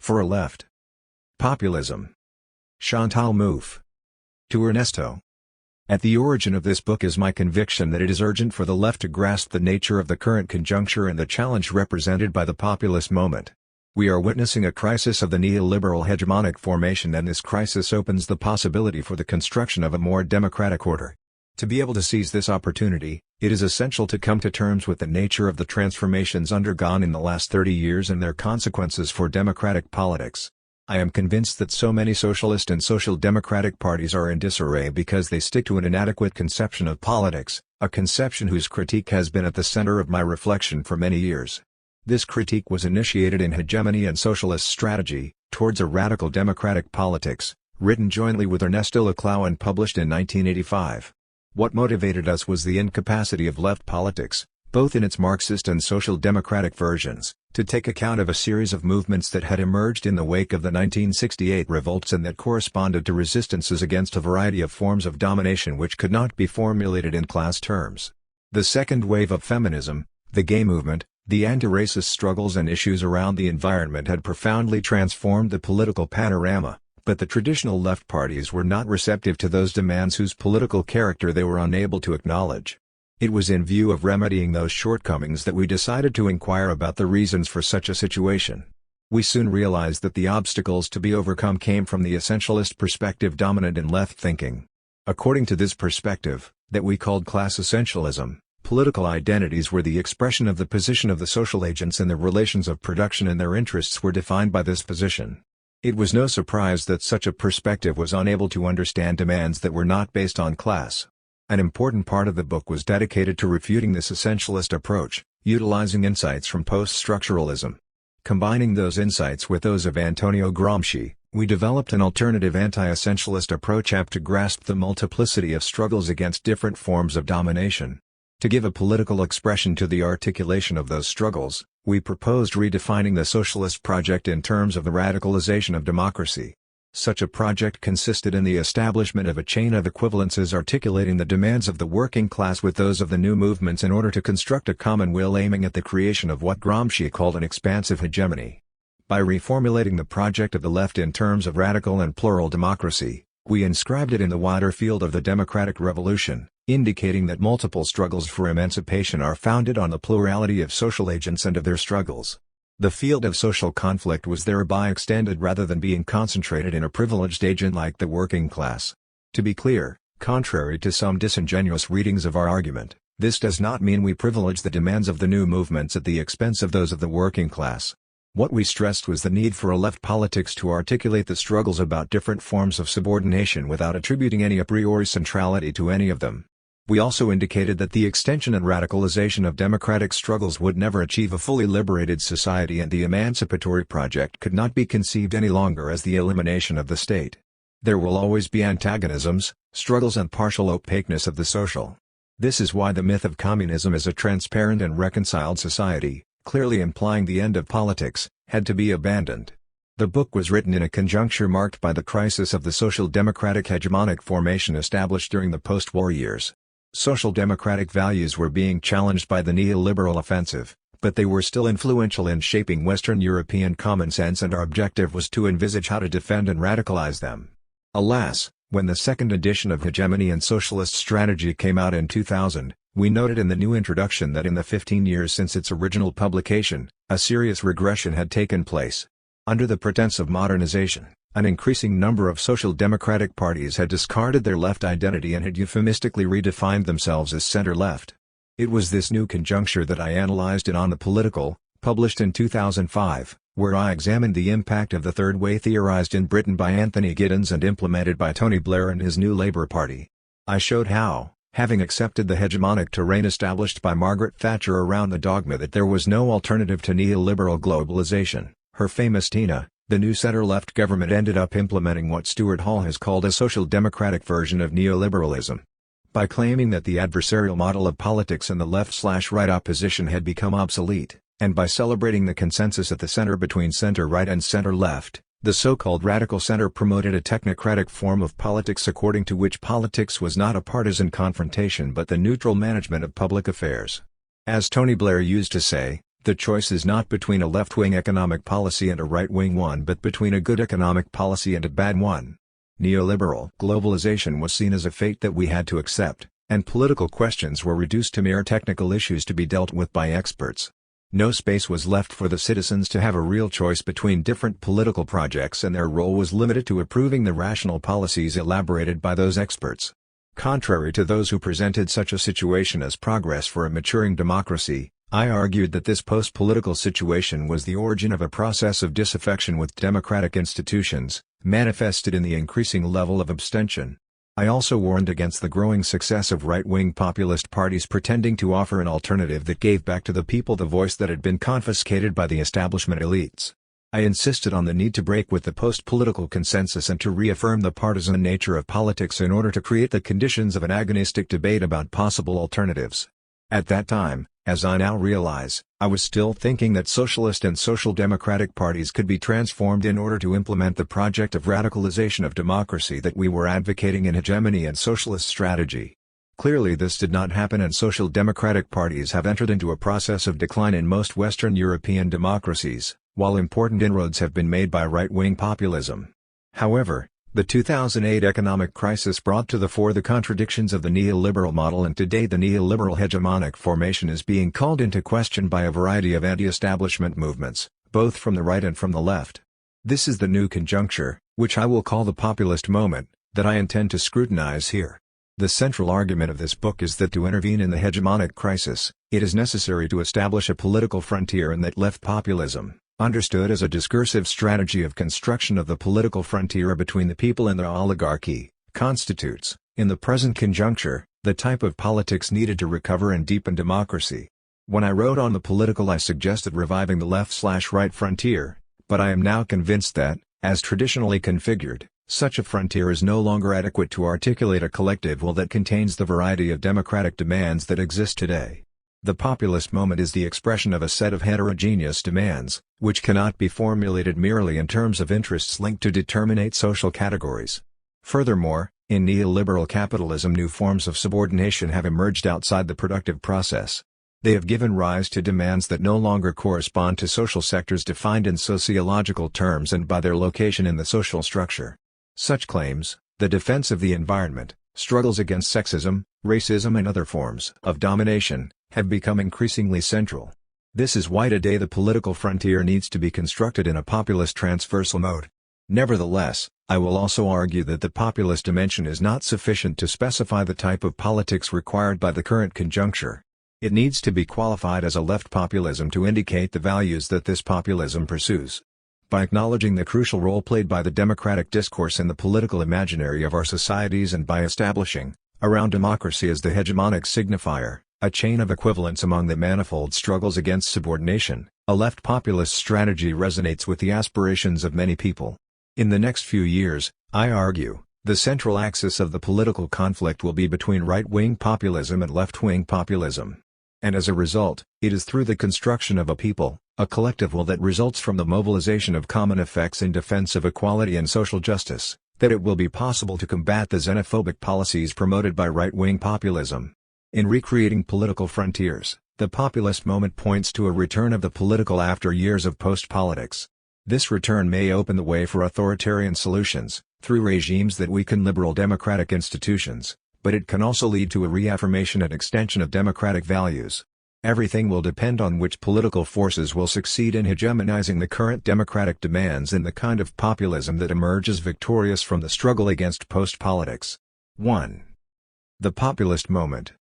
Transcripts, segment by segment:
For a left. Populism. Chantelle mouffe. To Ernesto. At the origin of this book is my conviction that it is urgent for the left to grasp the nature of the current conjuncture and the challenge represented by the populist moment. We are witnessing a crisis of the neoliberal hegemonic formation, and this crisis opens the possibility for the construction of a more democratic order. To be able to seize this opportunity, it is essential to come to terms with the nature of the transformations undergone in the last 30 years and their consequences for democratic politics. I am convinced that so many socialist and social democratic parties are in disarray because they stick to an inadequate conception of politics, a conception whose critique has been at the center of my reflection for many years. This critique was initiated in Hegemony and Socialist Strategy, Towards a Radical Democratic Politics, written jointly with Ernesto Laclau and published in 1985. What motivated us was the incapacity of left politics, both in its Marxist and social democratic versions, to take account of a series of movements that had emerged in the wake of the 1968 revolts and that corresponded to resistances against a variety of forms of domination which could not be formulated in class terms. The second wave of feminism, the gay movement, the anti-racist struggles and issues around the environment had profoundly transformed the political panorama, but the traditional left parties were not receptive to those demands whose political character they were unable to acknowledge. It was in view of remedying those shortcomings that we decided to inquire about the reasons for such a situation. We soon realized that the obstacles to be overcome came from the essentialist perspective dominant in left thinking. According to this perspective, that we called class essentialism, political identities were the expression of the position of the social agents and the relations of production, and their interests were defined by this position. It was no surprise that such a perspective was unable to understand demands that were not based on class. An important part of the book was dedicated to refuting this essentialist approach, utilizing insights from post-structuralism. Combining those insights with those of Antonio Gramsci, we developed an alternative anti-essentialist approach apt to grasp the multiplicity of struggles against different forms of domination. To give a political expression to the articulation of those struggles, we proposed redefining the socialist project in terms of the radicalization of democracy. Such a project consisted in the establishment of a chain of equivalences articulating the demands of the working class with those of the new movements in order to construct a common will aiming at the creation of what Gramsci called an expansive hegemony. By reformulating the project of the left in terms of radical and plural democracy, we inscribed it in the wider field of the democratic revolution, indicating that multiple struggles for emancipation are founded on the plurality of social agents and of their struggles. The field of social conflict was thereby extended rather than being concentrated in a privileged agent like the working class. To be clear, contrary to some disingenuous readings of our argument, this does not mean we privilege the demands of the new movements at the expense of those of the working class. What we stressed was the need for a left politics to articulate the struggles about different forms of subordination without attributing any a priori centrality to any of them. We also indicated that the extension and radicalization of democratic struggles would never achieve a fully liberated society, and the emancipatory project could not be conceived any longer as the elimination of the state. There will always be antagonisms, struggles and partial opaqueness of the social. This is why the myth of communism as a transparent and reconciled society, clearly implying the end of politics, had to be abandoned. The book was written in a conjuncture marked by the crisis of the social democratic hegemonic formation established during the post-war years. Social democratic values were being challenged by the neoliberal offensive, but they were still influential in shaping Western European common sense, and our objective was to envisage how to defend and radicalize them. Alas, when the second edition of Hegemony and Socialist Strategy came out in 2000, we noted in the new introduction that in the 15 years since its original publication, a serious regression had taken place. Under the pretense of modernization, an increasing number of social democratic parties had discarded their left identity and had euphemistically redefined themselves as center-left. It was this new conjuncture that I analyzed in On the Political, published in 2005, where I examined the impact of the Third Way theorized in Britain by Anthony Giddens and implemented by Tony Blair and his new Labour Party. I showed how, having accepted the hegemonic terrain established by Margaret Thatcher around the dogma that there was no alternative to neoliberal globalization, her famous TINA, the new center-left government ended up implementing what Stuart Hall has called a social democratic version of neoliberalism. By claiming that the adversarial model of politics and the left/right opposition had become obsolete, and by celebrating the consensus at the center between center-right and center-left, the so-called radical center promoted a technocratic form of politics according to which politics was not a partisan confrontation but the neutral management of public affairs. As Tony Blair used to say, The choice is not between a left-wing economic policy and a right-wing one but between a good economic policy and a bad one. Neoliberal globalization was seen as a fate that we had to accept, and political questions were reduced to mere technical issues to be dealt with by experts. No space was left for the citizens to have a real choice between different political projects, and their role was limited to approving the rational policies elaborated by those experts. Contrary to those who presented such a situation as progress for a maturing democracy, I argued that this post-political situation was the origin of a process of disaffection with democratic institutions, manifested in the increasing level of abstention. I also warned against the growing success of right-wing populist parties pretending to offer an alternative that gave back to the people the voice that had been confiscated by the establishment elites. I insisted on the need to break with the post-political consensus and to reaffirm the partisan nature of politics in order to create the conditions of an agonistic debate about possible alternatives. At that time, as I now realize, I was still thinking that socialist and social democratic parties could be transformed in order to implement the project of radicalization of democracy that we were advocating in hegemony and socialist strategy. Clearly this did not happen, and social democratic parties have entered into a process of decline in most Western European democracies, while important inroads have been made by right-wing populism. However, the 2008 economic crisis brought to the fore the contradictions of the neoliberal model, and today the neoliberal hegemonic formation is being called into question by a variety of anti-establishment movements, both from the right and from the left. This is the new conjuncture, which I will call the populist moment, that I intend to scrutinize here. The central argument of this book is that to intervene in the hegemonic crisis, it is necessary to establish a political frontier, and that left populism, understood as a discursive strategy of construction of the political frontier between the people and the oligarchy, constitutes, in the present conjuncture, the type of politics needed to recover and deepen democracy. When I wrote on the political, I suggested reviving the left/right frontier, but I am now convinced that, as traditionally configured, such a frontier is no longer adequate to articulate a collective will that contains the variety of democratic demands that exist today. The populist moment is the expression of a set of heterogeneous demands, which cannot be formulated merely in terms of interests linked to determinate social categories. Furthermore, in neoliberal capitalism, new forms of subordination have emerged outside the productive process. They have given rise to demands that no longer correspond to social sectors defined in sociological terms and by their location in the social structure. Such claims, the defense of the environment, struggles against sexism, racism and other forms of domination, have become increasingly central. This is why today the political frontier needs to be constructed in a populist transversal mode. Nevertheless, I will also argue that the populist dimension is not sufficient to specify the type of politics required by the current conjuncture. It needs to be qualified as a left populism to indicate the values that this populism pursues. By acknowledging the crucial role played by the democratic discourse in the political imaginary of our societies, and by establishing, around democracy as the hegemonic signifier, a chain of equivalence among the manifold struggles against subordination, a left populist strategy resonates with the aspirations of many people. In the next few years, I argue, the central axis of the political conflict will be between right-wing populism and left-wing populism. And as a result, it is through the construction of a people, a collective will that results from the mobilization of common effects in defense of equality and social justice, that it will be possible to combat the xenophobic policies promoted by right-wing populism. In recreating political frontiers, the populist moment points to a return of the political after years of post-politics. This return may open the way for authoritarian solutions, through regimes that weaken liberal democratic institutions, but it can also lead to a reaffirmation and extension of democratic values. Everything will depend on which political forces will succeed in hegemonizing the current democratic demands in the kind of populism that emerges victorious from the struggle against post-politics. 1. The populist moment.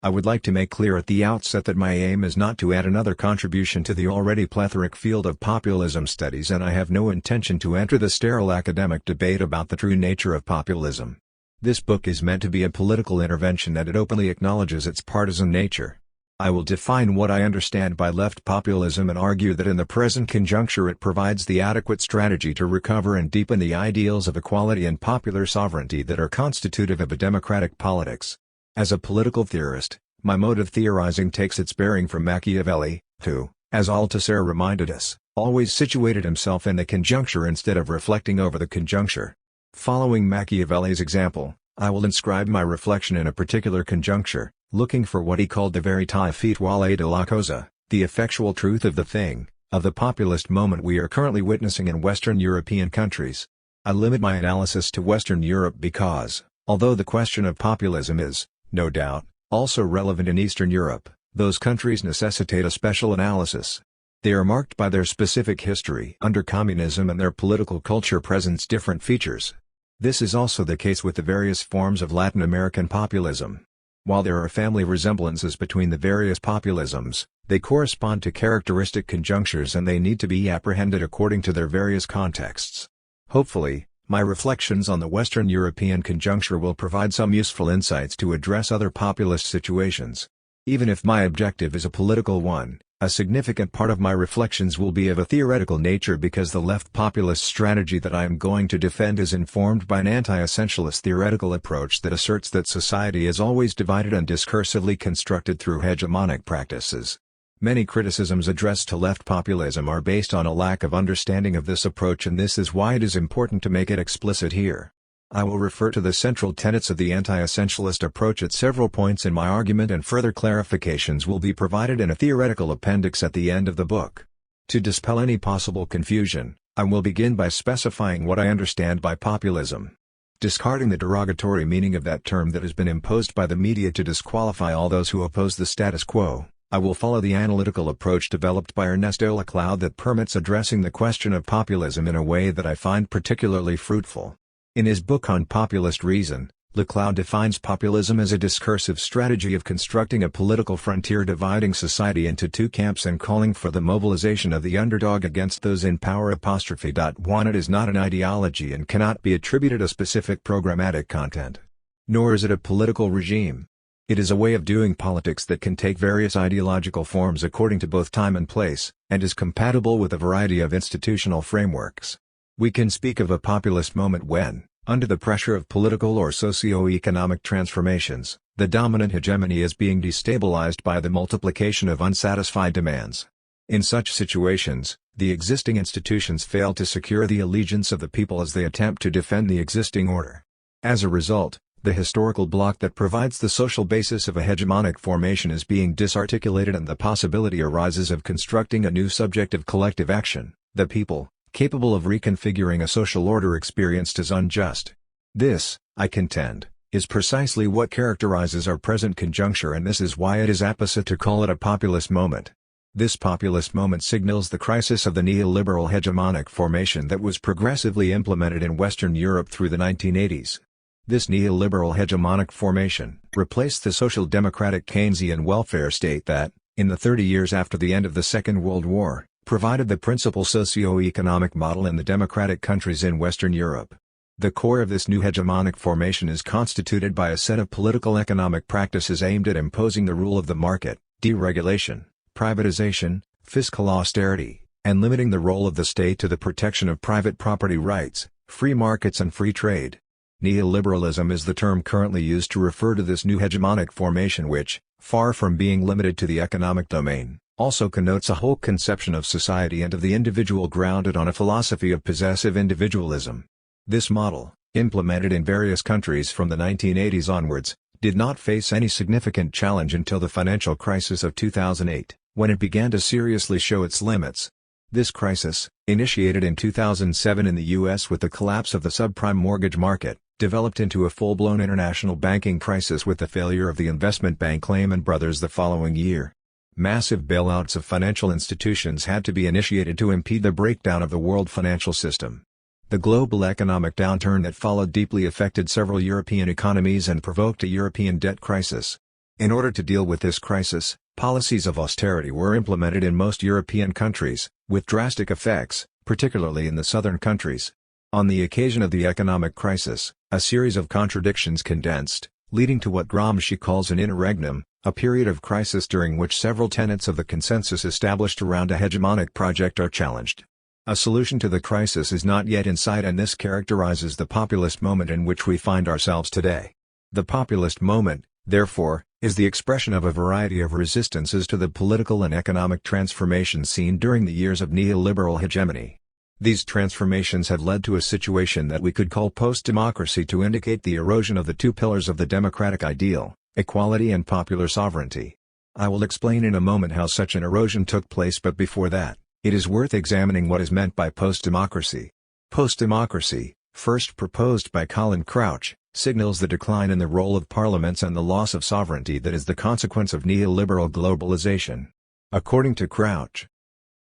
I would like to make clear at the outset that my aim is not to add another contribution to the already plethoric field of populism studies, and I have no intention to enter the sterile academic debate about the true nature of populism. This book is meant to be a political intervention, and it openly acknowledges its partisan nature. I will define what I understand by left populism and argue that in the present conjuncture it provides the adequate strategy to recover and deepen the ideals of equality and popular sovereignty that are constitutive of a democratic politics. As a political theorist, my mode of theorizing takes its bearing from Machiavelli, who, as Althusser reminded us, always situated himself in the conjuncture instead of reflecting over the conjuncture. Following Machiavelli's example, I will inscribe my reflection in a particular conjuncture, looking for what he called the verità effettuale della cosa, The effectual truth of the populist moment we are currently witnessing in Western European countries. I limit my analysis to Western Europe because, although the question of populism is, no doubt, also relevant in Eastern Europe, those countries necessitate a special analysis. They are marked by their specific history under communism, and their political culture presents different features. This is also the case with the various forms of Latin American populism. While there are family resemblances between the various populisms, they correspond to characteristic conjunctures and they need to be apprehended according to their various contexts. Hopefully, my reflections on the Western European conjuncture will provide some useful insights to address other populist situations. Even if my objective is a political one, a significant part of my reflections will be of a theoretical nature, because the left populist strategy that I am going to defend is informed by an anti-essentialist theoretical approach that asserts that society is always divided and discursively constructed through hegemonic practices. Many criticisms addressed to left populism are based on a lack of understanding of this approach, and this is why it is important to make it explicit here. I will refer to the central tenets of the anti-essentialist approach at several points in my argument, and further clarifications will be provided in a theoretical appendix at the end of the book. To dispel any possible confusion, I will begin by specifying what I understand by populism. Discarding the derogatory meaning of that term that has been imposed by the media to disqualify all those who oppose the status quo, I will follow the analytical approach developed by Ernesto Laclau that permits addressing the question of populism in a way that I find particularly fruitful. In his book on populist reason, Laclau defines populism as a discursive strategy of constructing a political frontier dividing society into two camps and calling for the mobilization of the underdog against those in power. It is not an ideology and cannot be attributed a specific programmatic content. Nor is it a political regime. It is a way of doing politics that can take various ideological forms according to both time and place, and is compatible with a variety of institutional frameworks. We can speak of a populist moment when, under the pressure of political or socio-economic transformations, the dominant hegemony is being destabilized by the multiplication of unsatisfied demands. In such situations, the existing institutions fail to secure the allegiance of the people as they attempt to defend the existing order. As a result, the historical bloc that provides the social basis of a hegemonic formation is being disarticulated, and the possibility arises of constructing a new subject of collective action, the people, capable of reconfiguring a social order experienced as unjust. This, I contend, is precisely what characterizes our present conjuncture, and this is why it is apposite to call it a populist moment. This populist moment signals the crisis of the neoliberal hegemonic formation that was progressively implemented in Western Europe through the 1980s. This neoliberal hegemonic formation replaced the social democratic Keynesian welfare state that, in the 30 years after the end of the Second World War, provided the principal socio-economic model in the democratic countries in Western Europe. The core of this new hegemonic formation is constituted by a set of political economic practices aimed at imposing the rule of the market, deregulation, privatization, fiscal austerity, and limiting the role of the state to the protection of private property rights, free markets and free trade. Neoliberalism is the term currently used to refer to this new hegemonic formation which, far from being limited to the economic domain, also connotes a whole conception of society and of the individual grounded on a philosophy of possessive individualism. This model, implemented in various countries from the 1980s onwards, did not face any significant challenge until the financial crisis of 2008, when it began to seriously show its limits. This crisis, initiated in 2007 in the U.S. with the collapse of the subprime mortgage market, developed into a full-blown international banking crisis with the failure of the investment bank Lehman Brothers the following year. Massive bailouts of financial institutions had to be initiated to impede the breakdown of the world financial system. The global economic downturn that followed deeply affected several European economies and provoked a European debt crisis. In order to deal with this crisis, policies of austerity were implemented in most European countries, with drastic effects, particularly in the southern countries. On the occasion of the economic crisis, a series of contradictions condensed, leading to what Gramsci calls an interregnum, a period of crisis during which several tenets of the consensus established around a hegemonic project are challenged. A solution to the crisis is not yet in sight, and this characterizes the populist moment in which we find ourselves today. The populist moment, therefore, is the expression of a variety of resistances to the political and economic transformations seen during the years of neoliberal hegemony. These transformations have led to a situation that we could call post-democracy to indicate the erosion of the two pillars of the democratic ideal, equality and popular sovereignty. I will explain in a moment how such an erosion took place, but before that, it is worth examining what is meant by post-democracy. Post-democracy, first proposed by Colin Crouch, signals the decline in the role of parliaments and the loss of sovereignty that is the consequence of neoliberal globalization. According to Crouch,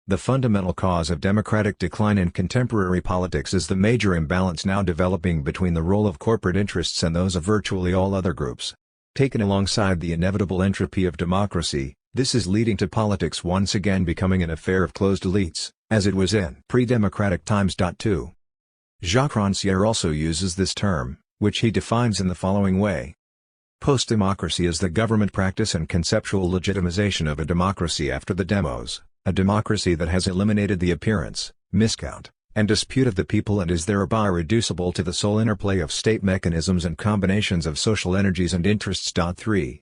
the fundamental cause of democratic decline in contemporary politics is the major imbalance now developing between the role of corporate interests and those of virtually all other groups. Taken alongside the inevitable entropy of democracy, this is leading to politics once again becoming an affair of closed elites, as it was in pre-democratic times. 2. Jacques Rancière also uses this term, which he defines in the following way. Post-democracy is the government practice and conceptual legitimization of a democracy after the demos, a democracy that has eliminated the appearance, miscount, and dispute of the people and is thereby reducible to the sole interplay of state mechanisms and combinations of social energies and interests. 3.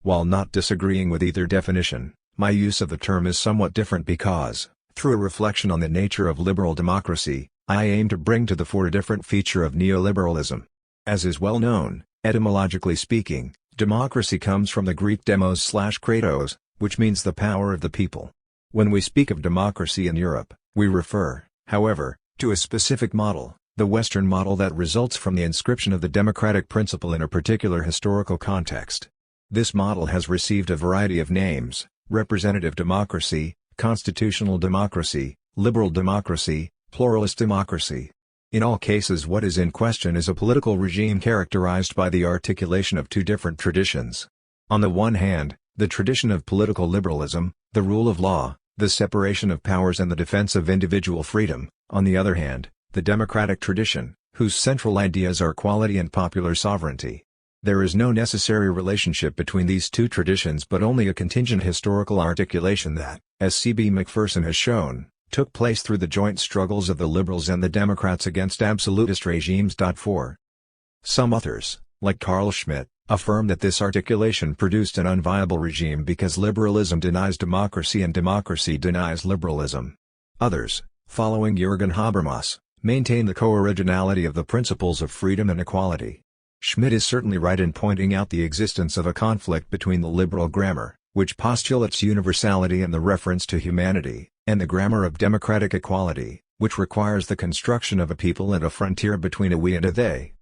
While not disagreeing with either definition, my use of the term is somewhat different because, through a reflection on the nature of liberal democracy, I aim to bring to the fore a different feature of neoliberalism. As is well known, etymologically speaking, democracy comes from the Greek demos/kratos, which means the power of the people. When we speak of democracy in Europe, we refer, however, to a specific model, the Western model that results from the inscription of the democratic principle in a particular historical context. This model has received a variety of names: representative democracy, constitutional democracy, liberal democracy, pluralist democracy. In all cases, what is in question is a political regime characterized by the articulation of two different traditions. On the one hand, the tradition of political liberalism, the rule of law, the separation of powers and the defense of individual freedom; on the other hand, the democratic tradition, whose central ideas are equality and popular sovereignty. There is no necessary relationship between these two traditions but only a contingent historical articulation that, as C.B. Macpherson has shown, took place through the joint struggles of the liberals and the Democrats against absolutist regimes. 4. Some authors, like Carl Schmitt, affirm that this articulation produced an unviable regime because liberalism denies democracy and democracy denies liberalism. Others, following Jürgen Habermas, maintain the co-originality of the principles of freedom and equality. Schmitt is certainly right in pointing out the existence of a conflict between the liberal grammar, which postulates universality and the reference to humanity, and the grammar of democratic equality, which requires the construction of a people and a frontier between a we and a they.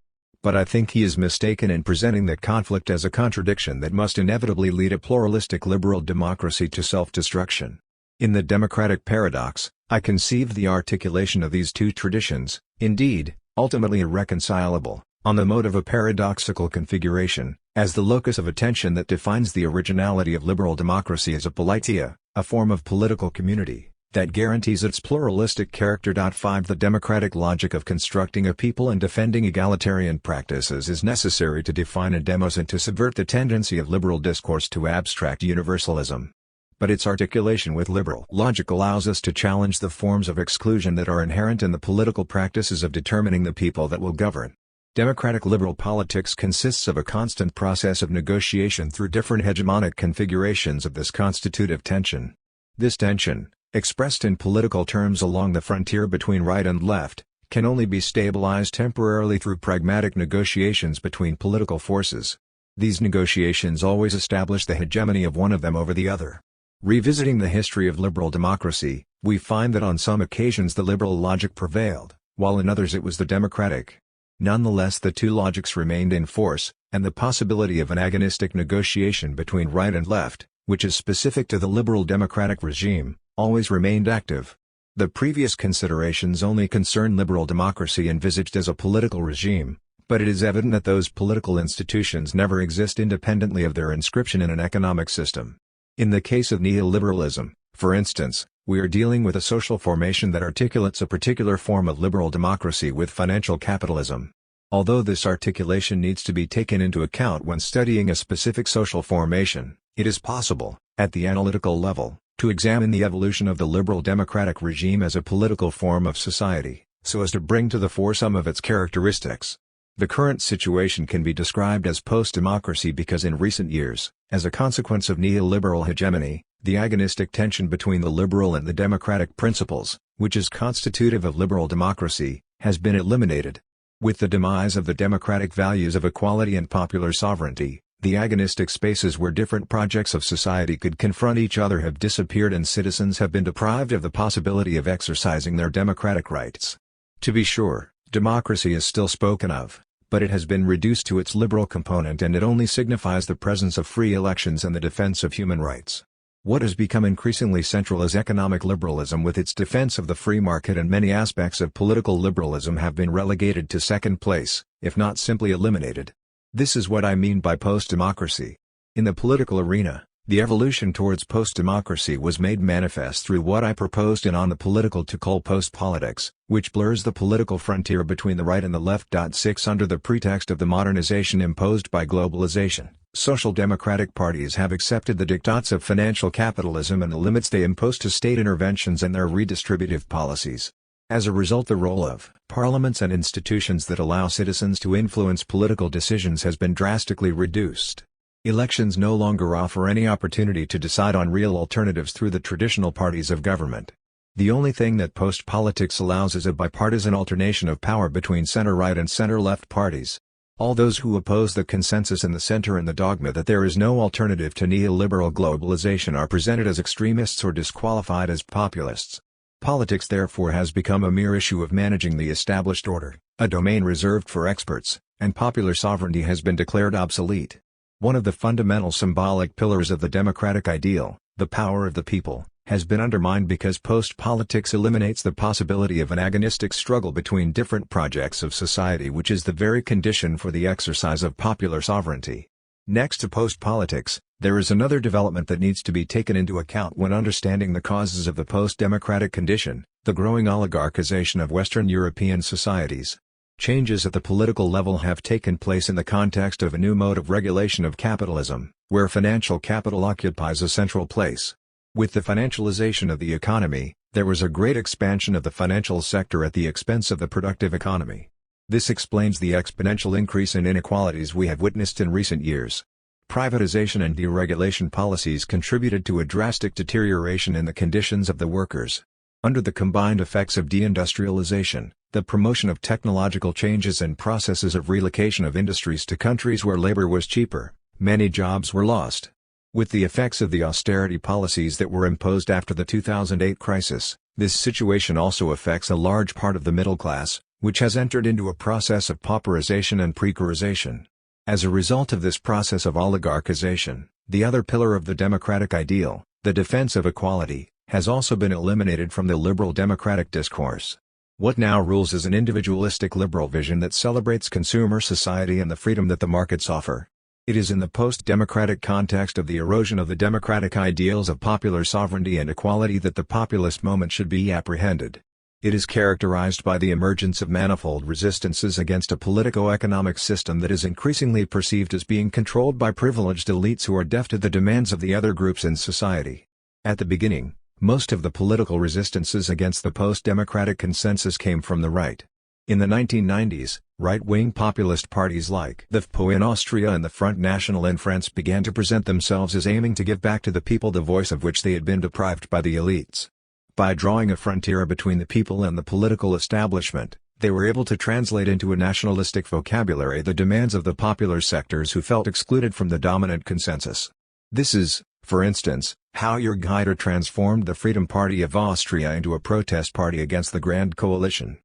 But I think he is mistaken in presenting that conflict as a contradiction that must inevitably lead a pluralistic liberal democracy to self-destruction. In the democratic paradox, I conceive the articulation of these two traditions, indeed, ultimately irreconcilable, on the mode of a paradoxical configuration, as the locus of attention that defines the originality of liberal democracy as a politeia, a form of political community, that guarantees its pluralistic character. 5. The democratic logic of constructing a people and defending egalitarian practices is necessary to define a demos and to subvert the tendency of liberal discourse to abstract universalism. But its articulation with liberal logic allows us to challenge the forms of exclusion that are inherent in the political practices of determining the people that will govern. Democratic liberal politics consists of a constant process of negotiation through different hegemonic configurations of this constitutive tension. This tension, expressed in political terms along the frontier between right and left, can only be stabilized temporarily through pragmatic negotiations between political forces. These negotiations always establish the hegemony of one of them over the other. Revisiting the history of liberal democracy, we find that on some occasions the liberal logic prevailed, while in others it was the democratic. Nonetheless, the two logics remained in force, and the possibility of an agonistic negotiation between right and left, which is specific to the liberal democratic regime, always remained active. The previous considerations only concern liberal democracy envisaged as a political regime, but it is evident that those political institutions never exist independently of their inscription in an economic system. In the case of neoliberalism, for instance, we are dealing with a social formation that articulates a particular form of liberal democracy with financial capitalism. Although this articulation needs to be taken into account when studying a specific social formation, it is possible, at the analytical level, to examine the evolution of the liberal democratic regime as a political form of society, so as to bring to the fore some of its characteristics. The current situation can be described as post-democracy because in recent years, as a consequence of neoliberal hegemony, the agonistic tension between the liberal and the democratic principles, which is constitutive of liberal democracy, has been eliminated. With the demise of the democratic values of equality and popular sovereignty, The agonistic spaces where different projects of society could confront each other have disappeared, and citizens have been deprived of the possibility of exercising their democratic rights. To be sure, democracy is still spoken of, but it has been reduced to its liberal component, and it only signifies the presence of free elections and the defense of human rights. What has become increasingly central is economic liberalism, with its defense of the free market, and many aspects of political liberalism have been relegated to second place, if not simply eliminated. This is what I mean by post-democracy. In the political arena, the evolution towards post-democracy was made manifest through what I proposed in On the Political to call post-politics, which blurs the political frontier between the right and the left. 6 Under the pretext of the modernization imposed by globalization, social democratic parties have accepted the diktats of financial capitalism and the limits they impose to state interventions and their redistributive policies. As a result, the role of parliaments and institutions that allow citizens to influence political decisions has been drastically reduced. Elections no longer offer any opportunity to decide on real alternatives through the traditional parties of government. The only thing that post-politics allows is a bipartisan alternation of power between center-right and center-left parties. All those who oppose the consensus in the center and the dogma that there is no alternative to neoliberal globalization are presented as extremists or disqualified as populists. Politics therefore has become a mere issue of managing the established order, a domain reserved for experts, and popular sovereignty has been declared obsolete. One of the fundamental symbolic pillars of the democratic ideal, the power of the people, has been undermined because post-politics eliminates the possibility of an agonistic struggle between different projects of society, which is the very condition for the exercise of popular sovereignty. Next to post-politics, there is another development that needs to be taken into account when understanding the causes of the post-democratic condition: the growing oligarchization of Western European societies. Changes at the political level have taken place in the context of a new mode of regulation of capitalism, where financial capital occupies a central place. With the financialization of the economy, there was a great expansion of the financial sector at the expense of the productive economy. This explains the exponential increase in inequalities we have witnessed in recent years. Privatization and deregulation policies contributed to a drastic deterioration in the conditions of the workers. Under the combined effects of deindustrialization, the promotion of technological changes and processes of relocation of industries to countries where labor was cheaper, many jobs were lost. With the effects of the austerity policies that were imposed after the 2008 crisis, this situation also affects a large part of the middle class, which has entered into a process of pauperization and precarization. As a result of this process of oligarchization, the other pillar of the democratic ideal, the defense of equality, has also been eliminated from the liberal democratic discourse. What now rules is an individualistic liberal vision that celebrates consumer society and the freedom that the markets offer. It is in the post-democratic context of the erosion of the democratic ideals of popular sovereignty and equality that the populist moment should be apprehended. It is characterized by the emergence of manifold resistances against a politico-economic system that is increasingly perceived as being controlled by privileged elites who are deaf to the demands of the other groups in society. At the beginning, most of the political resistances against the post-democratic consensus came from the right. In the 1990s, right-wing populist parties like the FPÖ in Austria and the Front National in France began to present themselves as aiming to give back to the people the voice of which they had been deprived by the elites. By drawing a frontier between the people and the political establishment, they were able to translate into a nationalistic vocabulary the demands of the popular sectors who felt excluded from the dominant consensus. This is, for instance, how Jörg Haider transformed the Freedom Party of Austria into a protest party against the Grand Coalition.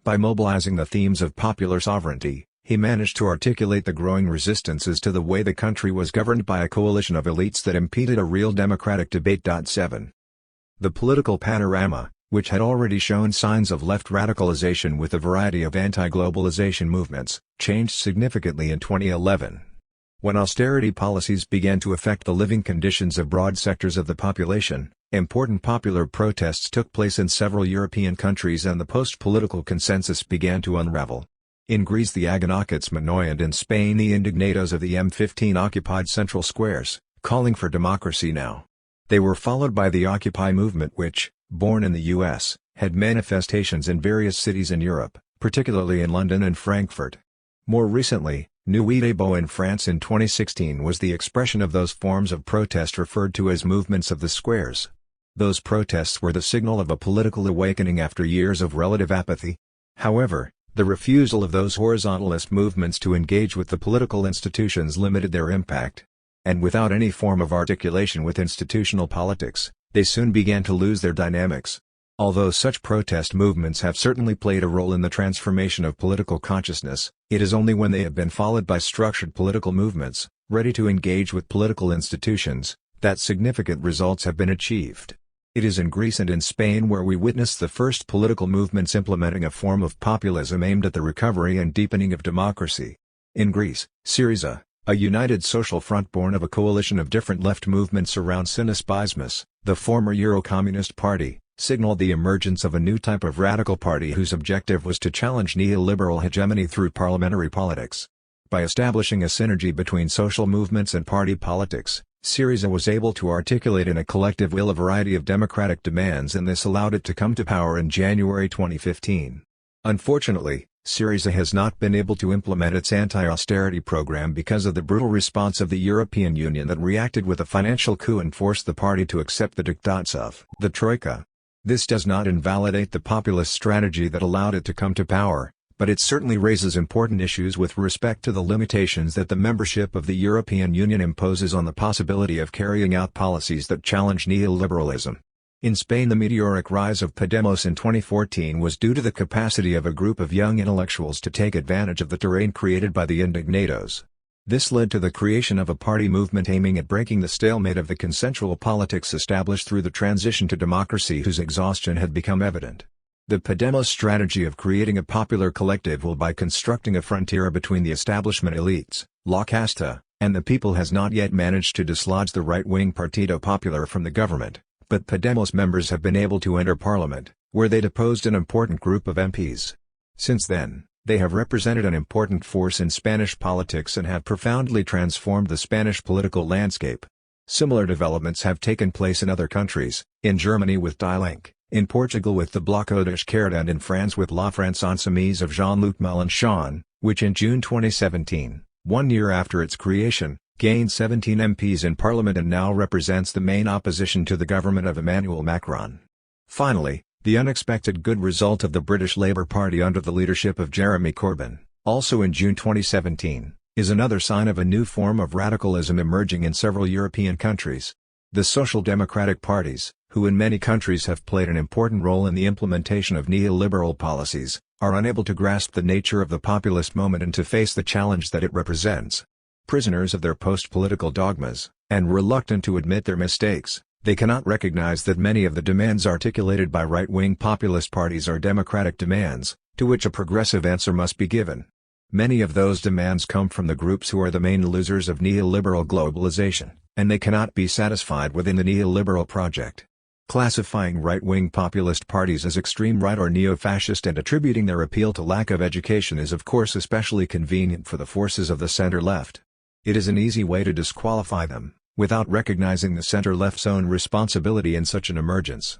By mobilizing the themes of popular sovereignty, he managed to articulate the growing resistances to the way the country was governed by a coalition of elites that impeded a real democratic debate. 7. The political panorama, which had already shown signs of left radicalization with a variety of anti-globalization movements, changed significantly in 2011. When austerity policies began to affect the living conditions of broad sectors of the population, important popular protests took place in several European countries and the post-political consensus began to unravel. In Greece the Agonokotsmanoi and in Spain the Indignados of the M15 occupied central squares, calling for democracy now. They were followed by the Occupy movement which, born in the US, had manifestations in various cities in Europe, particularly in London and Frankfurt. More recently, Nuit Debout in France in 2016 was the expression of those forms of protest referred to as movements of the squares. Those protests were the signal of a political awakening after years of relative apathy. However, The refusal of those horizontalist movements to engage with the political institutions limited their impact. And without any form of articulation with institutional politics, they soon began to lose their dynamics. Although such protest movements have certainly played a role in the transformation of political consciousness, it is only when they have been followed by structured political movements, ready to engage with political institutions, that significant results have been achieved. It is in Greece and in Spain where we witness the first political movements implementing a form of populism aimed at the recovery and deepening of democracy. In Greece, Syriza, a united social front born of a coalition of different left movements around Synaspismus, the former Euro-Communist Party, signaled the emergence of a new type of radical party whose objective was to challenge neoliberal hegemony through parliamentary politics. By establishing a synergy between social movements and party politics, Syriza was able to articulate in a collective will a variety of democratic demands, and this allowed it to come to power in January 2015. Unfortunately, Syriza has not been able to implement its anti-austerity program because of the brutal response of the European Union that reacted with a financial coup and forced the party to accept the diktats of the Troika. This does not invalidate the populist strategy that allowed it to come to power, but it certainly raises important issues with respect to the limitations that the membership of the European Union imposes on the possibility of carrying out policies that challenge neoliberalism. In Spain, the meteoric rise of Podemos in 2014 was due to the capacity of a group of young intellectuals to take advantage of the terrain created by the indignados. This led to the creation of a party movement aiming at breaking the stalemate of the consensual politics established through the transition to democracy, whose exhaustion had become evident. The Podemos strategy of creating a popular collective will by constructing a frontier between the establishment elites, La Casta, and the people has not yet managed to dislodge the right-wing Partido Popular from the government, but Podemos members have been able to enter parliament, where they deposed an important group of MPs. Since then, they have represented an important force in Spanish politics and have profoundly transformed the Spanish political landscape. Similar developments have taken place in other countries, in Germany with Die Linke, in Portugal with the Bloco de Esquerda, and in France with La France Insoumise of Jean-Luc Mélenchon, which in June 2017, 1 year after its creation, gained 17 MPs in parliament and now represents the main opposition to the government of Emmanuel Macron. Finally, the unexpected good result of the British Labour Party under the leadership of Jeremy Corbyn, also in June 2017, is another sign of a new form of radicalism emerging in several European countries. The social democratic parties, who in many countries have played an important role in the implementation of neoliberal policies, are unable to grasp the nature of the populist moment and to face the challenge that it represents. Prisoners of their post-political dogmas, and reluctant to admit their mistakes, they cannot recognize that many of the demands articulated by right-wing populist parties are democratic demands, to which a progressive answer must be given. Many of those demands come from the groups who are the main losers of neoliberal globalization, and they cannot be satisfied within the neoliberal project. Classifying right-wing populist parties as extreme right or neo-fascist and attributing their appeal to lack of education is of course especially convenient for the forces of the center-left. It is an easy way to disqualify them, without recognizing the center-left's own responsibility in such an emergence.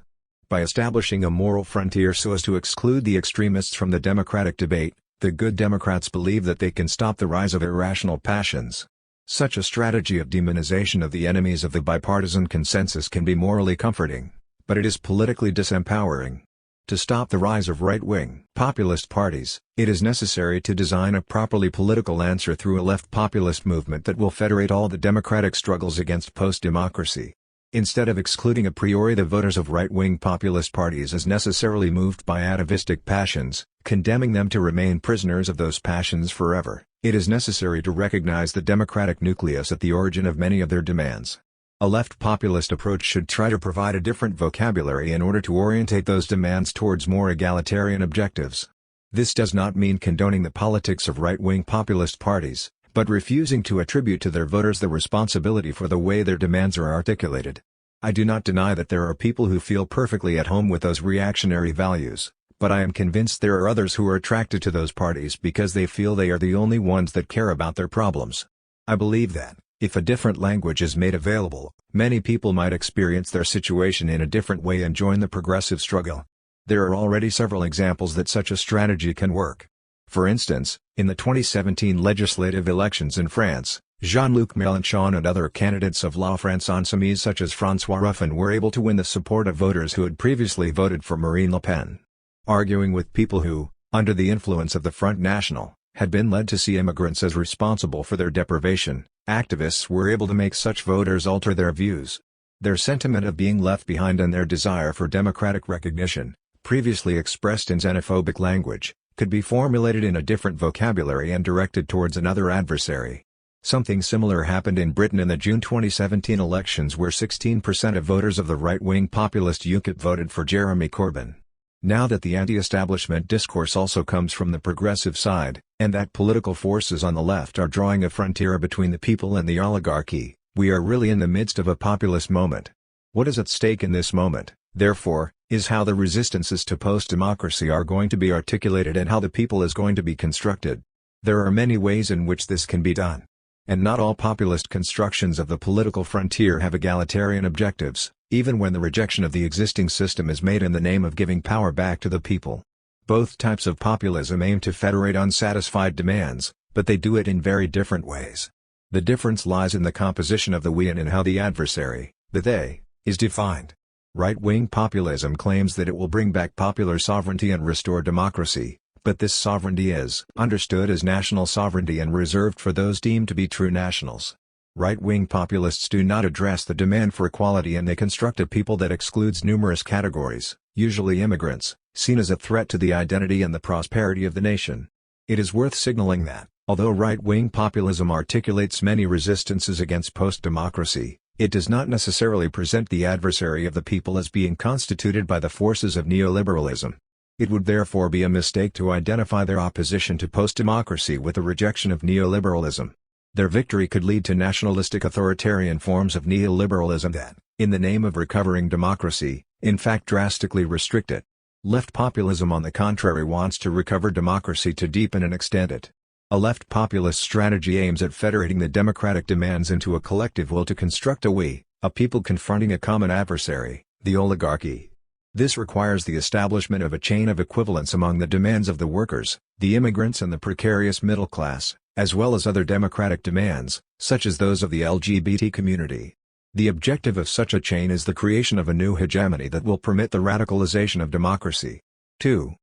By establishing a moral frontier so as to exclude the extremists from the democratic debate, the good Democrats believe that they can stop the rise of irrational passions. Such a strategy of demonization of the enemies of the bipartisan consensus can be morally comforting, but it is politically disempowering. To stop the rise of right-wing populist parties, it is necessary to design a properly political answer through a left populist movement that will federate all the democratic struggles against post-democracy. Instead of excluding a priori the voters of right-wing populist parties as necessarily moved by atavistic passions, condemning them to remain prisoners of those passions forever, it is necessary to recognize the democratic nucleus at the origin of many of their demands. A left populist approach should try to provide a different vocabulary in order to orientate those demands towards more egalitarian objectives. This does not mean condoning the politics of right-wing populist parties, but refusing to attribute to their voters the responsibility for the way their demands are articulated. I do not deny that there are people who feel perfectly at home with those reactionary values, but I am convinced there are others who are attracted to those parties because they feel they are the only ones that care about their problems. I believe that, if a different language is made available, many people might experience their situation in a different way and join the progressive struggle. There are already several examples that such a strategy can work. For instance, in the 2017 legislative elections in France, Jean-Luc Mélenchon and other candidates of La France Insoumise such as François Ruffin were able to win the support of voters who had previously voted for Marine Le Pen. Arguing with people who, under the influence of the Front National, had been led to see immigrants as responsible for their deprivation. Activists were able to make such voters alter their views. Their sentiment of being left behind and their desire for democratic recognition, previously expressed in xenophobic language, could be formulated in a different vocabulary and directed towards another adversary. Something similar happened in Britain in the June 2017 elections, where 16% of voters of the right-wing populist UKIP voted for Jeremy Corbyn. Now that the anti-establishment discourse also comes from the progressive side, and that political forces on the left are drawing a frontier between the people and the oligarchy, we are really in the midst of a populist moment. What is at stake in this moment, therefore, is how the resistances to post-democracy are going to be articulated and how the people is going to be constructed. There are many ways in which this can be done. And not all populist constructions of the political frontier have egalitarian objectives, even when the rejection of the existing system is made in the name of giving power back to the people. Both types of populism aim to federate unsatisfied demands, but they do it in very different ways. The difference lies in the composition of the we and in how the adversary, the they, is defined. Right-wing populism claims that it will bring back popular sovereignty and restore democracy, but this sovereignty is understood as national sovereignty and reserved for those deemed to be true nationals. Right-wing populists do not address the demand for equality, and they construct a people that excludes numerous categories, usually immigrants, seen as a threat to the identity and the prosperity of the nation. It is worth signaling that, although right-wing populism articulates many resistances against post-democracy, it does not necessarily present the adversary of the people as being constituted by the forces of neoliberalism. It would therefore be a mistake to identify their opposition to post-democracy with a rejection of neoliberalism. Their victory could lead to nationalistic authoritarian forms of neoliberalism that, in the name of recovering democracy, in fact drastically restrict it. Left populism, on the contrary, wants to recover democracy to deepen and extend it. A left populist strategy aims at federating the democratic demands into a collective will to construct a we, a people confronting a common adversary, the oligarchy. This requires the establishment of a chain of equivalence among the demands of the workers, the immigrants and the precarious middle class, as well as other democratic demands, such as those of the LGBT community. The objective of such a chain is the creation of a new hegemony that will permit the radicalization of democracy. 2.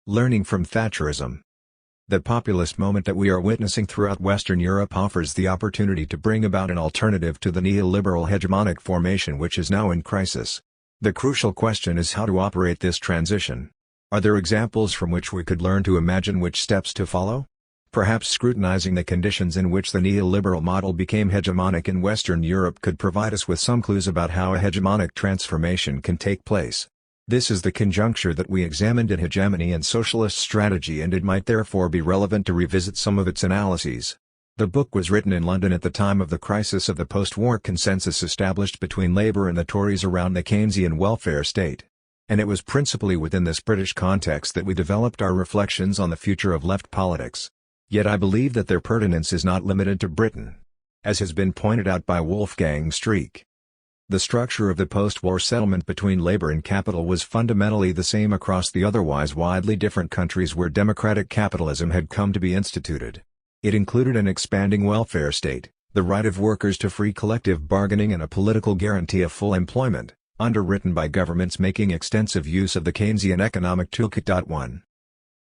Learning from Thatcherism. The populist moment that we are witnessing throughout Western Europe offers the opportunity to bring about an alternative to the neoliberal hegemonic formation which is now in crisis. The crucial question is how to operate this transition. Are there examples from which we could learn to imagine which steps to follow? Perhaps scrutinizing the conditions in which the neoliberal model became hegemonic in Western Europe could provide us with some clues about how a hegemonic transformation can take place. This is the conjuncture that we examined in Hegemony and Socialist Strategy, and it might therefore be relevant to revisit some of its analyses. The book was written in London at the time of the crisis of the post-war consensus established between Labour and the Tories around the Keynesian welfare state. And it was principally within this British context that we developed our reflections on the future of left politics. Yet I believe that their pertinence is not limited to Britain. As has been pointed out by Wolfgang Streeck, the structure of the post-war settlement between labor and capital was fundamentally the same across the otherwise widely different countries where democratic capitalism had come to be instituted. It included an expanding welfare state, the right of workers to free collective bargaining, and a political guarantee of full employment, underwritten by governments making extensive use of the Keynesian economic toolkit. 1.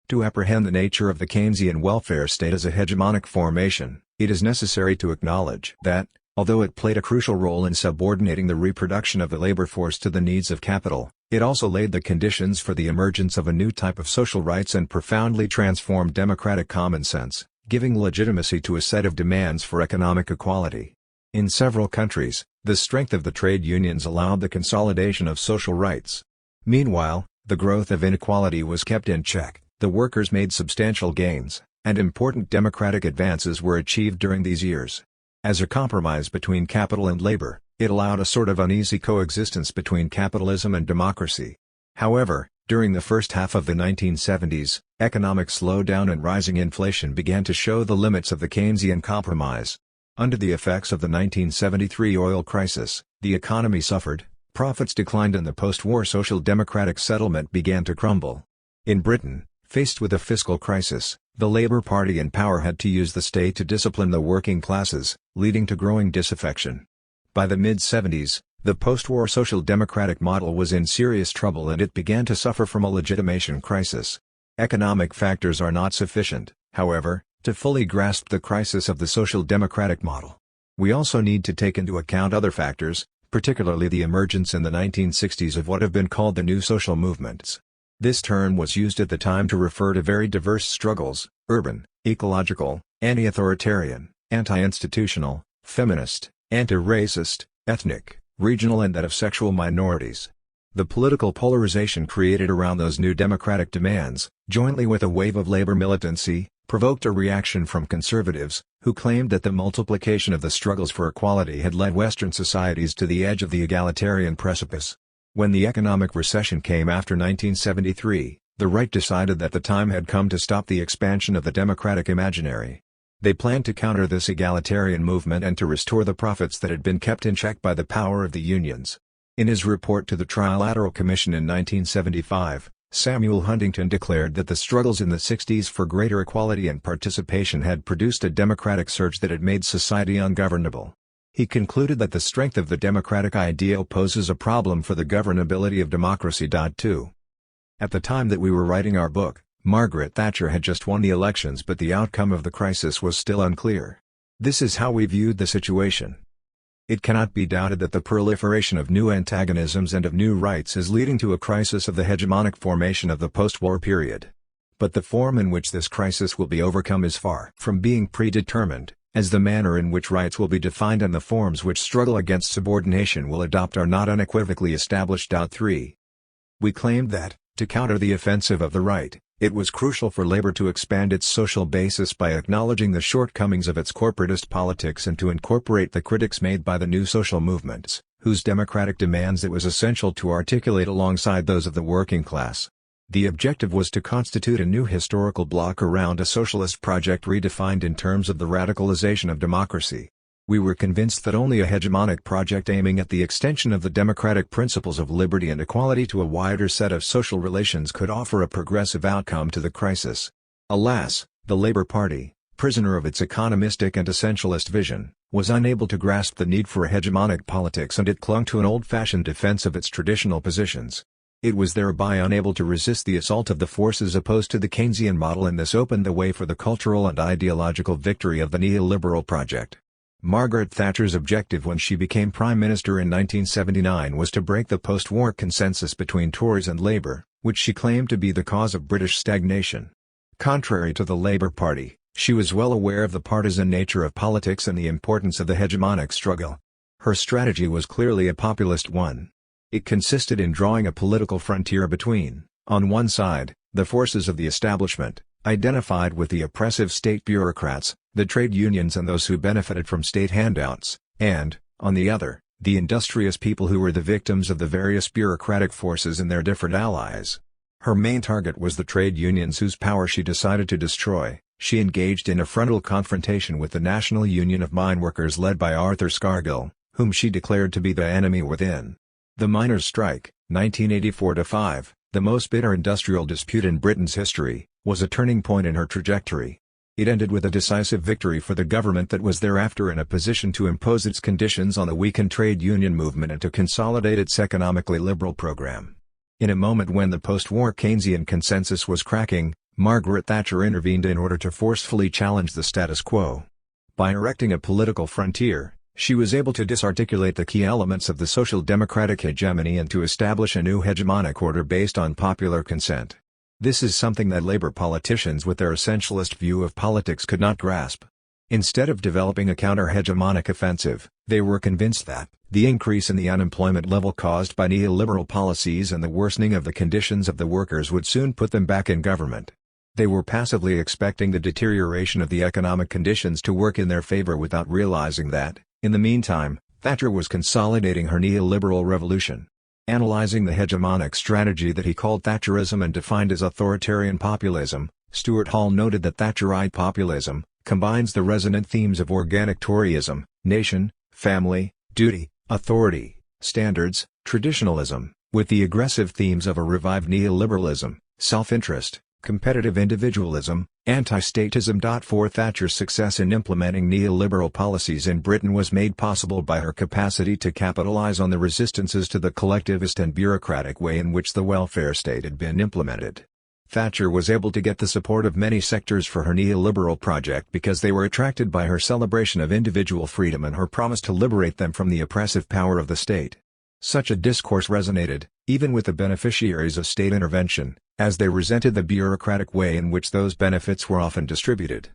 To apprehend the nature of the Keynesian welfare state as a hegemonic formation, it is necessary to acknowledge that, although it played a crucial role in subordinating the reproduction of the labor force to the needs of capital, it also laid the conditions for the emergence of a new type of social rights and profoundly transformed democratic common sense, giving legitimacy to a set of demands for economic equality. In several countries, the strength of the trade unions allowed the consolidation of social rights. Meanwhile, the growth of inequality was kept in check, the workers made substantial gains, and important democratic advances were achieved during these years. As a compromise between capital and labor, it allowed a sort of uneasy coexistence between capitalism and democracy. However, during the first half of the 1970s, economic slowdown and rising inflation began to show the limits of the Keynesian compromise. Under the effects of the 1973 oil crisis, the economy suffered, profits declined, and the post-war social democratic settlement began to crumble. In Britain, faced with a fiscal crisis, the Labour Party in power had to use the state to discipline the working classes, leading to growing disaffection. By the mid-70s, the post-war social democratic model was in serious trouble and it began to suffer from a legitimation crisis. Economic factors are not sufficient, however, to fully grasp the crisis of the social democratic model. We also need to take into account other factors, particularly the emergence in the 1960s of what have been called the new social movements. This term was used at the time to refer to very diverse struggles: urban, ecological, anti-authoritarian, anti-institutional, feminist, anti-racist, ethnic, regional, and that of sexual minorities. The political polarization created around those new democratic demands, jointly with a wave of labor militancy, provoked a reaction from conservatives, who claimed that the multiplication of the struggles for equality had led Western societies to the edge of the egalitarian precipice. When the economic recession came after 1973, the right decided that the time had come to stop the expansion of the democratic imaginary. They planned to counter this egalitarian movement and to restore the profits that had been kept in check by the power of the unions. In his report to the Trilateral Commission in 1975, Samuel Huntington declared that the struggles in the 60s for greater equality and participation had produced a democratic surge that had made society ungovernable. He concluded that the strength of the democratic ideal poses a problem for the governability of democracy. 2. At the time that we were writing our book, Margaret Thatcher had just won the elections, but the outcome of the crisis was still unclear. This is how we viewed the situation. It cannot be doubted that the proliferation of new antagonisms and of new rights is leading to a crisis of the hegemonic formation of the post-war period. But the form in which this crisis will be overcome is far from being predetermined, as the manner in which rights will be defined and the forms which struggle against subordination will adopt are not unequivocally established. 3. We claimed that, to counter the offensive of the right, it was crucial for labor to expand its social basis by acknowledging the shortcomings of its corporatist politics and to incorporate the critics made by the new social movements, whose democratic demands it was essential to articulate alongside those of the working class. The objective was to constitute a new historical bloc around a socialist project redefined in terms of the radicalization of democracy. We were convinced that only a hegemonic project aiming at the extension of the democratic principles of liberty and equality to a wider set of social relations could offer a progressive outcome to the crisis. Alas, the Labour Party, prisoner of its economistic and essentialist vision, was unable to grasp the need for a hegemonic politics, and it clung to an old-fashioned defense of its traditional positions. It was thereby unable to resist the assault of the forces opposed to the Keynesian model, and this opened the way for the cultural and ideological victory of the neoliberal project. Margaret Thatcher's objective when she became Prime Minister in 1979 was to break the post-war consensus between Tories and Labour, which she claimed to be the cause of British stagnation. Contrary to the Labour Party, she was well aware of the partisan nature of politics and the importance of the hegemonic struggle. Her strategy was clearly a populist one. It consisted in drawing a political frontier between, on one side, the forces of the establishment, identified with the oppressive state bureaucrats, the trade unions and those who benefited from state handouts, and, on the other, the industrious people who were the victims of the various bureaucratic forces and their different allies. Her main target was the trade unions, whose power she decided to destroy. She engaged in a frontal confrontation with the National Union of Mine Workers led by Arthur Scargill, whom she declared to be the enemy within. The miners' strike, 1984-5, the most bitter industrial dispute in Britain's history, was a turning point in her trajectory. It ended with a decisive victory for the government that was thereafter in a position to impose its conditions on the weakened trade union movement and to consolidate its economically liberal program. In a moment when the post-war Keynesian consensus was cracking, Margaret Thatcher intervened in order to forcefully challenge the status quo. By erecting a political frontier, she was able to disarticulate the key elements of the social democratic hegemony and to establish a new hegemonic order based on popular consent. This is something that Labour politicians with their essentialist view of politics could not grasp. Instead of developing a counter-hegemonic offensive, they were convinced that the increase in the unemployment level caused by neoliberal policies and the worsening of the conditions of the workers would soon put them back in government. They were passively expecting the deterioration of the economic conditions to work in their favour without realising that, in the meantime, Thatcher was consolidating her neoliberal revolution. Analyzing the hegemonic strategy that he called Thatcherism and defined as authoritarian populism, Stuart Hall noted that Thatcherite populism combines the resonant themes of organic Toryism, nation, family, duty, authority, standards, traditionalism, with the aggressive themes of a revived neoliberalism, self-interest, competitive individualism, anti-statism. For Thatcher's success in implementing neoliberal policies in Britain was made possible by her capacity to capitalise on the resistances to the collectivist and bureaucratic way in which the welfare state had been implemented. Thatcher was able to get the support of many sectors for her neoliberal project because they were attracted by her celebration of individual freedom and her promise to liberate them from the oppressive power of the state. Such a discourse resonated, even with the beneficiaries of state intervention, as they resented the bureaucratic way in which those benefits were often distributed.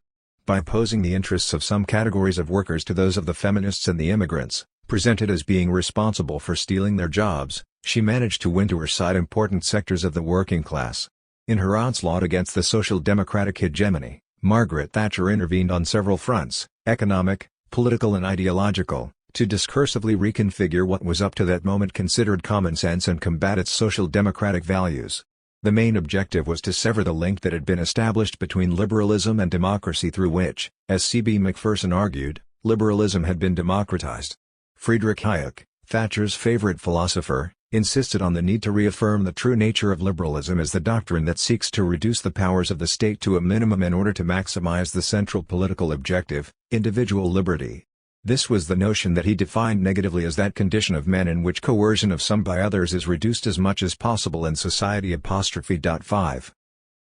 By opposing the interests of some categories of workers to those of the feminists and the immigrants, presented as being responsible for stealing their jobs, she managed to win to her side important sectors of the working class. In her onslaught against the social democratic hegemony, Margaret Thatcher intervened on several fronts, economic, political and ideological, to discursively reconfigure what was up to that moment considered common sense and combat its social democratic values. The main objective was to sever the link that had been established between liberalism and democracy through which, as C.B. Macpherson argued, liberalism had been democratized. Friedrich Hayek, Thatcher's favorite philosopher, insisted on the need to reaffirm the true nature of liberalism as the doctrine that seeks to reduce the powers of the state to a minimum in order to maximize the central political objective, individual liberty. This was the notion that he defined negatively as that condition of men in which coercion of some by others is reduced as much as possible in society. 5.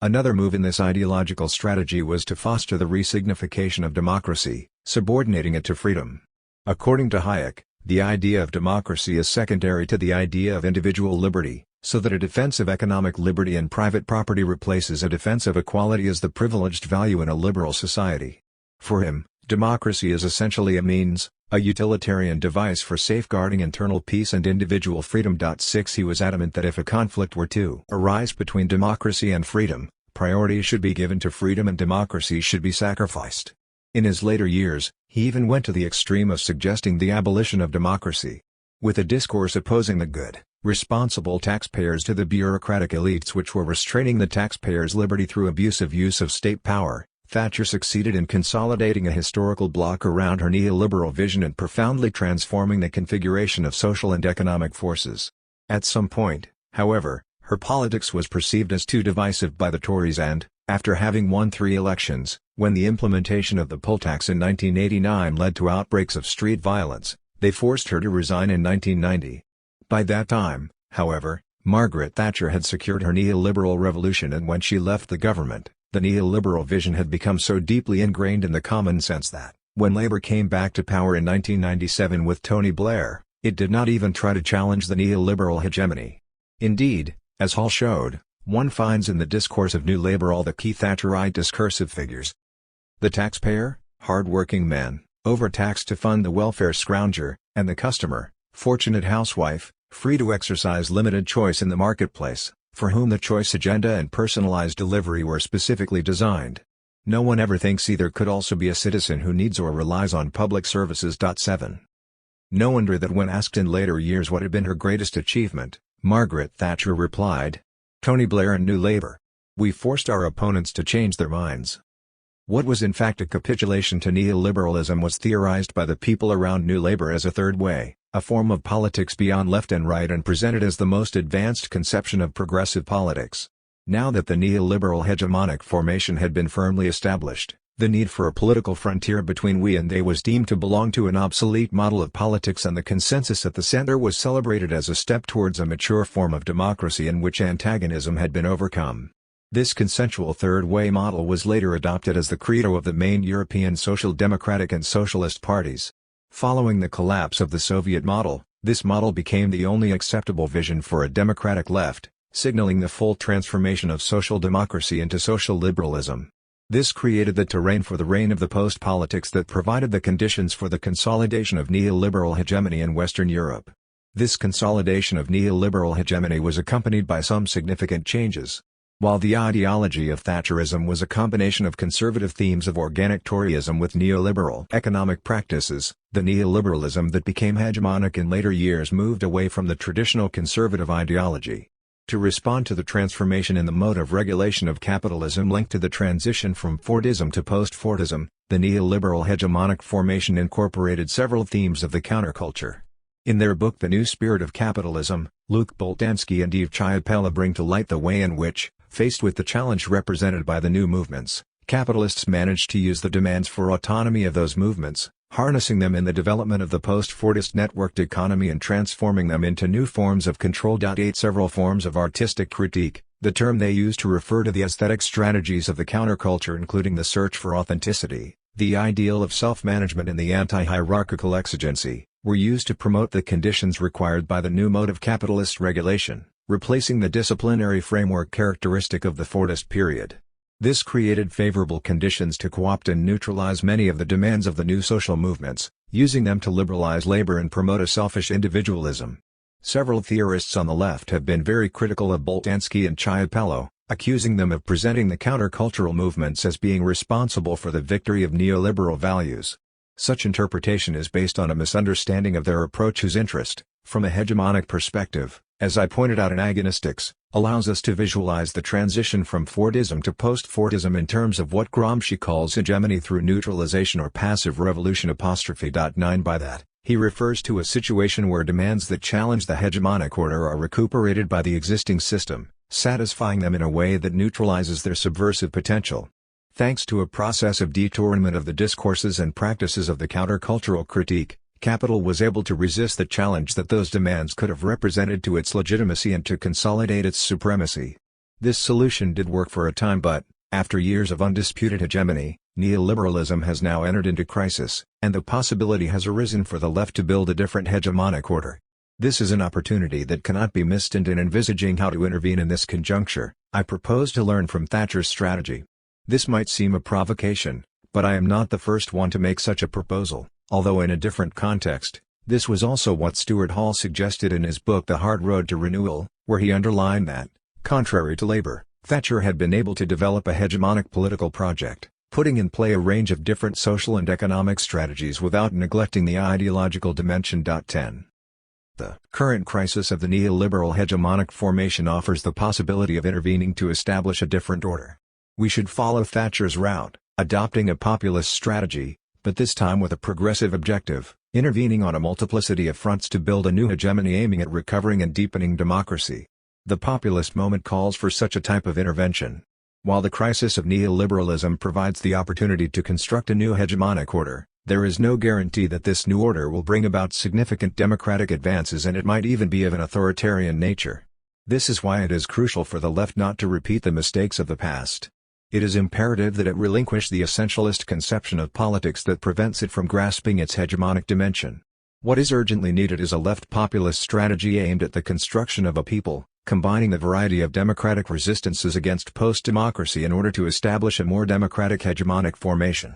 Another move in this ideological strategy was to foster the resignification of democracy, subordinating it to freedom. According to Hayek, the idea of democracy is secondary to the idea of individual liberty, so that a defense of economic liberty and private property replaces a defense of equality as the privileged value in a liberal society. For him, democracy is essentially a means, a utilitarian device for safeguarding internal peace and individual freedom. 6. He was adamant that if a conflict were to arise between democracy and freedom, priority should be given to freedom and democracy should be sacrificed. In his later years, he even went to the extreme of suggesting the abolition of democracy. With a discourse opposing the good, responsible taxpayers to the bureaucratic elites which were restraining the taxpayers' liberty through abusive use of state power, Thatcher succeeded in consolidating a historical bloc around her neoliberal vision and profoundly transforming the configuration of social and economic forces. At some point, however, her politics was perceived as too divisive by the Tories and, after having won 3 elections, when the implementation of the poll tax in 1989 led to outbreaks of street violence, they forced her to resign in 1990. By that time, however, Margaret Thatcher had secured her neoliberal revolution, and when she left the government, the neoliberal vision had become so deeply ingrained in the common sense that, when Labour came back to power in 1997 with Tony Blair, it did not even try to challenge the neoliberal hegemony. Indeed, as Hall showed, one finds in the discourse of New Labour all the key Thatcherite discursive figures. The taxpayer, hard-working man, overtaxed to fund the welfare scrounger, and the customer, fortunate housewife, free to exercise limited choice in the marketplace, for whom the choice agenda and personalized delivery were specifically designed. No one ever thinks either could also be a citizen who needs or relies on public services. 7. No wonder that when asked in later years what had been her greatest achievement, Margaret Thatcher replied, "Tony Blair and New Labour. We forced our opponents to change their minds." What was in fact a capitulation to neoliberalism was theorized by the people around New Labour as a third way, a form of politics beyond left and right, and presented as the most advanced conception of progressive politics. Now that the neoliberal hegemonic formation had been firmly established, the need for a political frontier between we and they was deemed to belong to an obsolete model of politics, and the consensus at the center was celebrated as a step towards a mature form of democracy in which antagonism had been overcome. This consensual third-way model was later adopted as the credo of the main European social democratic and socialist parties. Following the collapse of the Soviet model, this model became the only acceptable vision for a democratic left, signaling the full transformation of social democracy into social liberalism. This created the terrain for the reign of the post-politics that provided the conditions for the consolidation of neoliberal hegemony in Western Europe. This consolidation of neoliberal hegemony was accompanied by some significant changes. While the ideology of Thatcherism was a combination of conservative themes of organic Toryism with neoliberal economic practices, the neoliberalism that became hegemonic in later years moved away from the traditional conservative ideology. To respond to the transformation in the mode of regulation of capitalism linked to the transition from Fordism to post-Fordism, the neoliberal hegemonic formation incorporated several themes of the counterculture. In their book The New Spirit of Capitalism, Luc Boltanski and Yves Chiapella bring to light the way in which, faced with the challenge represented by the new movements, capitalists managed to use the demands for autonomy of those movements, harnessing them in the development of the post-Fordist networked economy and transforming them into new forms of control. 8 Several forms of artistic critique, the term they use to refer to the aesthetic strategies of the counterculture, including the search for authenticity, the ideal of self-management and the anti-hierarchical exigency, were used to promote the conditions required by the new mode of capitalist regulation, replacing the disciplinary framework characteristic of the Fordist period. This created favorable conditions to co-opt and neutralize many of the demands of the new social movements, using them to liberalize labor and promote a selfish individualism. Several theorists on the left have been very critical of Boltanski and Chiapello, accusing them of presenting the countercultural movements as being responsible for the victory of neoliberal values. Such interpretation is based on a misunderstanding of their approach, whose interest, from a hegemonic perspective, as I pointed out in Agonistics, allows us to visualize the transition from Fordism to post-Fordism in terms of what Gramsci calls hegemony through neutralization or passive revolution. 9 By that, he refers to a situation where demands that challenge the hegemonic order are recuperated by the existing system, satisfying them in a way that neutralizes their subversive potential. Thanks to a process of detournement of the discourses and practices of the countercultural critique, capital was able to resist the challenge that those demands could have represented to its legitimacy and to consolidate its supremacy. This solution did work for a time, but, after years of undisputed hegemony, neoliberalism has now entered into crisis, and the possibility has arisen for the left to build a different hegemonic order. This is an opportunity that cannot be missed, and in envisaging how to intervene in this conjuncture, I propose to learn from Thatcher's strategy. This might seem a provocation, but I am not the first one to make such a proposal, although in a different context. This was also what Stuart Hall suggested in his book The Hard Road to Renewal, where he underlined that, contrary to Labour, Thatcher had been able to develop a hegemonic political project, putting in play a range of different social and economic strategies without neglecting the ideological dimension. 10. The current crisis of the neoliberal hegemonic formation offers the possibility of intervening to establish a different order. We should follow Thatcher's route, adopting a populist strategy, but this time with a progressive objective, intervening on a multiplicity of fronts to build a new hegemony aiming at recovering and deepening democracy. The populist moment calls for such a type of intervention. While the crisis of neoliberalism provides the opportunity to construct a new hegemonic order, there is no guarantee that this new order will bring about significant democratic advances, and it might even be of an authoritarian nature. This is why it is crucial for the left not to repeat the mistakes of the past. It is imperative that it relinquish the essentialist conception of politics that prevents it from grasping its hegemonic dimension. What is urgently needed is a left populist strategy aimed at the construction of a people, combining the variety of democratic resistances against post-democracy in order to establish a more democratic hegemonic formation.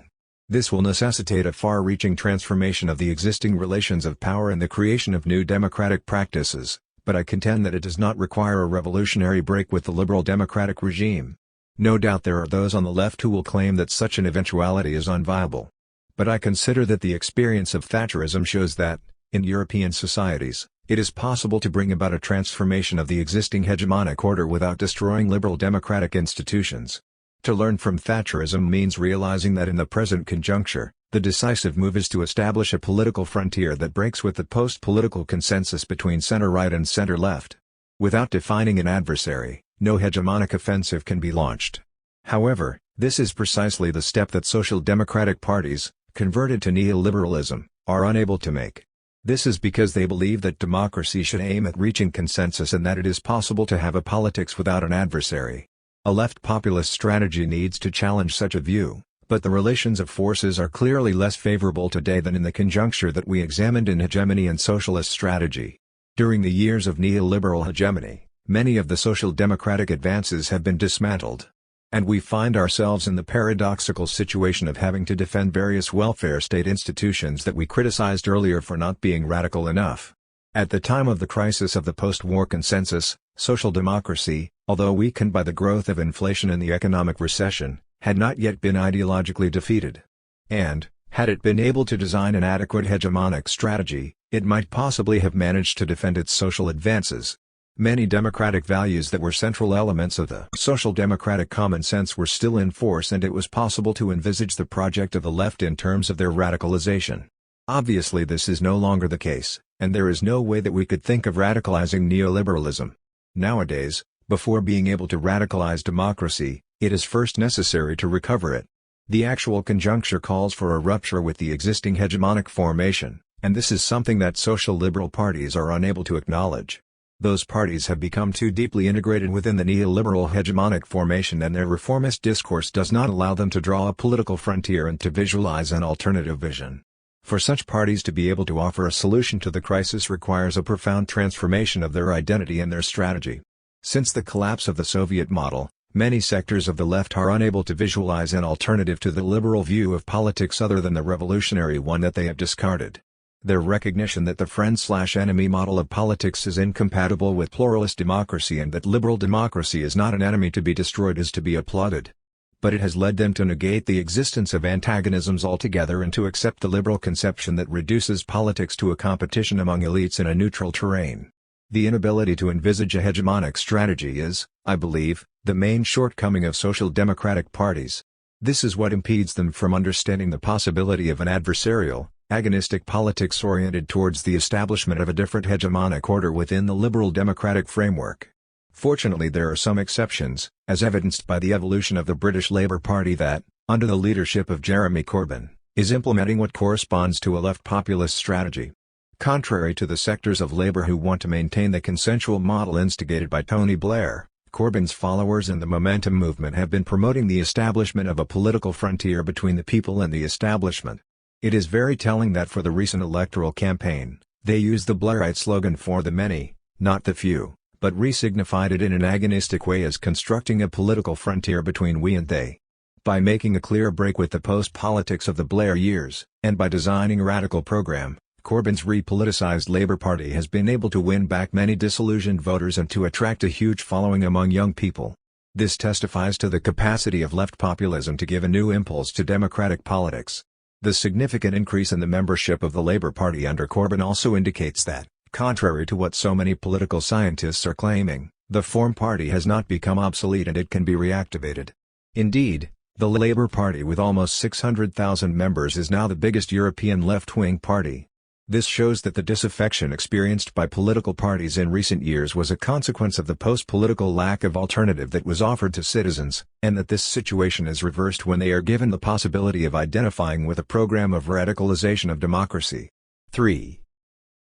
This will necessitate a far-reaching transformation of the existing relations of power and the creation of new democratic practices, but I contend that it does not require a revolutionary break with the liberal democratic regime. No doubt there are those on the left who will claim that such an eventuality is unviable. But I consider that the experience of Thatcherism shows that, in European societies, it is possible to bring about a transformation of the existing hegemonic order without destroying liberal democratic institutions. To learn from Thatcherism means realizing that in the present conjuncture, the decisive move is to establish a political frontier that breaks with the post-political consensus between center-right and center-left. Without defining an adversary, no hegemonic offensive can be launched. However, this is precisely the step that social democratic parties, converted to neoliberalism, are unable to make. This is because they believe that democracy should aim at reaching consensus and that it is possible to have a politics without an adversary. A left populist strategy needs to challenge such a view, but the relations of forces are clearly less favorable today than in the conjuncture that we examined in hegemony and socialist strategy. During the years of neoliberal hegemony, many of the social democratic advances have been dismantled. And we find ourselves in the paradoxical situation of having to defend various welfare state institutions that we criticized earlier for not being radical enough. At the time of the crisis of the post-war consensus, social democracy, although weakened by the growth of inflation and the economic recession, had not yet been ideologically defeated. And, had it been able to design an adequate hegemonic strategy, it might possibly have managed to defend its social advances. Many democratic values that were central elements of the social democratic common sense were still in force, and it was possible to envisage the project of the left in terms of their radicalization. Obviously this is no longer the case, and there is no way that we could think of radicalizing neoliberalism. Nowadays, before being able to radicalize democracy, it is first necessary to recover it. The actual conjuncture calls for a rupture with the existing hegemonic formation, and this is something that social liberal parties are unable to acknowledge. Those parties have become too deeply integrated within the neoliberal hegemonic formation, and their reformist discourse does not allow them to draw a political frontier and to visualize an alternative vision. For such parties to be able to offer a solution to the crisis requires a profound transformation of their identity and their strategy. Since the collapse of the Soviet model, many sectors of the left are unable to visualize an alternative to the liberal view of politics other than the revolutionary one that they have discarded. Their recognition that the friend-slash-enemy model of politics is incompatible with pluralist democracy and that liberal democracy is not an enemy to be destroyed is to be applauded. But it has led them to negate the existence of antagonisms altogether and to accept the liberal conception that reduces politics to a competition among elites in a neutral terrain. The inability to envisage a hegemonic strategy is, I believe, the main shortcoming of social democratic parties. This is what impedes them from understanding the possibility of an adversarial, agonistic politics oriented towards the establishment of a different hegemonic order within the liberal democratic framework. Fortunately, there are some exceptions, as evidenced by the evolution of the British Labour Party that, under the leadership of Jeremy Corbyn, is implementing what corresponds to a left populist strategy. Contrary to the sectors of Labour who want to maintain the consensual model instigated by Tony Blair, Corbyn's followers and the Momentum movement have been promoting the establishment of a political frontier between the people and the establishment. It is very telling that for the recent electoral campaign, they used the Blairite slogan "for the many, not the few," but re-signified it in an agonistic way as constructing a political frontier between we and they. By making a clear break with the post-politics of the Blair years, and by designing a radical program, Corbyn's repoliticized Labour Party has been able to win back many disillusioned voters and to attract a huge following among young people. This testifies to the capacity of left populism to give a new impulse to democratic politics. The significant increase in the membership of the Labour Party under Corbyn also indicates that, contrary to what so many political scientists are claiming, the Reform Party has not become obsolete and it can be reactivated. Indeed, the Labour Party with almost 600,000 members is now the biggest European left-wing party. This shows that the disaffection experienced by political parties in recent years was a consequence of the post-political lack of alternative that was offered to citizens, and that this situation is reversed when they are given the possibility of identifying with a program of radicalization of democracy. 3.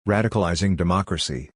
Radicalizing democracy.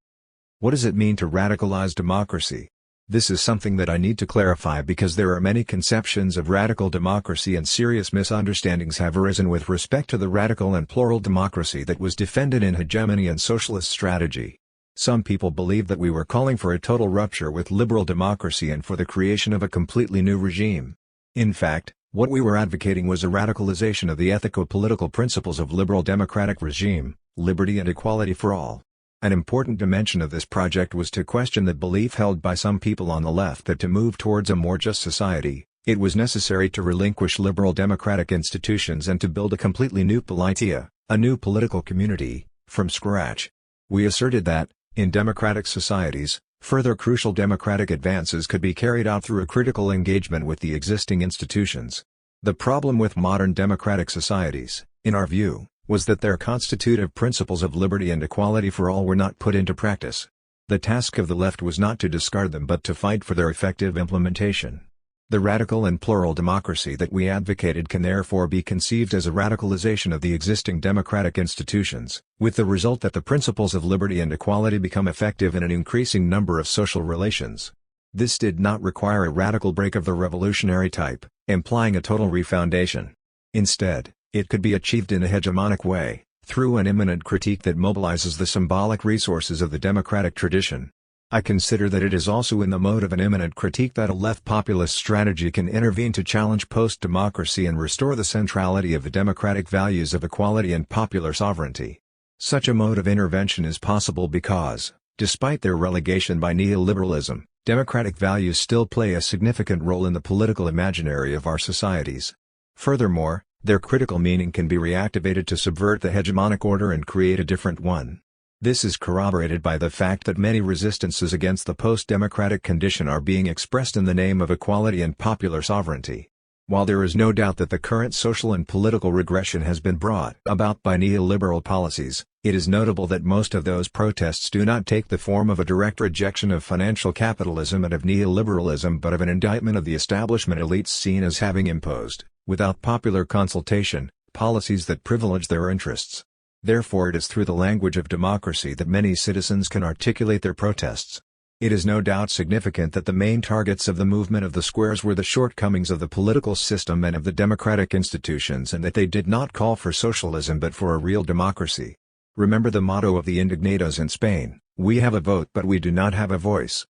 What does it mean to radicalize democracy? This is something that I need to clarify because there are many conceptions of radical democracy and serious misunderstandings have arisen with respect to the radical and plural democracy that was defended in hegemony and socialist strategy. Some people believe that we were calling for a total rupture with liberal democracy and for the creation of a completely new regime. In fact, what we were advocating was a radicalization of the ethico-political principles of liberal democratic regime, liberty and equality for all. An important dimension of this project was to question the belief held by some people on the left that to move towards a more just society, it was necessary to relinquish liberal democratic institutions and to build a completely new politeia, a new political community, from scratch. We asserted that, in democratic societies, further crucial democratic advances could be carried out through a critical engagement with the existing institutions. The problem with modern democratic societies, in our view, was that their constitutive principles of liberty and equality for all were not put into practice. The task of the left was not to discard them but to fight for their effective implementation. The radical and plural democracy that we advocated can therefore be conceived as a radicalization of the existing democratic institutions, with the result that the principles of liberty and equality become effective in an increasing number of social relations. This did not require a radical break of the revolutionary type, implying a total refoundation. Instead, it could be achieved in a hegemonic way, through an immanent critique that mobilizes the symbolic resources of the democratic tradition. I consider that it is also in the mode of an immanent critique that a left populist strategy can intervene to challenge post-democracy and restore the centrality of the democratic values of equality and popular sovereignty. Such a mode of intervention is possible because, despite their relegation by neoliberalism, democratic values still play a significant role in the political imaginary of our societies. Furthermore, their critical meaning can be reactivated to subvert the hegemonic order and create a different one. This is corroborated by the fact that many resistances against the post-democratic condition are being expressed in the name of equality and popular sovereignty. While there is no doubt that the current social and political regression has been brought about by neoliberal policies, it is notable that most of those protests do not take the form of a direct rejection of financial capitalism and of neoliberalism but of an indictment of the establishment elites seen as having imposed, without popular consultation, policies that privilege their interests. Therefore it is through the language of democracy that many citizens can articulate their protests. It is no doubt significant that the main targets of the movement of the squares were the shortcomings of the political system and of the democratic institutions, and that they did not call for socialism but for a real democracy. Remember the motto of the indignados in Spain: "We have a vote but we do not have a voice."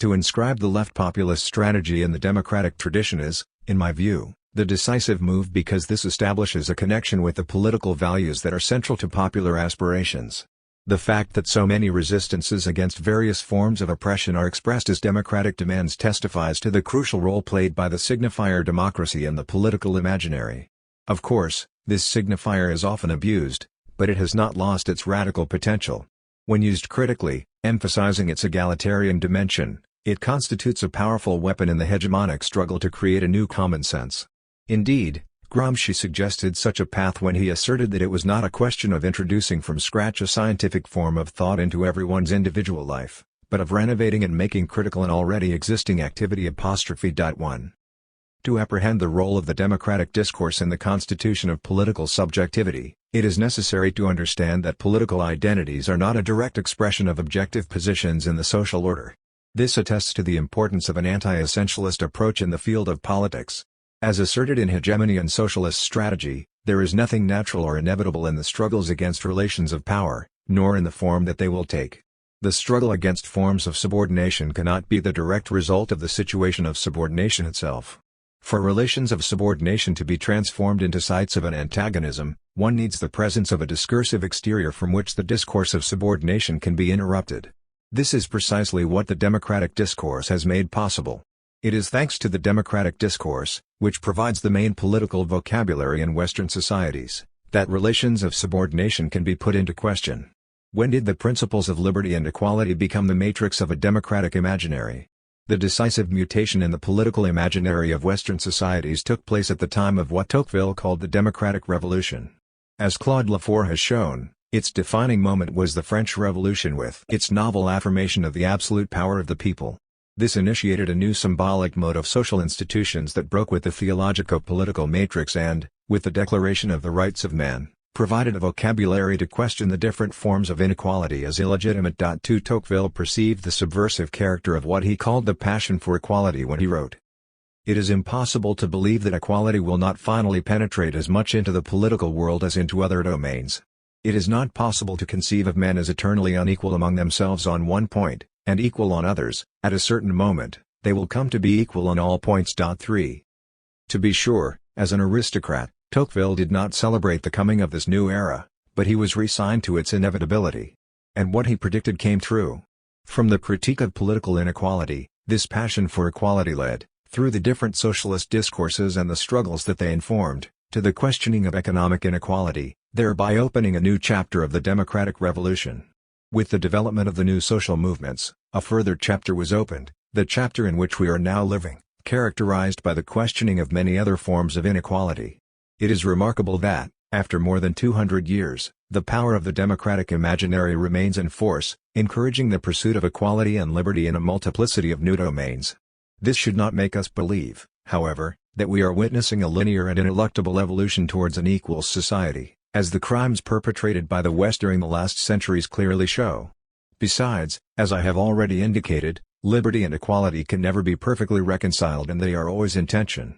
To inscribe the left populist strategy in the democratic tradition is, in my view, the decisive move, because this establishes a connection with the political values that are central to popular aspirations. The fact that so many resistances against various forms of oppression are expressed as democratic demands testifies to the crucial role played by the signifier democracy in the political imaginary. Of course, this signifier is often abused, but it has not lost its radical potential. When used critically, emphasizing its egalitarian dimension, it constitutes a powerful weapon in the hegemonic struggle to create a new common sense. Indeed, Gramsci suggested such a path when he asserted that it was not a question of introducing from scratch a scientific form of thought into everyone's individual life, but of renovating and making critical an already existing activity. 1. To apprehend the role of the democratic discourse in the constitution of political subjectivity, it is necessary to understand that political identities are not a direct expression of objective positions in the social order. This attests to the importance of an anti-essentialist approach in the field of politics. As asserted in Hegemony and Socialist Strategy, there is nothing natural or inevitable in the struggles against relations of power, nor in the form that they will take. The struggle against forms of subordination cannot be the direct result of the situation of subordination itself. For relations of subordination to be transformed into sites of an antagonism, one needs the presence of a discursive exterior from which the discourse of subordination can be interrupted. This is precisely what the democratic discourse has made possible. It is thanks to the democratic discourse, which provides the main political vocabulary in Western societies, that relations of subordination can be put into question. When did the principles of liberty and equality become the matrix of a democratic imaginary? The decisive mutation in the political imaginary of Western societies took place at the time of what Tocqueville called the Democratic Revolution. As Claude Lafort has shown, its defining moment was the French Revolution with its novel affirmation of the absolute power of the people. This initiated a new symbolic mode of social institutions that broke with the theologico-political matrix and, with the Declaration of the Rights of Man, provided a vocabulary to question the different forms of inequality as illegitimate. 2 Tocqueville perceived the subversive character of what he called the passion for equality when he wrote, "It is impossible to believe that equality will not finally penetrate as much into the political world as into other domains. It is not possible to conceive of men as eternally unequal among themselves on one point, and equal on others. At a certain moment, they will come to be equal on all points." 3. To be sure, as an aristocrat, Tocqueville did not celebrate the coming of this new era, but he was resigned to its inevitability. And what he predicted came true. From the critique of political inequality, this passion for equality led, through the different socialist discourses and the struggles that they informed, to the questioning of economic inequality, thereby opening a new chapter of the democratic revolution. With the development of the new social movements, a further chapter was opened, the chapter in which we are now living, characterized by the questioning of many other forms of inequality. It is remarkable that, after more than 200 years, the power of the democratic imaginary remains in force, encouraging the pursuit of equality and liberty in a multiplicity of new domains. This should not make us believe, however, that we are witnessing a linear and ineluctable evolution towards an equal society, as the crimes perpetrated by the West during the last centuries clearly show. Besides, as I have already indicated, liberty and equality can never be perfectly reconciled, and they are always in tension.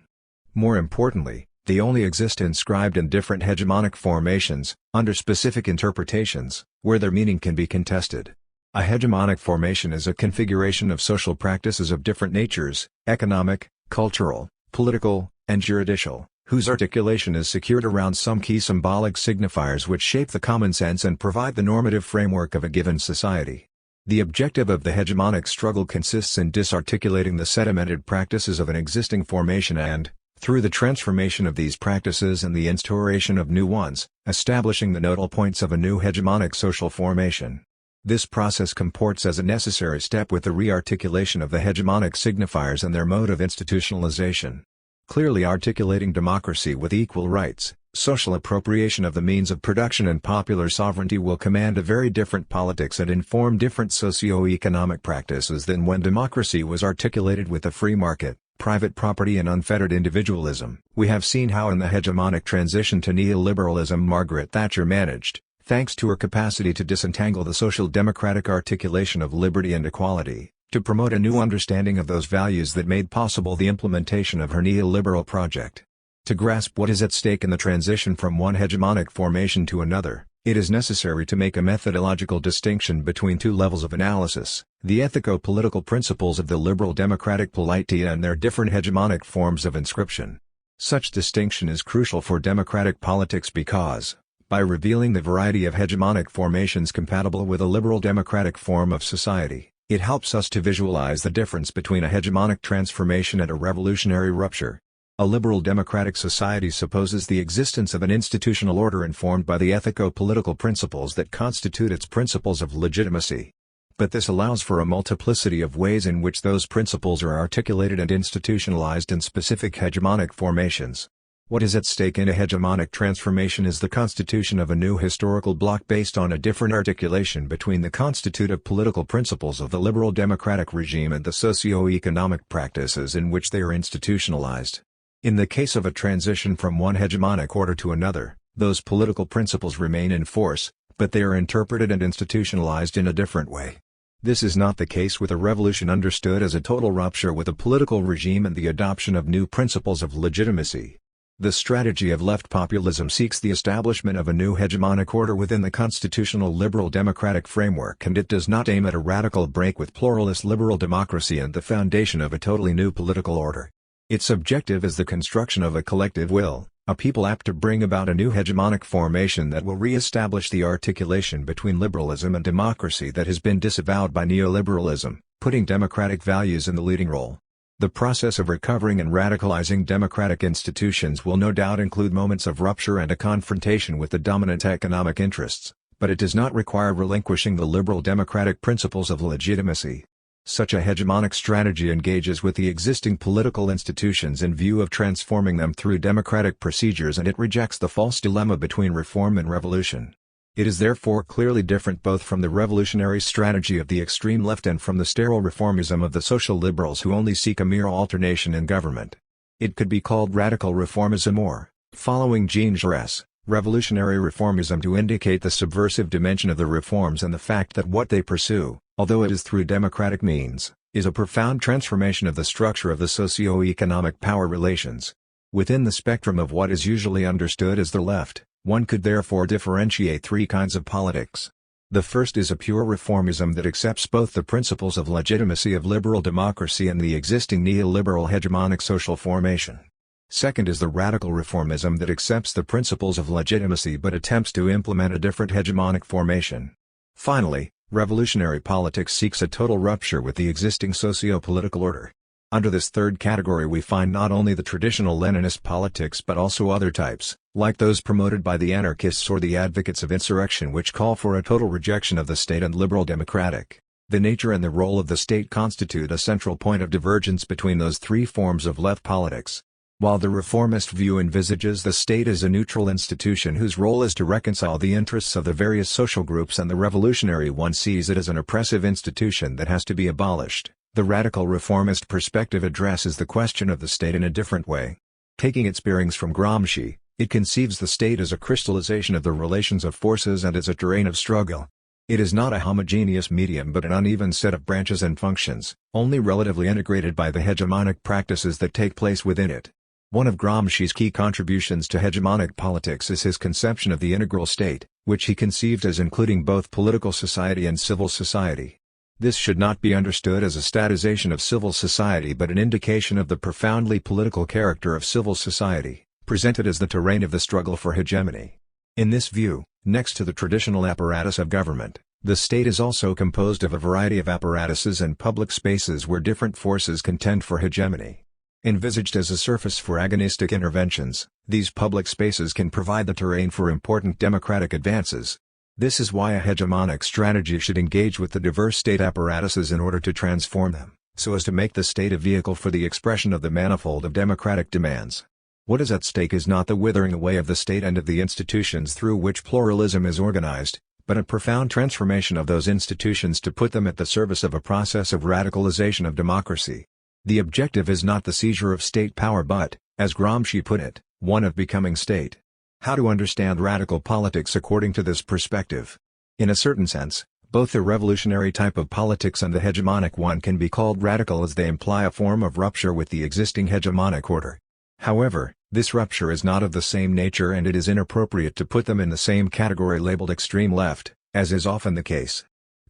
More importantly, they only exist inscribed in different hegemonic formations, under specific interpretations, where their meaning can be contested. A hegemonic formation is a configuration of social practices of different natures, economic, cultural, political, and juridical, whose articulation is secured around some key symbolic signifiers which shape the common sense and provide the normative framework of a given society. The objective of the hegemonic struggle consists in disarticulating the sedimented practices of an existing formation and, through the transformation of these practices and the instauration of new ones, establishing the nodal points of a new hegemonic social formation. This process comports as a necessary step with the rearticulation of the hegemonic signifiers and their mode of institutionalization. Clearly articulating democracy with equal rights, social appropriation of the means of production and popular sovereignty will command a very different politics and inform different socio-economic practices than when democracy was articulated with the free market, private property and unfettered individualism. We have seen how in the hegemonic transition to neoliberalism Margaret Thatcher managed, Thanks to her capacity to disentangle the social democratic articulation of liberty and equality, to promote a new understanding of those values that made possible the implementation of her neoliberal project. To grasp what is at stake in the transition from one hegemonic formation to another, it is necessary to make a methodological distinction between two levels of analysis: the ethico-political principles of the liberal democratic polity and their different hegemonic forms of inscription. Such distinction is crucial for democratic politics because, by revealing the variety of hegemonic formations compatible with a liberal democratic form of society, it helps us to visualize the difference between a hegemonic transformation and a revolutionary rupture. A liberal democratic society supposes the existence of an institutional order informed by the ethico-political principles that constitute its principles of legitimacy. But this allows for a multiplicity of ways in which those principles are articulated and institutionalized in specific hegemonic formations. What is at stake in a hegemonic transformation is the constitution of a new historical bloc based on a different articulation between the constitutive political principles of the liberal democratic regime and the socio-economic practices in which they are institutionalized. In the case of a transition from one hegemonic order to another, those political principles remain in force, but they are interpreted and institutionalized in a different way. This is not the case with a revolution understood as a total rupture with a political regime and the adoption of new principles of legitimacy. The strategy of left populism seeks the establishment of a new hegemonic order within the constitutional liberal democratic framework, and it does not aim at a radical break with pluralist liberal democracy and the foundation of a totally new political order. Its objective is the construction of a collective will, a people apt to bring about a new hegemonic formation that will re-establish the articulation between liberalism and democracy that has been disavowed by neoliberalism, putting democratic values in the leading role. The process of recovering and radicalizing democratic institutions will no doubt include moments of rupture and a confrontation with the dominant economic interests, but it does not require relinquishing the liberal democratic principles of legitimacy. Such a hegemonic strategy engages with the existing political institutions in view of transforming them through democratic procedures, and it rejects the false dilemma between reform and revolution. It is therefore clearly different both from the revolutionary strategy of the extreme left and from the sterile reformism of the social liberals who only seek a mere alternation in government. It could be called radical reformism or, following Jean Jaurès, revolutionary reformism to indicate the subversive dimension of the reforms and the fact that what they pursue, although it is through democratic means, is a profound transformation of the structure of the socio-economic power relations. Within the spectrum of what is usually understood as the left, one could therefore differentiate three kinds of politics. The first is a pure reformism that accepts both the principles of legitimacy of liberal democracy and the existing neoliberal hegemonic social formation. Second is the radical reformism that accepts the principles of legitimacy but attempts to implement a different hegemonic formation. Finally, revolutionary politics seeks a total rupture with the existing socio-political order. Under this third category we find not only the traditional Leninist politics but also other types, like those promoted by the anarchists or the advocates of insurrection, which call for a total rejection of the state and liberal democratic. The nature and the role of the state constitute a central point of divergence between those three forms of left politics. While the reformist view envisages the state as a neutral institution whose role is to reconcile the interests of the various social groups, and the revolutionary one sees it as an oppressive institution that has to be abolished, the radical reformist perspective addresses the question of the state in a different way. Taking its bearings from Gramsci, it conceives the state as a crystallization of the relations of forces and as a terrain of struggle. It is not a homogeneous medium but an uneven set of branches and functions, only relatively integrated by the hegemonic practices that take place within it. One of Gramsci's key contributions to hegemonic politics is his conception of the integral state, which he conceived as including both political society and civil society. This should not be understood as a statization of civil society but an indication of the profoundly political character of civil society, presented as the terrain of the struggle for hegemony. In this view, next to the traditional apparatus of government, the state is also composed of a variety of apparatuses and public spaces where different forces contend for hegemony. Envisaged as a surface for agonistic interventions, these public spaces can provide the terrain for important democratic advances. This is why a hegemonic strategy should engage with the diverse state apparatuses in order to transform them, so as to make the state a vehicle for the expression of the manifold of democratic demands. What is at stake is not the withering away of the state and of the institutions through which pluralism is organized, but a profound transformation of those institutions to put them at the service of a process of radicalization of democracy. The objective is not the seizure of state power but, as Gramsci put it, one of becoming state. How to understand radical politics according to this perspective? In a certain sense, both the revolutionary type of politics and the hegemonic one can be called radical as they imply a form of rupture with the existing hegemonic order. However, this rupture is not of the same nature and it is inappropriate to put them in the same category labeled extreme left, as is often the case.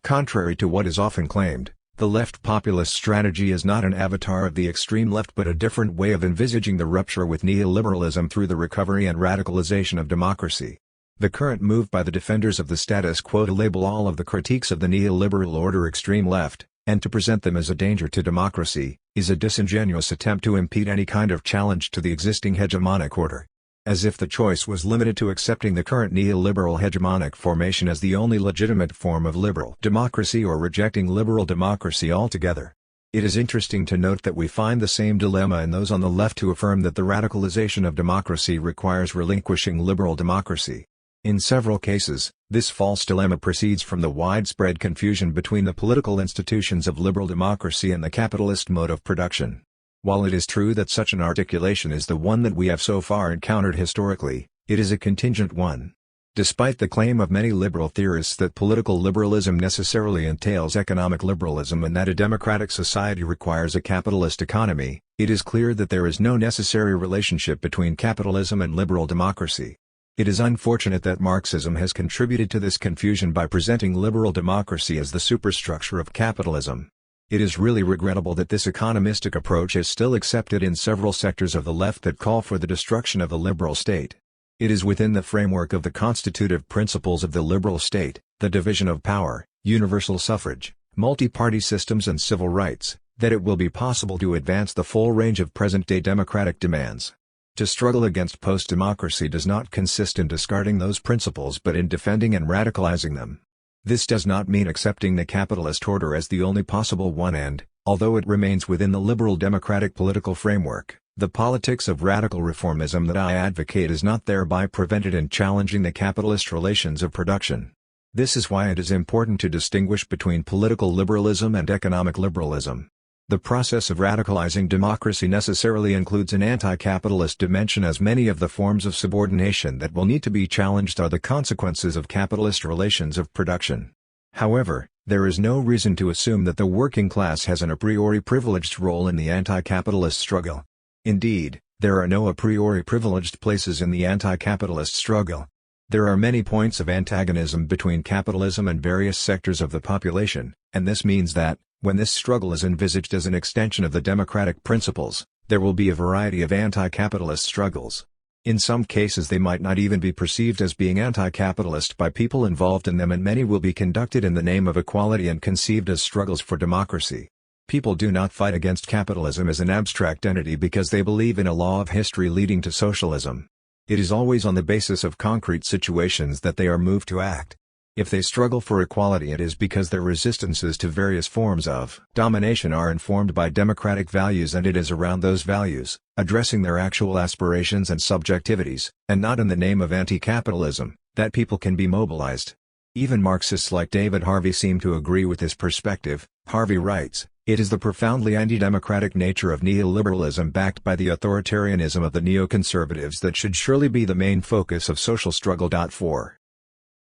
Contrary to what is often claimed, the left populist strategy is not an avatar of the extreme left but a different way of envisaging the rupture with neoliberalism through the recovery and radicalization of democracy. The current move by the defenders of the status quo to label all of the critiques of the neoliberal order extreme left, and to present them as a danger to democracy, is a disingenuous attempt to impede any kind of challenge to the existing hegemonic order. As if the choice was limited to accepting the current neoliberal hegemonic formation as the only legitimate form of liberal democracy or rejecting liberal democracy altogether. It is interesting to note that we find the same dilemma in those on the left who affirm that the radicalization of democracy requires relinquishing liberal democracy. In several cases, this false dilemma proceeds from the widespread confusion between the political institutions of liberal democracy and the capitalist mode of production. While it is true that such an articulation is the one that we have so far encountered historically, it is a contingent one. Despite the claim of many liberal theorists that political liberalism necessarily entails economic liberalism and that a democratic society requires a capitalist economy, it is clear that there is no necessary relationship between capitalism and liberal democracy. It is unfortunate that Marxism has contributed to this confusion by presenting liberal democracy as the superstructure of capitalism. It is really regrettable that this economistic approach is still accepted in several sectors of the left that call for the destruction of the liberal state. It is within the framework of the constitutive principles of the liberal state, the division of power, universal suffrage, multi-party systems and civil rights, that it will be possible to advance the full range of present-day democratic demands. To struggle against post-democracy does not consist in discarding those principles but in defending and radicalizing them. This does not mean accepting the capitalist order as the only possible one and, although it remains within the liberal democratic political framework, the politics of radical reformism that I advocate is not thereby prevented in challenging the capitalist relations of production. This is why it is important to distinguish between political liberalism and economic liberalism. The process of radicalizing democracy necessarily includes an anti-capitalist dimension as many of the forms of subordination that will need to be challenged are the consequences of capitalist relations of production. However, there is no reason to assume that the working class has an a priori privileged role in the anti-capitalist struggle. Indeed, there are no a priori privileged places in the anti-capitalist struggle. There are many points of antagonism between capitalism and various sectors of the population, and this means that, when this struggle is envisaged as an extension of the democratic principles, there will be a variety of anti-capitalist struggles. In some cases they might not even be perceived as being anti-capitalist by people involved in them and many will be conducted in the name of equality and conceived as struggles for democracy. People do not fight against capitalism as an abstract entity because they believe in a law of history leading to socialism. It is always on the basis of concrete situations that they are moved to act. If they struggle for equality it is because their resistances to various forms of domination are informed by democratic values and it is around those values, addressing their actual aspirations and subjectivities, and not in the name of anti-capitalism, that people can be mobilized. Even Marxists like David Harvey seem to agree with this perspective. Harvey writes, "It is the profoundly anti-democratic nature of neoliberalism backed by the authoritarianism of the neoconservatives that should surely be the main focus of social struggle." 4.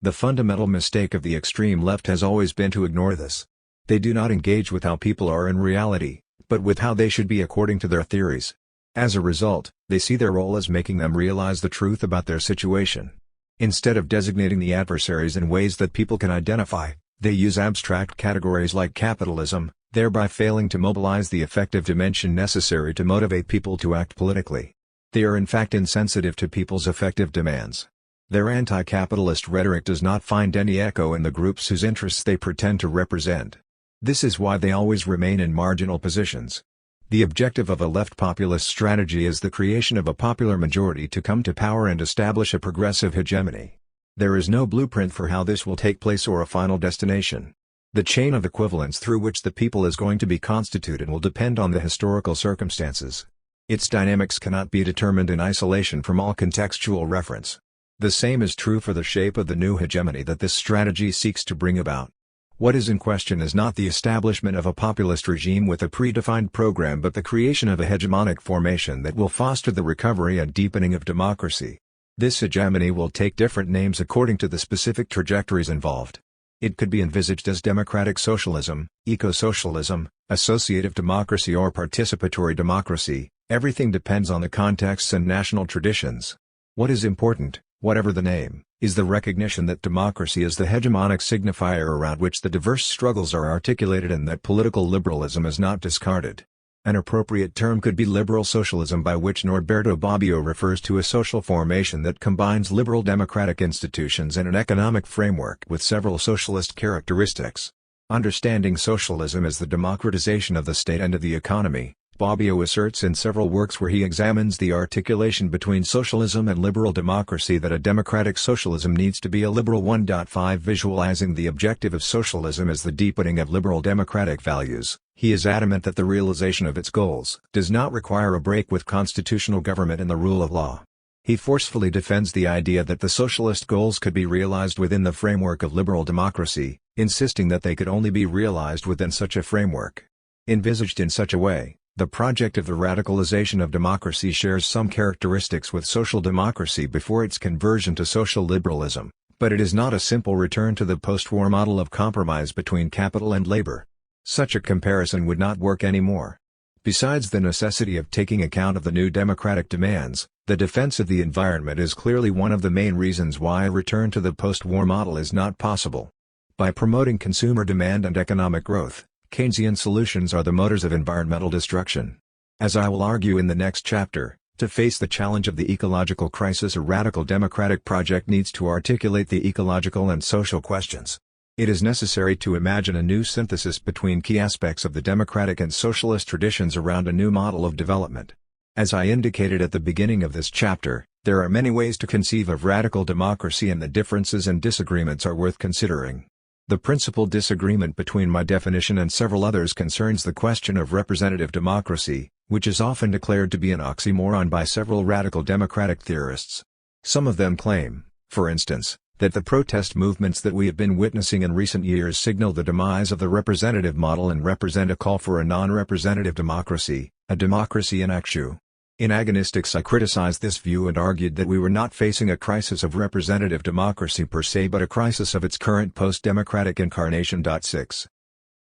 The fundamental mistake of the extreme left has always been to ignore this. They do not engage with how people are in reality, but with how they should be according to their theories. As a result, they see their role as making them realize the truth about their situation. Instead of designating the adversaries in ways that people can identify, they use abstract categories like capitalism, thereby failing to mobilize the effective dimension necessary to motivate people to act politically. They are in fact insensitive to people's effective demands. Their anti-capitalist rhetoric does not find any echo in the groups whose interests they pretend to represent. This is why they always remain in marginal positions. The objective of a left populist strategy is the creation of a popular majority to come to power and establish a progressive hegemony. There is no blueprint for how this will take place or a final destination. The chain of equivalence through which the people is going to be constituted will depend on the historical circumstances. Its dynamics cannot be determined in isolation from all contextual reference. The same is true for the shape of the new hegemony that this strategy seeks to bring about. What is in question is not the establishment of a populist regime with a predefined program but the creation of a hegemonic formation that will foster the recovery and deepening of democracy. This hegemony will take different names according to the specific trajectories involved. It could be envisaged as democratic socialism, eco-socialism, associative democracy or participatory democracy. Everything depends on the contexts and national traditions. What is important, whatever the name, is the recognition that democracy is the hegemonic signifier around which the diverse struggles are articulated and that political liberalism is not discarded. An appropriate term could be liberal socialism, by which Norberto Bobbio refers to a social formation that combines liberal democratic institutions and an economic framework with several socialist characteristics. Understanding socialism as the democratization of the state and of the economy, Bobbio asserts in several works where he examines the articulation between socialism and liberal democracy that a democratic socialism needs to be a liberal one. 5 Visualizing the objective of socialism as the deepening of liberal democratic values, he is adamant that the realization of its goals does not require a break with constitutional government and the rule of law. He forcefully defends the idea that the socialist goals could be realized within the framework of liberal democracy, insisting that they could only be realized within such a framework. Envisaged in such a way, the project of the radicalization of democracy shares some characteristics with social democracy before its conversion to social liberalism, but it is not a simple return to the post-war model of compromise between capital and labor. Such a comparison would not work anymore. Besides the necessity of taking account of the new democratic demands, the defense of the environment is clearly one of the main reasons why a return to the post-war model is not possible. By promoting consumer demand and economic growth, Keynesian solutions are the motors of environmental destruction. As I will argue in the next chapter, to face the challenge of the ecological crisis, a radical democratic project needs to articulate the ecological and social questions. It is necessary to imagine a new synthesis between key aspects of the democratic and socialist traditions around a new model of development. As I indicated at the beginning of this chapter, there are many ways to conceive of radical democracy, and the differences and disagreements are worth considering. The principal disagreement between my definition and several others concerns the question of representative democracy, which is often declared to be an oxymoron by several radical democratic theorists. Some of them claim, for instance, that the protest movements that we have been witnessing in recent years signal the demise of the representative model and represent a call for a non-representative democracy, a democracy in actu. In Agonistics, I criticized this view and argued that we were not facing a crisis of representative democracy per se, but a crisis of its current post-democratic incarnation. 6.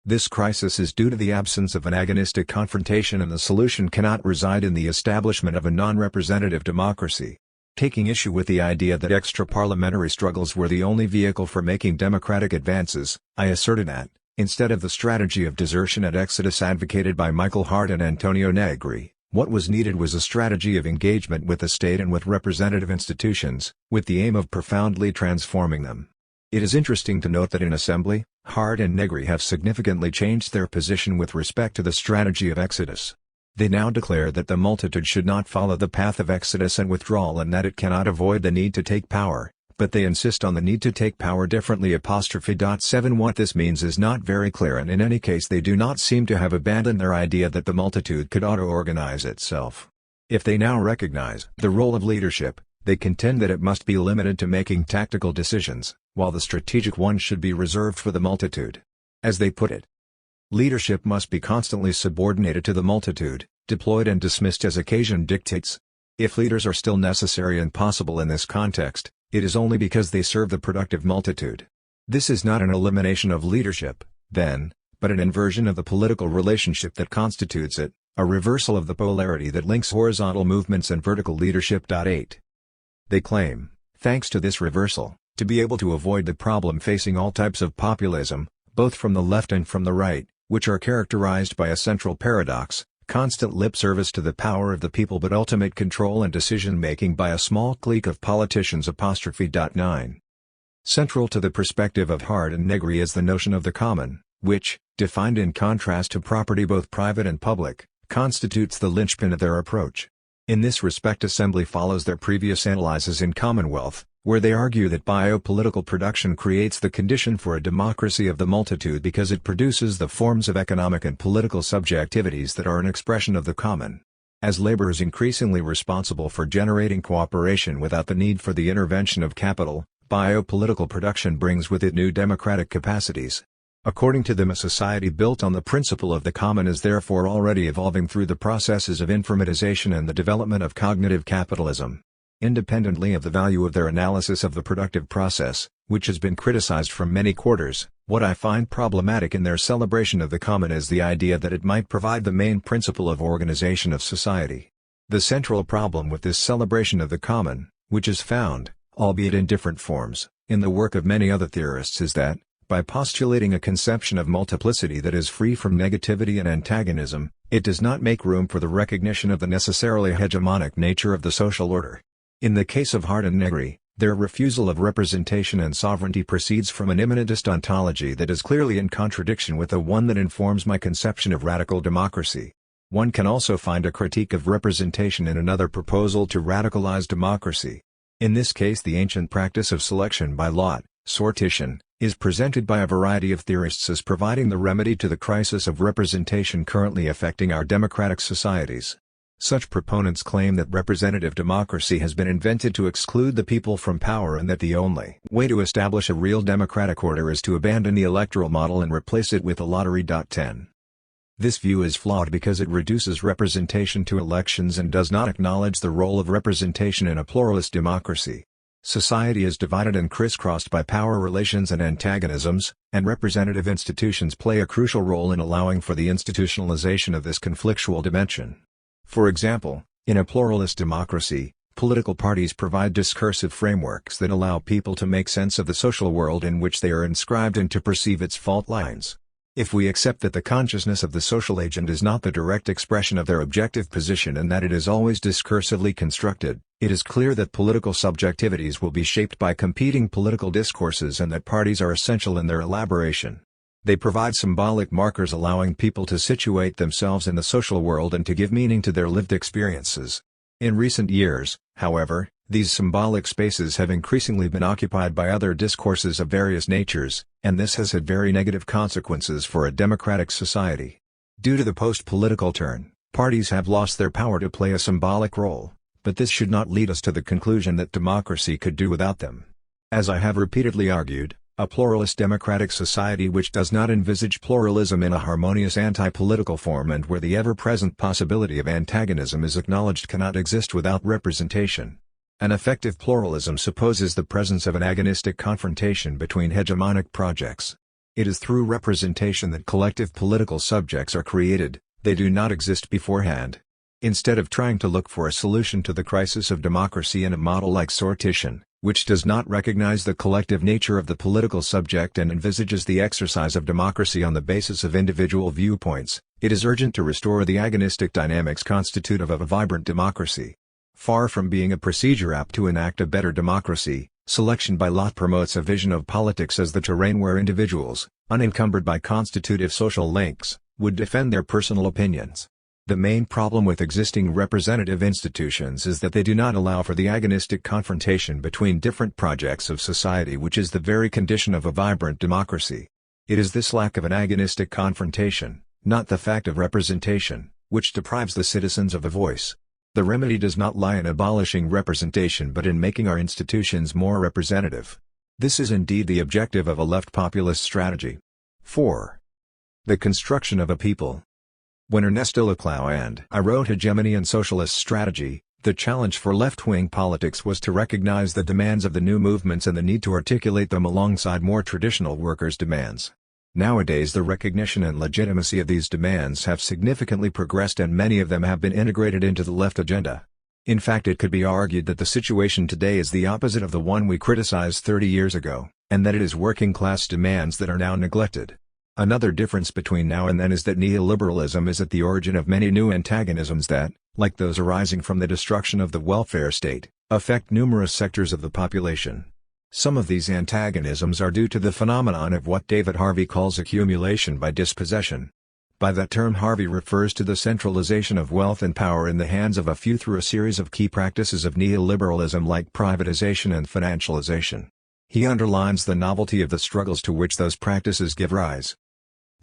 This crisis is due to the absence of an agonistic confrontation, and the solution cannot reside in the establishment of a non-representative democracy. Taking issue with the idea that extra-parliamentary struggles were the only vehicle for making democratic advances, I asserted that, instead of the strategy of desertion and exodus advocated by Michael Hart and Antonio Negri, what was needed was a strategy of engagement with the state and with representative institutions, with the aim of profoundly transforming them. It is interesting to note that in Assembly, Hart and Negri have significantly changed their position with respect to the strategy of exodus. They now declare that the multitude should not follow the path of exodus and withdrawal, and that it cannot avoid the need to take power, but they insist on the need to take power differently. 7 What this means is not very clear, and in any case they do not seem to have abandoned their idea that the multitude could auto-organize itself. If they now recognize the role of leadership, they contend that it must be limited to making tactical decisions, while the strategic ones should be reserved for the multitude. As they put it, leadership must be constantly subordinated to the multitude, deployed and dismissed as occasion dictates. If leaders are still necessary and possible in this context, it is only because they serve the productive multitude. This is not an elimination of leadership, then, but an inversion of the political relationship that constitutes it, a reversal of the polarity that links horizontal movements and vertical leadership. 8. They claim, thanks to this reversal, to be able to avoid the problem facing all types of populism, both from the left and from the right, which are characterized by a central paradox: constant lip service to the power of the people but ultimate control and decision-making by a small clique of politicians. 9. Central to the perspective of Hart and Negri is the notion of the common, which, defined in contrast to property both private and public, constitutes the linchpin of their approach. In this respect, Assembly follows their previous analyses in Commonwealth, where they argue that biopolitical production creates the condition for a democracy of the multitude because it produces the forms of economic and political subjectivities that are an expression of the common. As labor is increasingly responsible for generating cooperation without the need for the intervention of capital, biopolitical production brings with it new democratic capacities. According to them, a society built on the principle of the common is therefore already evolving through the processes of informatization and the development of cognitive capitalism. Independently of the value of their analysis of the productive process, which has been criticized from many quarters, what I find problematic in their celebration of the common is the idea that it might provide the main principle of organization of society. The central problem with this celebration of the common, which is found, albeit in different forms, in the work of many other theorists is that, by postulating a conception of multiplicity that is free from negativity and antagonism, it does not make room for the recognition of the necessarily hegemonic nature of the social order. In the case of Hart and Negri, their refusal of representation and sovereignty proceeds from an immanentist ontology that is clearly in contradiction with the one that informs my conception of radical democracy. One can also find a critique of representation in another proposal to radicalize democracy. In this case, the ancient practice of selection by lot, sortition, is presented by a variety of theorists as providing the remedy to the crisis of representation currently affecting our democratic societies. Such proponents claim that representative democracy has been invented to exclude the people from power and that the only way to establish a real democratic order is to abandon the electoral model and replace it with a lottery. 10. This view is flawed because it reduces representation to elections and does not acknowledge the role of representation in a pluralist democracy. Society is divided and crisscrossed by power relations and antagonisms, and representative institutions play a crucial role in allowing for the institutionalization of this conflictual dimension. For example, in a pluralist democracy, political parties provide discursive frameworks that allow people to make sense of the social world in which they are inscribed and to perceive its fault lines. If we accept that the consciousness of the social agent is not the direct expression of their objective position and that it is always discursively constructed, it is clear that political subjectivities will be shaped by competing political discourses and that parties are essential in their elaboration. They provide symbolic markers allowing people to situate themselves in the social world and to give meaning to their lived experiences. In recent years, however, these symbolic spaces have increasingly been occupied by other discourses of various natures, and this has had very negative consequences for a democratic society. Due to the post-political turn, parties have lost their power to play a symbolic role, but this should not lead us to the conclusion that democracy could do without them. As I have repeatedly argued, a pluralist democratic society which does not envisage pluralism in a harmonious anti-political form and where the ever-present possibility of antagonism is acknowledged cannot exist without representation. An effective pluralism supposes the presence of an agonistic confrontation between hegemonic projects. It is through representation that collective political subjects are created, they do not exist beforehand. Instead of trying to look for a solution to the crisis of democracy in a model like sortition, which does not recognize the collective nature of the political subject and envisages the exercise of democracy on the basis of individual viewpoints, it is urgent to restore the agonistic dynamics constitutive of a vibrant democracy. Far from being a procedure apt to enact a better democracy, selection by lot promotes a vision of politics as the terrain where individuals, unencumbered by constitutive social links, would defend their personal opinions. The main problem with existing representative institutions is that they do not allow for the agonistic confrontation between different projects of society which is the very condition of a vibrant democracy. It is this lack of an agonistic confrontation, not the fact of representation, which deprives the citizens of a voice. The remedy does not lie in abolishing representation but in making our institutions more representative. This is indeed the objective of a left populist strategy. 4. The construction of a people. When Ernesto Laclau and I wrote Hegemony and Socialist Strategy, the challenge for left-wing politics was to recognize the demands of the new movements and the need to articulate them alongside more traditional workers' demands. Nowadays the recognition and legitimacy of these demands have significantly progressed and many of them have been integrated into the left agenda. In fact, it could be argued that the situation today is the opposite of the one we criticized 30 years ago, and that it is working-class demands that are now neglected. Another difference between now and then is that neoliberalism is at the origin of many new antagonisms that, like those arising from the destruction of the welfare state, affect numerous sectors of the population. Some of these antagonisms are due to the phenomenon of what David Harvey calls accumulation by dispossession. By that term Harvey refers to the centralization of wealth and power in the hands of a few through a series of key practices of neoliberalism like privatization and financialization. He underlines the novelty of the struggles to which those practices give rise.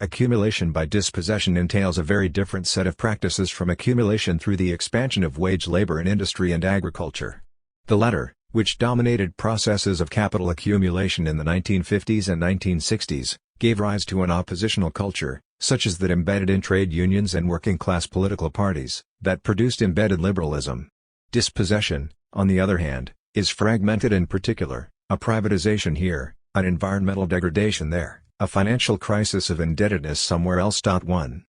Accumulation by dispossession entails a very different set of practices from accumulation through the expansion of wage labor in industry and agriculture. The latter, which dominated processes of capital accumulation in the 1950s and 1960s, gave rise to an oppositional culture, such as that embedded in trade unions and working-class political parties, that produced embedded liberalism. Dispossession, on the other hand, is fragmented, in particular, a privatization here, an environmental degradation there, a financial crisis of indebtedness somewhere else. 1.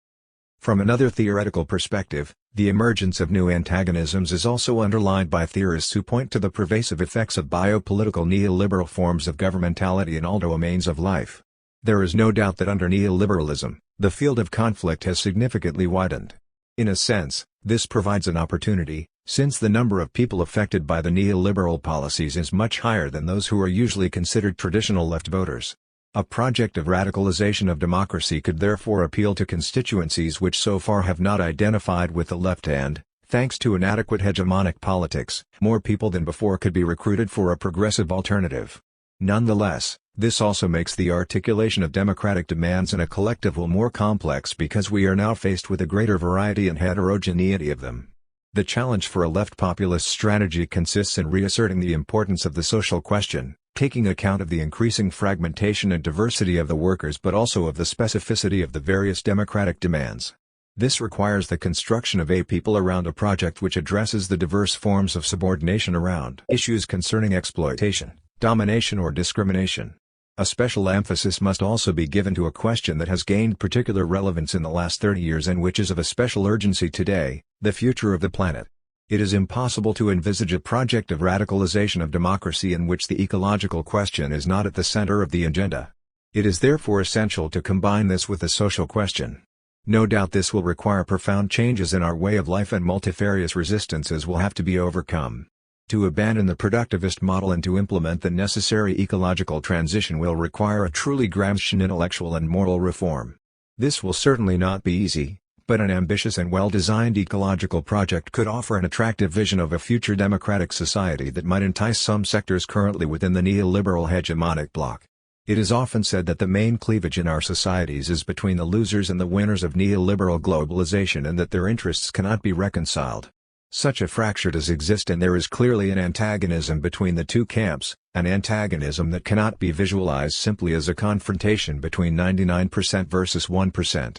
From another theoretical perspective, the emergence of new antagonisms is also underlined by theorists who point to the pervasive effects of biopolitical neoliberal forms of governmentality in all domains of life. There is no doubt that under neoliberalism, the field of conflict has significantly widened. In a sense, this provides an opportunity, since the number of people affected by the neoliberal policies is much higher than those who are usually considered traditional left voters. A project of radicalization of democracy could therefore appeal to constituencies which so far have not identified with the left, and, thanks to inadequate hegemonic politics, more people than before could be recruited for a progressive alternative. Nonetheless, this also makes the articulation of democratic demands in a collective will more complex because we are now faced with a greater variety and heterogeneity of them. The challenge for a left populist strategy consists in reasserting the importance of the social question, taking account of the increasing fragmentation and diversity of the workers but also of the specificity of the various democratic demands. This requires the construction of a people around a project which addresses the diverse forms of subordination around issues concerning exploitation, domination or discrimination. A special emphasis must also be given to a question that has gained particular relevance in the last 30 years and which is of a special urgency today, the future of the planet. It is impossible to envisage a project of radicalization of democracy in which the ecological question is not at the center of the agenda. It is therefore essential to combine this with the social question. No doubt this will require profound changes in our way of life and multifarious resistances will have to be overcome. To abandon the productivist model and to implement the necessary ecological transition will require a truly Gramscian intellectual and moral reform. This will certainly not be easy, but an ambitious and well-designed ecological project could offer an attractive vision of a future democratic society that might entice some sectors currently within the neoliberal hegemonic bloc. It is often said that the main cleavage in our societies is between the losers and the winners of neoliberal globalization and that their interests cannot be reconciled. Such a fracture does exist and there is clearly an antagonism between the two camps, an antagonism that cannot be visualized simply as a confrontation between 99% versus 1%.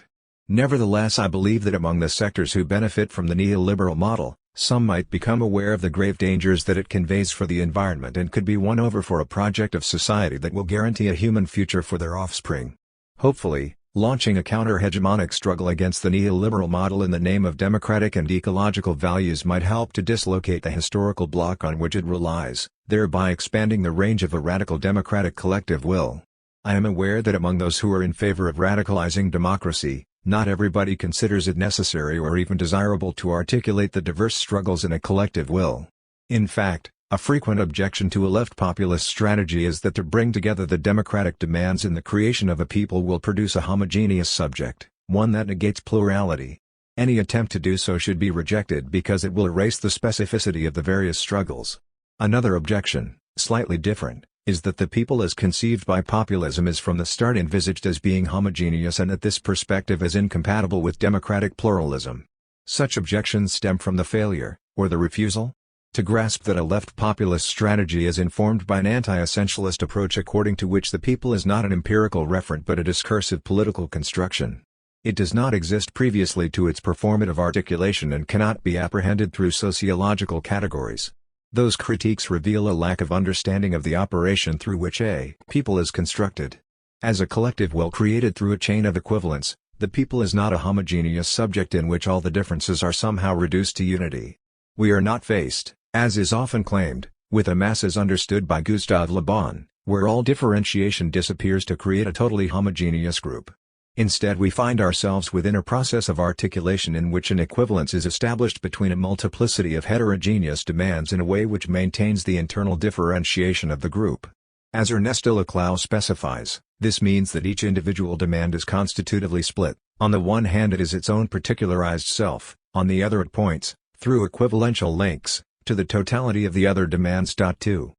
Nevertheless, I believe that among the sectors who benefit from the neoliberal model, some might become aware of the grave dangers that it conveys for the environment and could be won over for a project of society that will guarantee a human future for their offspring. Hopefully, launching a counter-hegemonic struggle against the neoliberal model in the name of democratic and ecological values might help to dislocate the historical bloc on which it relies, thereby expanding the range of a radical democratic collective will. I am aware that among those who are in favor of radicalizing democracy, not everybody considers it necessary or even desirable to articulate the diverse struggles in a collective will. In fact, a frequent objection to a left populist strategy is that to bring together the democratic demands in the creation of a people will produce a homogeneous subject, one that negates plurality. Any attempt to do so should be rejected because it will erase the specificity of the various struggles. Another objection, slightly different, is that the people as conceived by populism is from the start envisaged as being homogeneous and that this perspective is incompatible with democratic pluralism. Such objections stem from the failure, or the refusal, to grasp that a left populist strategy is informed by an anti-essentialist approach according to which the people is not an empirical referent but a discursive political construction. It does not exist previously to its performative articulation and cannot be apprehended through sociological categories. Those critiques reveal a lack of understanding of the operation through which a people is constructed. As a collective will created through a chain of equivalence, the people is not a homogeneous subject in which all the differences are somehow reduced to unity. We are not faced, as is often claimed, with a mass as understood by Gustave Le Bon, where all differentiation disappears to create a totally homogeneous group. Instead we find ourselves within a process of articulation in which an equivalence is established between a multiplicity of heterogeneous demands in a way which maintains the internal differentiation of the group. As Ernesto Laclau specifies, this means that each individual demand is constitutively split. On the one hand it is its own particularized self, on the other it points, through equivalential links, to the totality of the other demands. 2.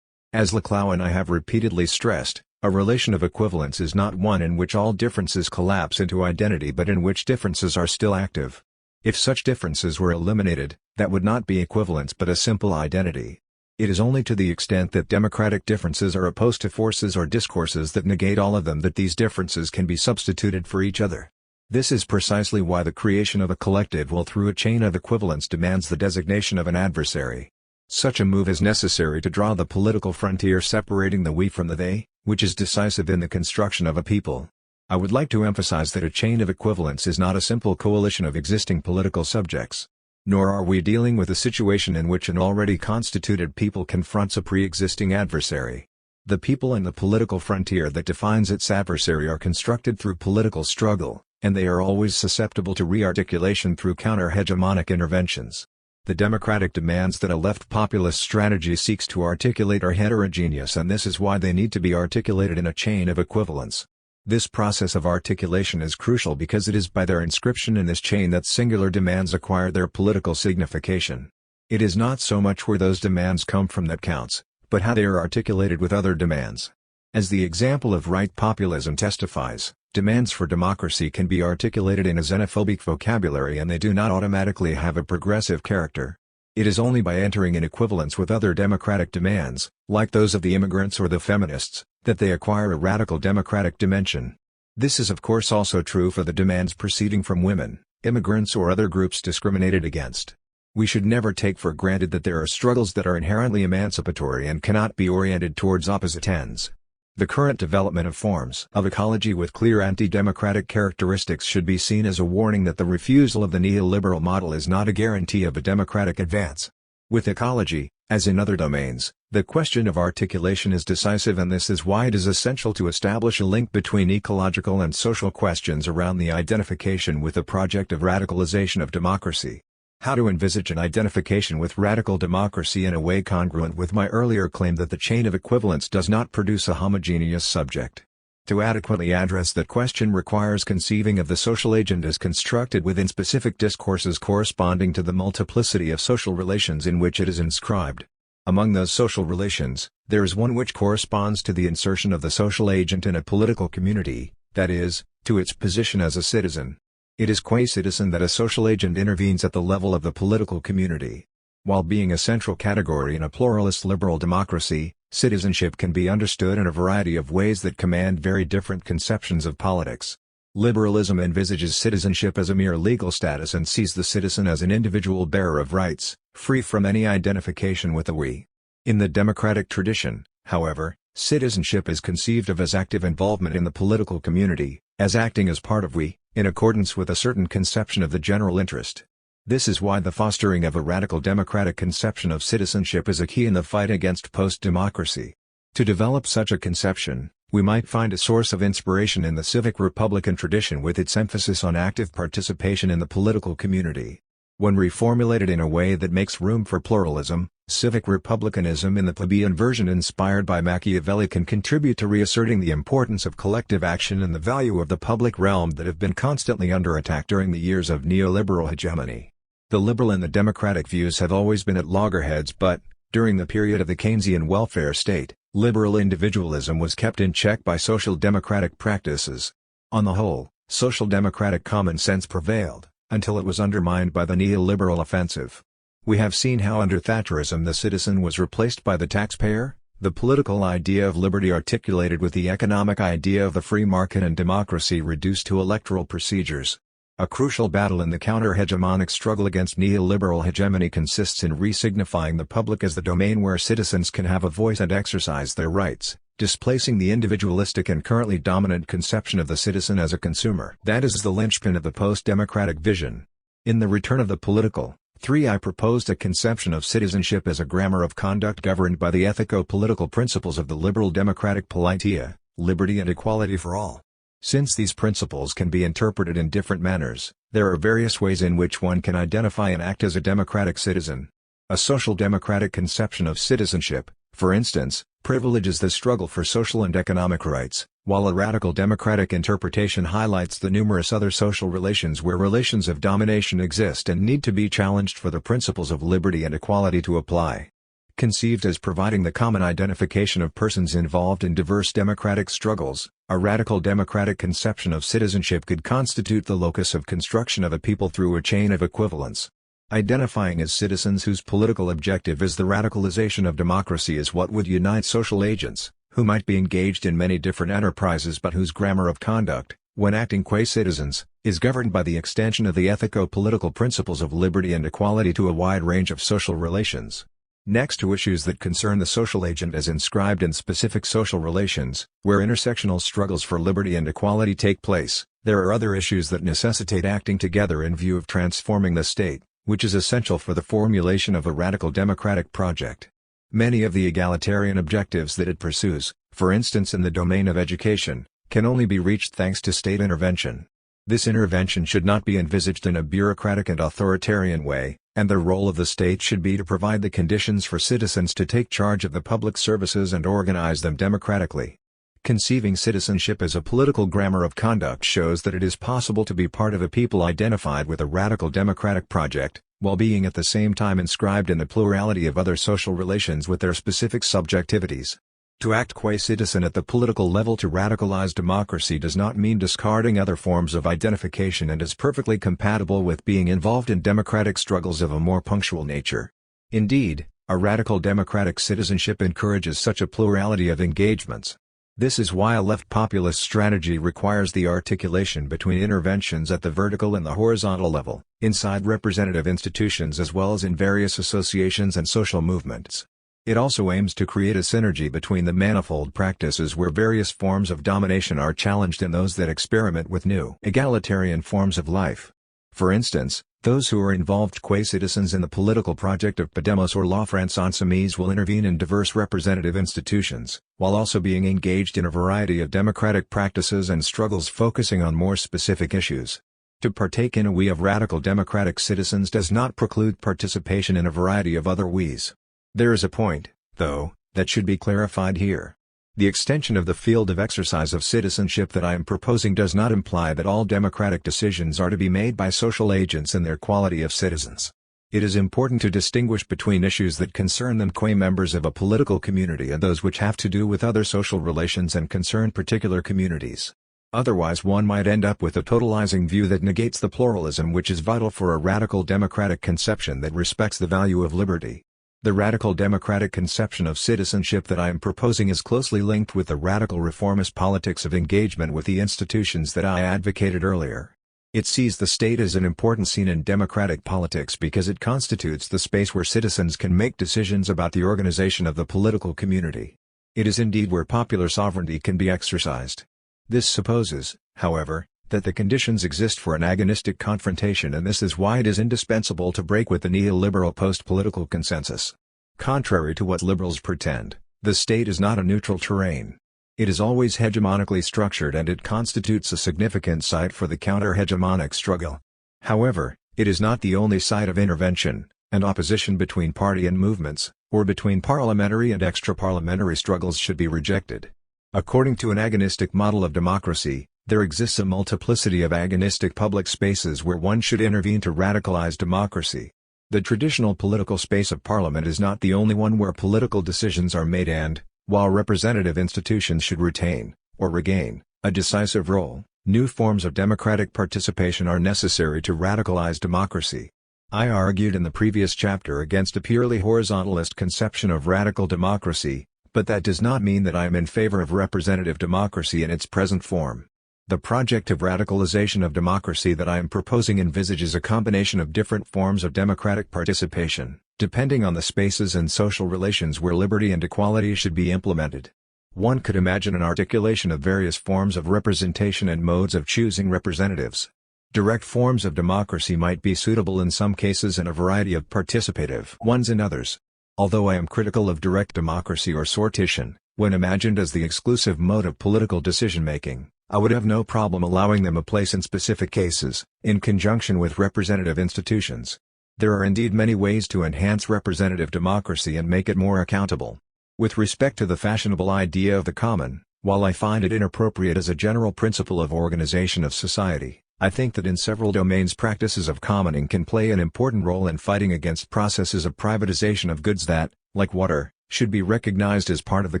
As Laclau and I have repeatedly stressed, a relation of equivalence is not one in which all differences collapse into identity but in which differences are still active. If such differences were eliminated, that would not be equivalence but a simple identity. It is only to the extent that democratic differences are opposed to forces or discourses that negate all of them that these differences can be substituted for each other. This is precisely why the creation of a collective will through a chain of equivalence demands the designation of an adversary. Such a move is necessary to draw the political frontier separating the we from the they, which is decisive in the construction of a people. I would like to emphasize that a chain of equivalence is not a simple coalition of existing political subjects. Nor are we dealing with a situation in which an already constituted people confronts a pre-existing adversary. The people and the political frontier that defines its adversary are constructed through political struggle, and they are always susceptible to re-articulation through counter-hegemonic interventions. The democratic demands that a left populist strategy seeks to articulate are heterogeneous, and this is why they need to be articulated in a chain of equivalence. This process of articulation is crucial because it is by their inscription in this chain that singular demands acquire their political signification. It is not so much where those demands come from that counts, but how they are articulated with other demands. As the example of right populism testifies, demands for democracy can be articulated in a xenophobic vocabulary and they do not automatically have a progressive character. It is only by entering in equivalence with other democratic demands, like those of the immigrants or the feminists, that they acquire a radical democratic dimension. This is of course also true for the demands proceeding from women, immigrants or other groups discriminated against. We should never take for granted that there are struggles that are inherently emancipatory and cannot be oriented towards opposite ends. The current development of forms of ecology with clear anti-democratic characteristics should be seen as a warning that the refusal of the neoliberal model is not a guarantee of a democratic advance. With ecology, as in other domains, the question of articulation is decisive, and this is why it is essential to establish a link between ecological and social questions around the identification with the project of radicalization of democracy. How to envisage an identification with radical democracy in a way congruent with my earlier claim that the chain of equivalence does not produce a homogeneous subject. To adequately address that question requires conceiving of the social agent as constructed within specific discourses corresponding to the multiplicity of social relations in which it is inscribed. Among those social relations, there is one which corresponds to the insertion of the social agent in a political community, that is, to its position as a citizen. It is qua citizen that a social agent intervenes at the level of the political community. While being a central category in a pluralist liberal democracy, citizenship can be understood in a variety of ways that command very different conceptions of politics. Liberalism envisages citizenship as a mere legal status and sees the citizen as an individual bearer of rights, free from any identification with the we. In the democratic tradition, however, citizenship is conceived of as active involvement in the political community, as acting as part of we, in accordance with a certain conception of the general interest. This is why the fostering of a radical democratic conception of citizenship is a key in the fight against post-democracy. To develop such a conception, we might find a source of inspiration in the civic republican tradition with its emphasis on active participation in the political community. When reformulated in a way that makes room for pluralism, civic republicanism in the plebeian version inspired by Machiavelli can contribute to reasserting the importance of collective action and the value of the public realm that have been constantly under attack during the years of neoliberal hegemony. The liberal and the democratic views have always been at loggerheads, but, during the period of the Keynesian welfare state, liberal individualism was kept in check by social democratic practices. On the whole, social democratic common sense prevailed, until it was undermined by the neoliberal offensive. We have seen how under Thatcherism the citizen was replaced by the taxpayer, the political idea of liberty articulated with the economic idea of the free market and democracy reduced to electoral procedures. A crucial battle in the counter-hegemonic struggle against neoliberal hegemony consists in re-signifying the public as the domain where citizens can have a voice and exercise their rights, displacing the individualistic and currently dominant conception of the citizen as a consumer. That is the linchpin of the post-democratic vision. In The Return of the Political, I proposed a conception of citizenship as a grammar of conduct governed by the ethico-political principles of the liberal democratic politeia, liberty and equality for all. Since these principles can be interpreted in different manners, there are various ways in which one can identify and act as a democratic citizen. A social democratic conception of citizenship, for instance, privileges the struggle for social and economic rights, while a radical democratic interpretation highlights the numerous other social relations where relations of domination exist and need to be challenged for the principles of liberty and equality to apply. Conceived as providing the common identification of persons involved in diverse democratic struggles, a radical democratic conception of citizenship could constitute the locus of construction of a people through a chain of equivalence. Identifying as citizens whose political objective is the radicalization of democracy is what would unite social agents, who might be engaged in many different enterprises but whose grammar of conduct, when acting qua citizens, is governed by the extension of the ethico-political principles of liberty and equality to a wide range of social relations. Next to issues that concern the social agent as inscribed in specific social relations, where intersectional struggles for liberty and equality take place, there are other issues that necessitate acting together in view of transforming the state, which is essential for the formulation of a radical democratic project. Many of the egalitarian objectives that it pursues, for instance in the domain of education, can only be reached thanks to state intervention. This intervention should not be envisaged in a bureaucratic and authoritarian way, and the role of the state should be to provide the conditions for citizens to take charge of the public services and organize them democratically. Conceiving citizenship as a political grammar of conduct shows that it is possible to be part of a people identified with a radical democratic project, while being at the same time inscribed in the plurality of other social relations with their specific subjectivities. To act qua citizen at the political level to radicalize democracy does not mean discarding other forms of identification and is perfectly compatible with being involved in democratic struggles of a more punctual nature. Indeed, a radical democratic citizenship encourages such a plurality of engagements. This is why a left populist strategy requires the articulation between interventions at the vertical and the horizontal level, inside representative institutions as well as in various associations and social movements. It also aims to create a synergy between the manifold practices where various forms of domination are challenged and those that experiment with new egalitarian forms of life. For instance, those who are involved qua citizens in the political project of Podemos or La France Insoumise will intervene in diverse representative institutions, while also being engaged in a variety of democratic practices and struggles focusing on more specific issues. To partake in a we of radical democratic citizens does not preclude participation in a variety of other we's. There is a point, though, that should be clarified here. The extension of the field of exercise of citizenship that I am proposing does not imply that all democratic decisions are to be made by social agents in their quality of citizens. It is important to distinguish between issues that concern them qua members of a political community and those which have to do with other social relations and concern particular communities. Otherwise one might end up with a totalizing view that negates the pluralism which is vital for a radical democratic conception that respects the value of liberty. The radical democratic conception of citizenship that I am proposing is closely linked with the radical reformist politics of engagement with the institutions that I advocated earlier. It sees the state as an important scene in democratic politics because it constitutes the space where citizens can make decisions about the organization of the political community. It is indeed where popular sovereignty can be exercised. This supposes, however, that the conditions exist for an agonistic confrontation, and this is why it is indispensable to break with the neoliberal post-political consensus. Contrary to what liberals pretend, the state is not a neutral terrain. It is always hegemonically structured and it constitutes a significant site for the counter-hegemonic struggle. However, it is not the only site of intervention, and opposition between party and movements, or between parliamentary and extra-parliamentary struggles should be rejected. According to an agonistic model of democracy, there exists a multiplicity of agonistic public spaces where one should intervene to radicalize democracy. The traditional political space of parliament is not the only one where political decisions are made and, while representative institutions should retain, or regain, a decisive role, new forms of democratic participation are necessary to radicalize democracy. I argued in the previous chapter against a purely horizontalist conception of radical democracy, but that does not mean that I am in favor of representative democracy in its present form. The project of radicalization of democracy that I am proposing envisages a combination of different forms of democratic participation, depending on the spaces and social relations where liberty and equality should be implemented. One could imagine an articulation of various forms of representation and modes of choosing representatives. Direct forms of democracy might be suitable in some cases and a variety of participative ones in others. Although I am critical of direct democracy or sortition, when imagined as the exclusive mode of political decision-making, I would have no problem allowing them a place in specific cases, in conjunction with representative institutions. There are indeed many ways to enhance representative democracy and make it more accountable. With respect to the fashionable idea of the common, while I find it inappropriate as a general principle of organization of society, I think that in several domains practices of commoning can play an important role in fighting against processes of privatization of goods that, like water, should be recognized as part of the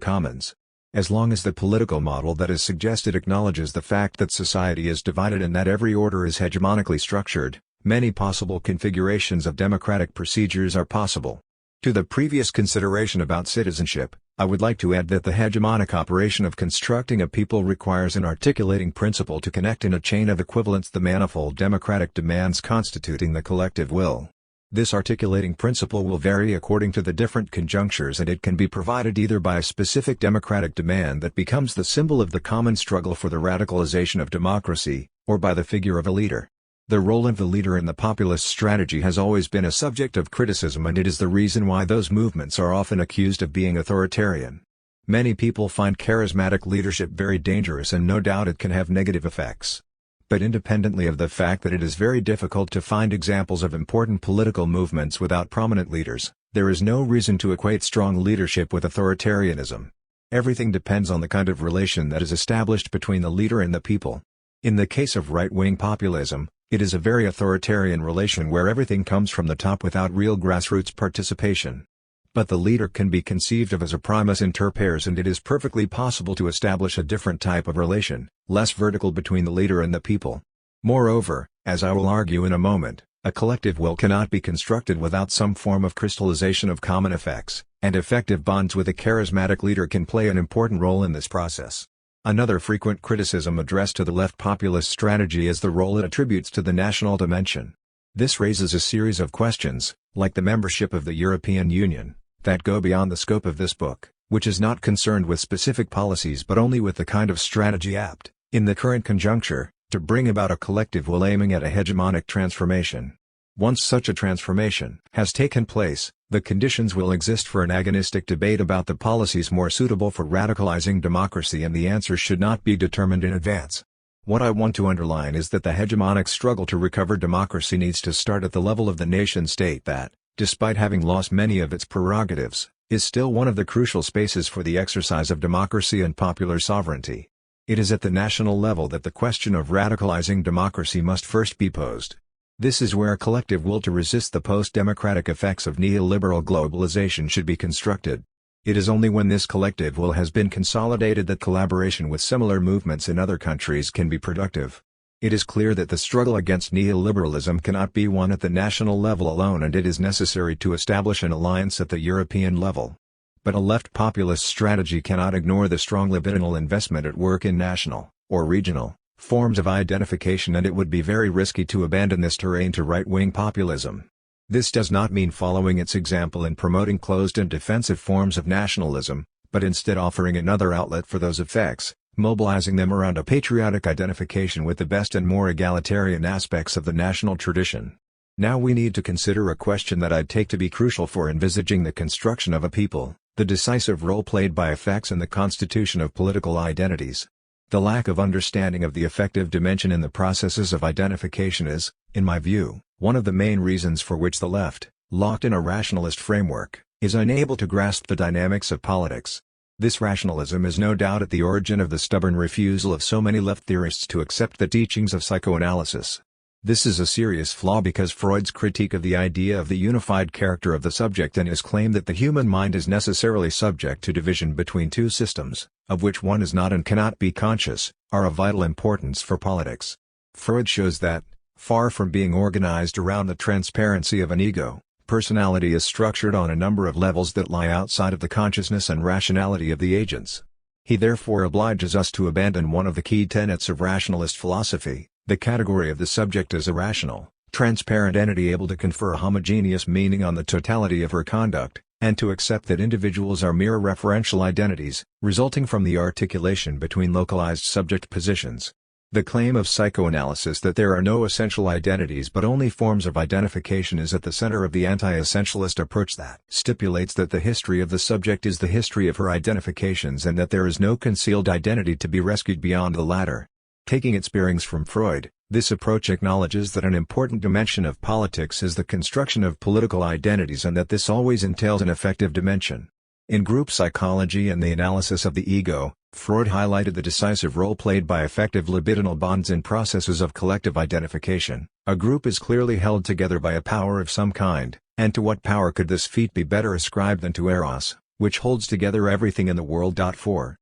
commons. As long as the political model that is suggested acknowledges the fact that society is divided and that every order is hegemonically structured, many possible configurations of democratic procedures are possible. To the previous consideration about citizenship, I would like to add that the hegemonic operation of constructing a people requires an articulating principle to connect in a chain of equivalence the manifold democratic demands constituting the collective will. This articulating principle will vary according to the different conjunctures, and it can be provided either by a specific democratic demand that becomes the symbol of the common struggle for the radicalization of democracy, or by the figure of a leader. The role of the leader in the populist strategy has always been a subject of criticism, and it is the reason why those movements are often accused of being authoritarian. Many people find charismatic leadership very dangerous, and no doubt it can have negative effects. But independently of the fact that it is very difficult to find examples of important political movements without prominent leaders, there is no reason to equate strong leadership with authoritarianism. Everything depends on the kind of relation that is established between the leader and the people. In the case of right-wing populism, it is a very authoritarian relation where everything comes from the top without real grassroots participation. But the leader can be conceived of as a primus inter pares, and it is perfectly possible to establish a different type of relation, less vertical, between the leader and the people. Moreover, as I will argue in a moment, a collective will cannot be constructed without some form of crystallization of common effects, and effective bonds with a charismatic leader can play an important role in this process. Another frequent criticism addressed to the left populist strategy is the role it attributes to the national dimension. This raises a series of questions, like the membership of the European Union, that go beyond the scope of this book, which is not concerned with specific policies but only with the kind of strategy apt, in the current conjuncture, to bring about a collective will aiming at a hegemonic transformation. Once such a transformation has taken place, the conditions will exist for an agonistic debate about the policies more suitable for radicalizing democracy, and the answer should not be determined in advance. What I want to underline is that the hegemonic struggle to recover democracy needs to start at the level of the nation-state that, despite having lost many of its prerogatives, is still one of the crucial spaces for the exercise of democracy and popular sovereignty. It is at the national level that the question of radicalizing democracy must first be posed. This is where a collective will to resist the post-democratic effects of neoliberal globalization should be constructed. It is only when this collective will has been consolidated that collaboration with similar movements in other countries can be productive. It is clear that the struggle against neoliberalism cannot be won at the national level alone, and it is necessary to establish an alliance at the European level. But a left populist strategy cannot ignore the strong libidinal investment at work in national, or regional, forms of identification, and it would be very risky to abandon this terrain to right-wing populism. This does not mean following its example in promoting closed and defensive forms of nationalism, but instead offering another outlet for those effects, mobilizing them around a patriotic identification with the best and more egalitarian aspects of the national tradition. Now we need to consider a question that I'd take to be crucial for envisaging the construction of a people: the decisive role played by effects in the constitution of political identities. The lack of understanding of the effective dimension in the processes of identification is, in my view, one of the main reasons for which the left, locked in a rationalist framework, is unable to grasp the dynamics of politics. This rationalism is no doubt at the origin of the stubborn refusal of so many left theorists to accept the teachings of psychoanalysis. This is a serious flaw because Freud's critique of the idea of the unified character of the subject and his claim that the human mind is necessarily subject to division between two systems, of which one is not and cannot be conscious, are of vital importance for politics. Freud shows that, far from being organized around the transparency of an ego, personality is structured on a number of levels that lie outside of the consciousness and rationality of the agents. He therefore obliges us to abandon one of the key tenets of rationalist philosophy, the category of the subject as a rational, transparent entity able to confer a homogeneous meaning on the totality of her conduct, and to accept that individuals are mere referential identities, resulting from the articulation between localized subject positions. The claim of psychoanalysis that there are no essential identities but only forms of identification is at the center of the anti-essentialist approach that stipulates that the history of the subject is the history of her identifications and that there is no concealed identity to be rescued beyond the latter. Taking its bearings from Freud, this approach acknowledges that an important dimension of politics is the construction of political identities and that this always entails an affective dimension. In group psychology and the analysis of the ego, Freud highlighted the decisive role played by effective libidinal bonds in processes of collective identification. A group is clearly held together by a power of some kind, and to what power could this feat be better ascribed than to Eros, which holds together everything in the world. 4.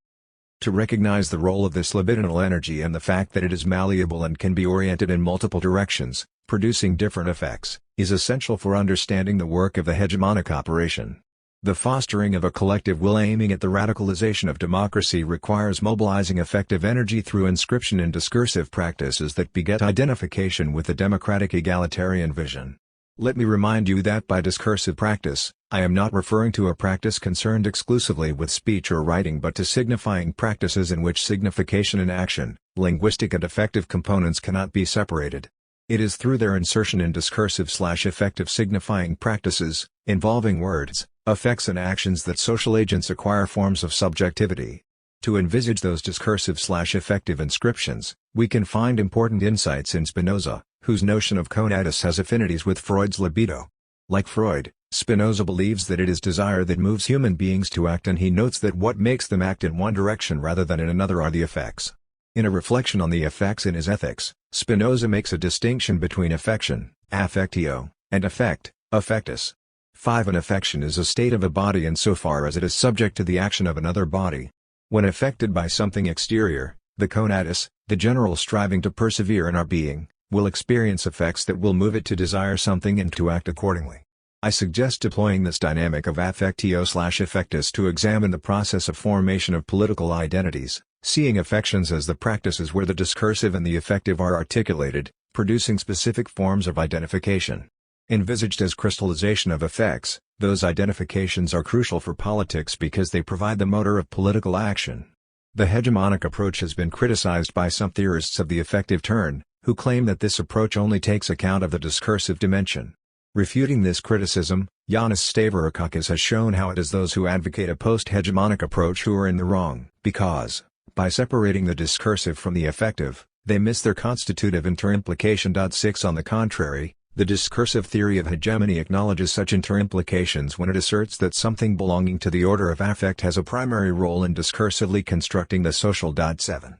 To recognize the role of this libidinal energy and the fact that it is malleable and can be oriented in multiple directions, producing different effects, is essential for understanding the work of the hegemonic operation. The fostering of a collective will aiming at the radicalization of democracy requires mobilizing effective energy through inscription in discursive practices that beget identification with the democratic egalitarian vision. Let me remind you that by discursive practice, I am not referring to a practice concerned exclusively with speech or writing but to signifying practices in which signification and action, linguistic and affective components cannot be separated. It is through their insertion in discursive/affective signifying practices, involving words, effects and actions that social agents acquire forms of subjectivity. To envisage those discursive/affective inscriptions, we can find important insights in Spinoza, whose notion of conatus has affinities with Freud's libido. Like Freud, Spinoza believes that it is desire that moves human beings to act, and he notes that what makes them act in one direction rather than in another are the effects. In a reflection on the effects in his Ethics, Spinoza makes a distinction between affection, affectio, and affect, affectus. 5. An affection is a state of a body insofar as it is subject to the action of another body. When affected by something exterior, the conatus, the general striving to persevere in our being, will experience effects that will move it to desire something and to act accordingly. I suggest deploying this dynamic of affectio/affectus to examine the process of formation of political identities, seeing affections as the practices where the discursive and the affective are articulated, producing specific forms of identification. Envisaged as crystallization of effects, those identifications are crucial for politics because they provide the motor of political action. The hegemonic approach has been criticized by some theorists of the affective turn, who claim that this approach only takes account of the discursive dimension. Refuting this criticism, Yanis Stavrakakis has shown how it is those who advocate a post-hegemonic approach who are in the wrong, because, by separating the discursive from the affective, they miss their constitutive interimplication. 6. On the contrary, the discursive theory of hegemony acknowledges such interimplications when it asserts that something belonging to the order of affect has a primary role in discursively constructing the social. 7.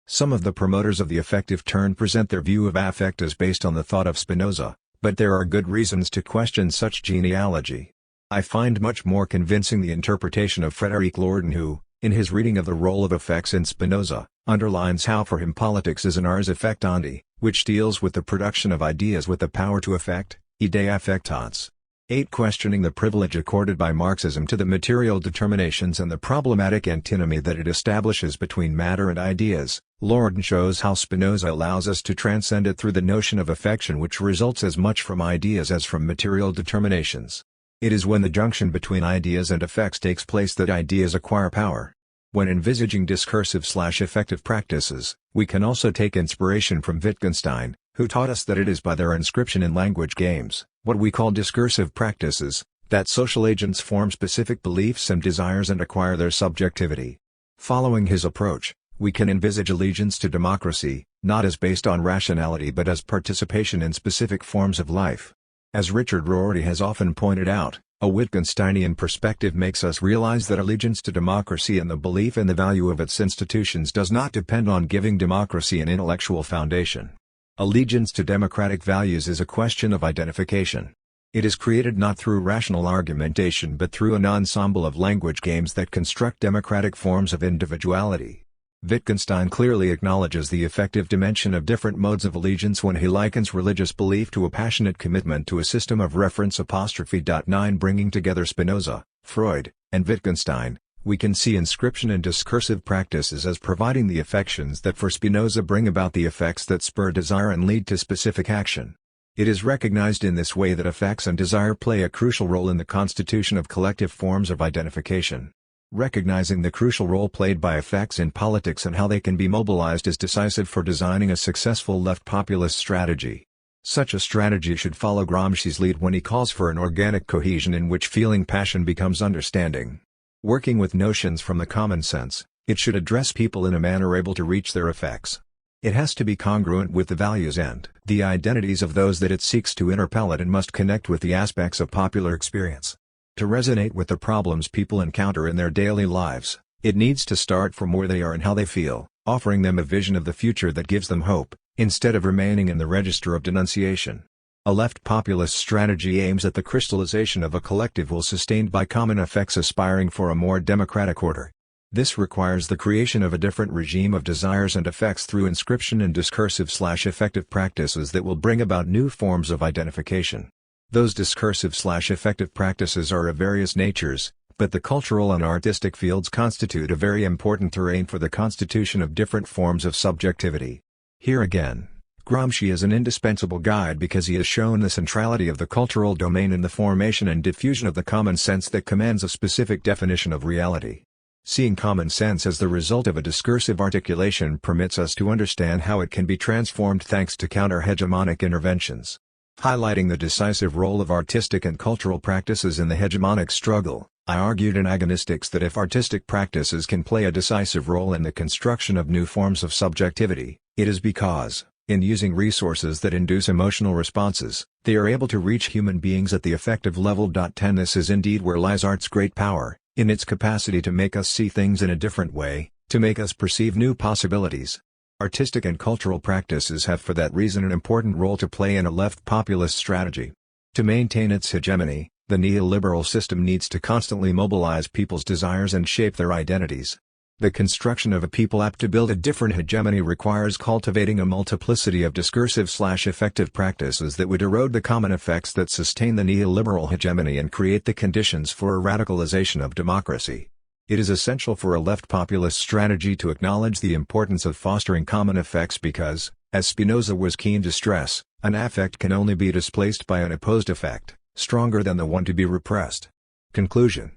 Some of the promoters of the affective turn present their view of affect as based on the thought of Spinoza, but there are good reasons to question such genealogy. I find much more convincing the interpretation of Frederic Lorden who, in his reading of the role of effects in Spinoza, underlines how for him politics is an ars effectandi, which deals with the production of ideas with the power to affect, idea affectans. 8. Questioning the privilege accorded by Marxism to the material determinations and the problematic antinomy that it establishes between matter and ideas, Lorden shows how Spinoza allows us to transcend it through the notion of affection which results as much from ideas as from material determinations. It is when the junction between ideas and effects takes place that ideas acquire power. When envisaging discursive/affective practices, we can also take inspiration from Wittgenstein, who taught us that it is by their inscription in language games, what we call discursive practices, that social agents form specific beliefs and desires and acquire their subjectivity. Following his approach, we can envisage allegiance to democracy, not as based on rationality but as participation in specific forms of life. As Richard Rorty has often pointed out, a Wittgensteinian perspective makes us realize that allegiance to democracy and the belief in the value of its institutions does not depend on giving democracy an intellectual foundation. Allegiance to democratic values is a question of identification. It is created not through rational argumentation but through an ensemble of language games that construct democratic forms of individuality. Wittgenstein clearly acknowledges the affective dimension of different modes of allegiance when he likens religious belief to a passionate commitment to a system of reference. 9. Bringing together Spinoza, Freud, and Wittgenstein, we can see inscription and discursive practices as providing the affections that for Spinoza bring about the effects that spur desire and lead to specific action. It is recognized in this way that effects and desire play a crucial role in the constitution of collective forms of identification. Recognizing the crucial role played by effects in politics and how they can be mobilized is decisive for designing a successful left populist strategy. Such a strategy should follow Gramsci's lead when he calls for an organic cohesion in which feeling passion becomes understanding. Working with notions from the common sense, it should address people in a manner able to reach their effects. It has to be congruent with the values and the identities of those that it seeks to interpellate and must connect with the aspects of popular experience. To resonate with the problems people encounter in their daily lives, it needs to start from where they are and how they feel, offering them a vision of the future that gives them hope, instead of remaining in the register of denunciation. A left populist strategy aims at the crystallization of a collective will sustained by common effects aspiring for a more democratic order. This requires the creation of a different regime of desires and effects through inscription and discursive/affective practices that will bring about new forms of identification. Those discursive/affective practices are of various natures, but the cultural and artistic fields constitute a very important terrain for the constitution of different forms of subjectivity. Here again, Gramsci is an indispensable guide because he has shown the centrality of the cultural domain in the formation and diffusion of the common sense that commands a specific definition of reality. Seeing common sense as the result of a discursive articulation permits us to understand how it can be transformed thanks to counter-hegemonic interventions. Highlighting the decisive role of artistic and cultural practices in the hegemonic struggle, I argued in Agonistics that if artistic practices can play a decisive role in the construction of new forms of subjectivity, it is because, in using resources that induce emotional responses, they are able to reach human beings at the affective level. This is indeed where lies art's great power, in its capacity to make us see things in a different way, to make us perceive new possibilities. Artistic and cultural practices have for that reason an important role to play in a left populist strategy. To maintain its hegemony, the neoliberal system needs to constantly mobilize people's desires and shape their identities. The construction of a people apt to build a different hegemony requires cultivating a multiplicity of discursive/effective practices that would erode the common effects that sustain the neoliberal hegemony and create the conditions for a radicalization of democracy. It is essential for a left populist strategy to acknowledge the importance of fostering common effects because, as Spinoza was keen to stress, an affect can only be displaced by an opposed effect, stronger than the one to be repressed. Conclusion.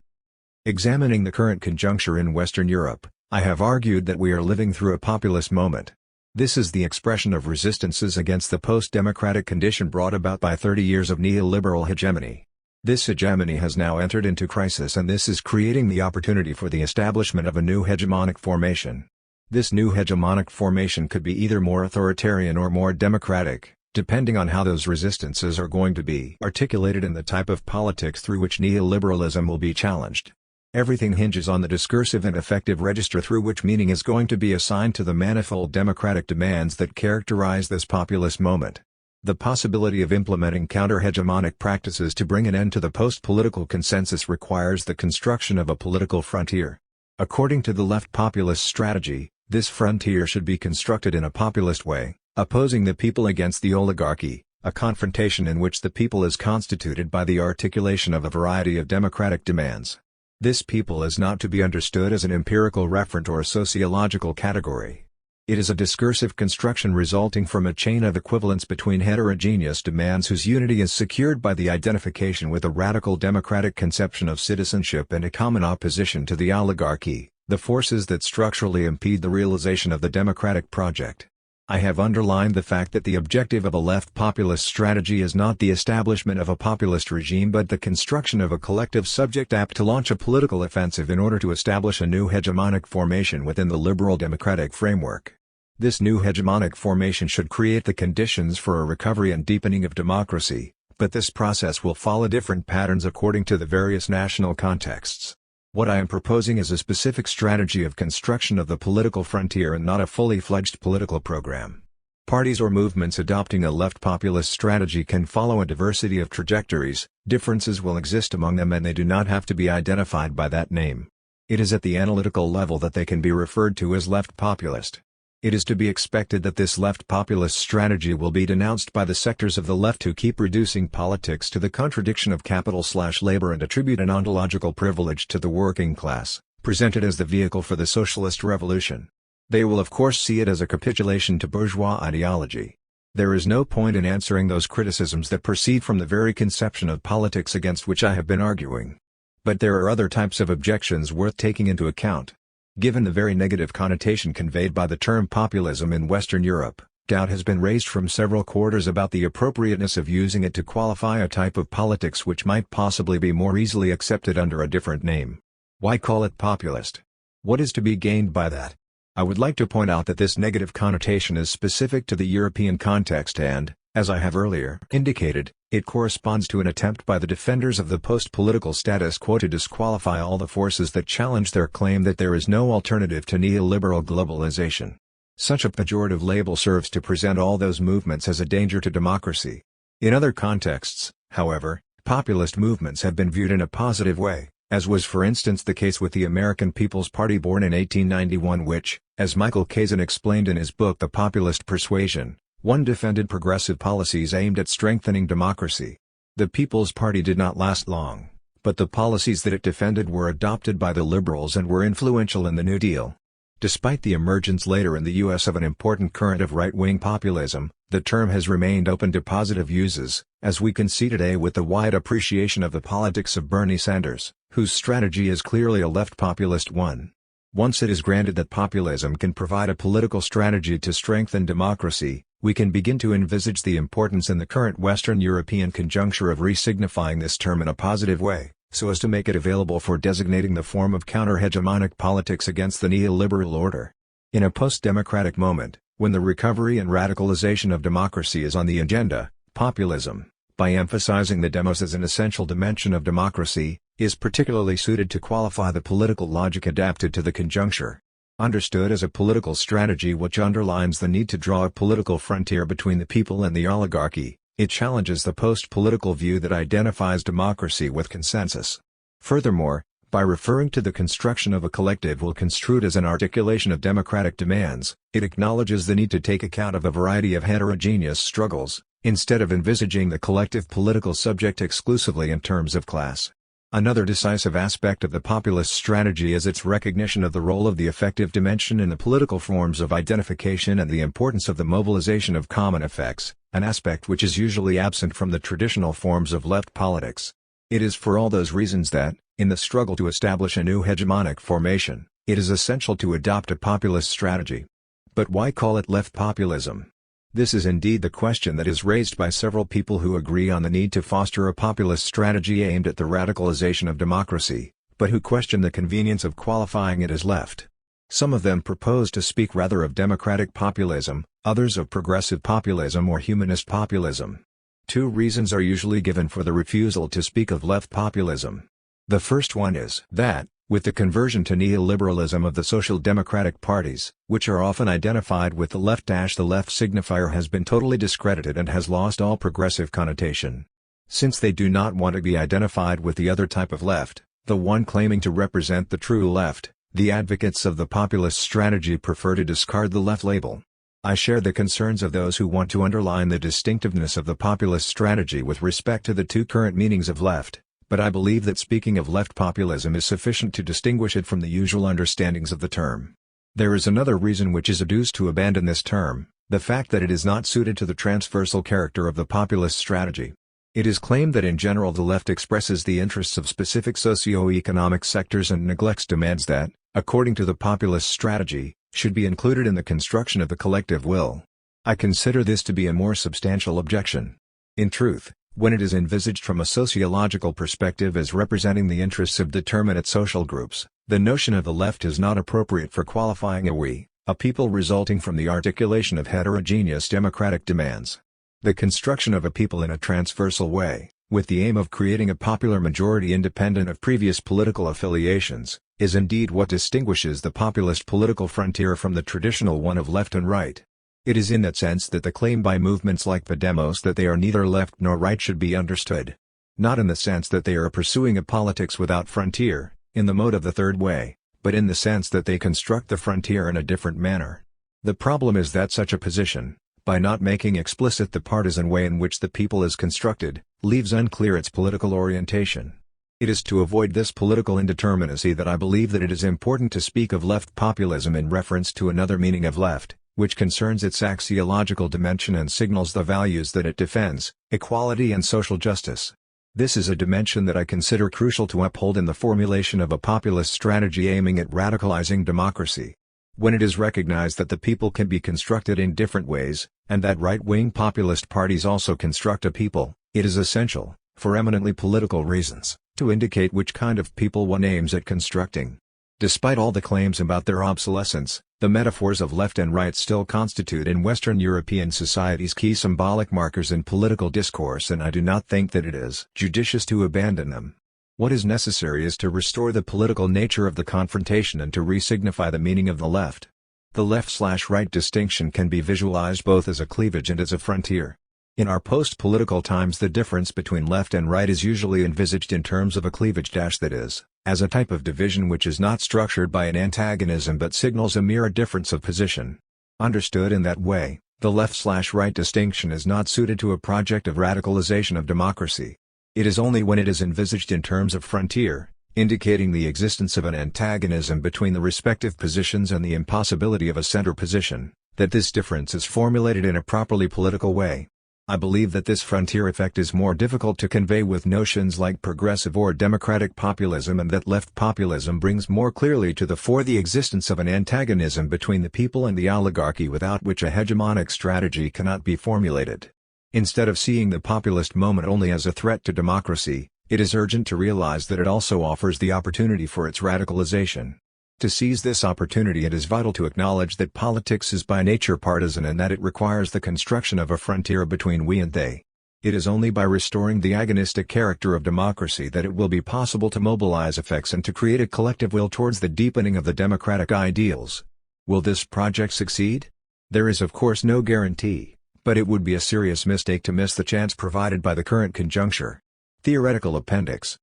Examining the current conjuncture in Western Europe, I have argued that we are living through a populist moment. This is the expression of resistances against the post-democratic condition brought about by 30 years of neoliberal hegemony. This hegemony has now entered into crisis, and this is creating the opportunity for the establishment of a new hegemonic formation. This new hegemonic formation could be either more authoritarian or more democratic, depending on how those resistances are going to be articulated and the type of politics through which neoliberalism will be challenged. Everything hinges on the discursive and effective register through which meaning is going to be assigned to the manifold democratic demands that characterize this populist moment. The possibility of implementing counter-hegemonic practices to bring an end to the post-political consensus requires the construction of a political frontier. According to the left populist strategy, this frontier should be constructed in a populist way, opposing the people against the oligarchy, a confrontation in which the people is constituted by the articulation of a variety of democratic demands. This people is not to be understood as an empirical referent or a sociological category. It is a discursive construction resulting from a chain of equivalence between heterogeneous demands whose unity is secured by the identification with a radical democratic conception of citizenship and a common opposition to the oligarchy, the forces that structurally impede the realization of the democratic project. I have underlined the fact that the objective of a left populist strategy is not the establishment of a populist regime but the construction of a collective subject apt to launch a political offensive in order to establish a new hegemonic formation within the liberal democratic framework. This new hegemonic formation should create the conditions for a recovery and deepening of democracy, but this process will follow different patterns according to the various national contexts. What I am proposing is a specific strategy of construction of the political frontier and not a fully fledged political program. Parties or movements adopting a left populist strategy can follow a diversity of trajectories, differences will exist among them and they do not have to be identified by that name. It is at the analytical level that they can be referred to as left populist. It is to be expected that this left populist strategy will be denounced by the sectors of the left who keep reducing politics to the contradiction of capital/labor and attribute an ontological privilege to the working class, presented as the vehicle for the socialist revolution. They will of course see it as a capitulation to bourgeois ideology. There is no point in answering those criticisms that proceed from the very conception of politics against which I have been arguing. But there are other types of objections worth taking into account. Given the very negative connotation conveyed by the term populism in Western Europe, doubt has been raised from several quarters about the appropriateness of using it to qualify a type of politics which might possibly be more easily accepted under a different name. Why call it populist? What is to be gained by that? I would like to point out that this negative connotation is specific to the European context and, as I have earlier indicated, it corresponds to an attempt by the defenders of the post-political status quo to disqualify all the forces that challenge their claim that there is no alternative to neoliberal globalization. Such a pejorative label serves to present all those movements as a danger to democracy. In other contexts, however, populist movements have been viewed in a positive way, as was for instance the case with the American People's Party born in 1891 which, as Michael Kazin explained in his book The Populist Persuasion, one defended progressive policies aimed at strengthening democracy. The People's Party did not last long, but the policies that it defended were adopted by the liberals and were influential in the New Deal. Despite the emergence later in the U.S. of an important current of right-wing populism, the term has remained open to positive uses, as we can see today with the wide appreciation of the politics of Bernie Sanders, whose strategy is clearly a left populist one. Once it is granted that populism can provide a political strategy to strengthen democracy, we can begin to envisage the importance in the current Western European conjuncture of re-signifying this term in a positive way, so as to make it available for designating the form of counter-hegemonic politics against the neoliberal order. In a post-democratic moment, when the recovery and radicalization of democracy is on the agenda, populism, by emphasizing the demos as an essential dimension of democracy, is particularly suited to qualify the political logic adapted to the conjuncture. Understood as a political strategy which underlines the need to draw a political frontier between the people and the oligarchy, it challenges the post-political view that identifies democracy with consensus. Furthermore, by referring to the construction of a collective will construed as an articulation of democratic demands, it acknowledges the need to take account of a variety of heterogeneous struggles, instead of envisaging the collective political subject exclusively in terms of class. Another decisive aspect of the populist strategy is its recognition of the role of the affective dimension in the political forms of identification and the importance of the mobilization of common effects, an aspect which is usually absent from the traditional forms of left politics. It is for all those reasons that, in the struggle to establish a new hegemonic formation, it is essential to adopt a populist strategy. But why call it left populism? This is indeed the question that is raised by several people who agree on the need to foster a populist strategy aimed at the radicalization of democracy, but who question the convenience of qualifying it as left. Some of them propose to speak rather of democratic populism, others of progressive populism or humanist populism. Two reasons are usually given for the refusal to speak of left populism. The first one is that, with the conversion to neoliberalism of the social democratic parties, which are often identified with the left, the left signifier has been totally discredited and has lost all progressive connotation. Since they do not want to be identified with the other type of left, the one claiming to represent the true left, the advocates of the populist strategy prefer to discard the left label. I share the concerns of those who want to underline the distinctiveness of the populist strategy with respect to the two current meanings of left, but I believe that speaking of left populism is sufficient to distinguish it from the usual understandings of the term. There is another reason which is adduced to abandon this term, the fact that it is not suited to the transversal character of the populist strategy. It is claimed that in general the left expresses the interests of specific socio-economic sectors and neglects demands that, according to the populist strategy, should be included in the construction of the collective will. I consider this to be a more substantial objection. In truth, when it is envisaged from a sociological perspective as representing the interests of determinate social groups, the notion of the left is not appropriate for qualifying a people resulting from the articulation of heterogeneous democratic demands. The construction of a people in a transversal way, with the aim of creating a popular majority independent of previous political affiliations, is indeed what distinguishes the populist political frontier from the traditional one of left and right. It is in that sense that the claim by movements like the demos that they are neither left nor right should be understood. Not in the sense that they are pursuing a politics without frontier, in the mode of the third way, but in the sense that they construct the frontier in a different manner. The problem is that such a position, by not making explicit the partisan way in which the people is constructed, leaves unclear its political orientation. It is to avoid this political indeterminacy that I believe that it is important to speak of left populism in reference to another meaning of left, which concerns its axiological dimension and signals the values that it defends, equality and social justice. This is a dimension that I consider crucial to uphold in the formulation of a populist strategy aiming at radicalizing democracy. When it is recognized that the people can be constructed in different ways, and that right-wing populist parties also construct a people, it is essential, for eminently political reasons, to indicate which kind of people one aims at constructing. Despite all the claims about their obsolescence, the metaphors of left and right still constitute in Western European societies key symbolic markers in political discourse, and I do not think that it is judicious to abandon them. What is necessary is to restore the political nature of the confrontation and to re-signify the meaning of the left. The left/right distinction can be visualized both as a cleavage and as a frontier. In our post-political times the difference between left and right is usually envisaged in terms of a cleavage, that is, as a type of division which is not structured by an antagonism but signals a mere difference of position. Understood in that way, the left/right distinction is not suited to a project of radicalization of democracy. It is only when it is envisaged in terms of frontier, indicating the existence of an antagonism between the respective positions and the impossibility of a center position, that this difference is formulated in a properly political way. I believe that this frontier effect is more difficult to convey with notions like progressive or democratic populism, and that left populism brings more clearly to the fore the existence of an antagonism between the people and the oligarchy without which a hegemonic strategy cannot be formulated. Instead of seeing the populist moment only as a threat to democracy, it is urgent to realize that it also offers the opportunity for its radicalization. To seize this opportunity, it is vital to acknowledge that politics is by nature partisan and that it requires the construction of a frontier between we and they. It is only by restoring the agonistic character of democracy that it will be possible to mobilize effects and to create a collective will towards the deepening of the democratic ideals. Will this project succeed? There is of course no guarantee, but it would be a serious mistake to miss the chance provided by the current conjuncture. Theoretical appendix.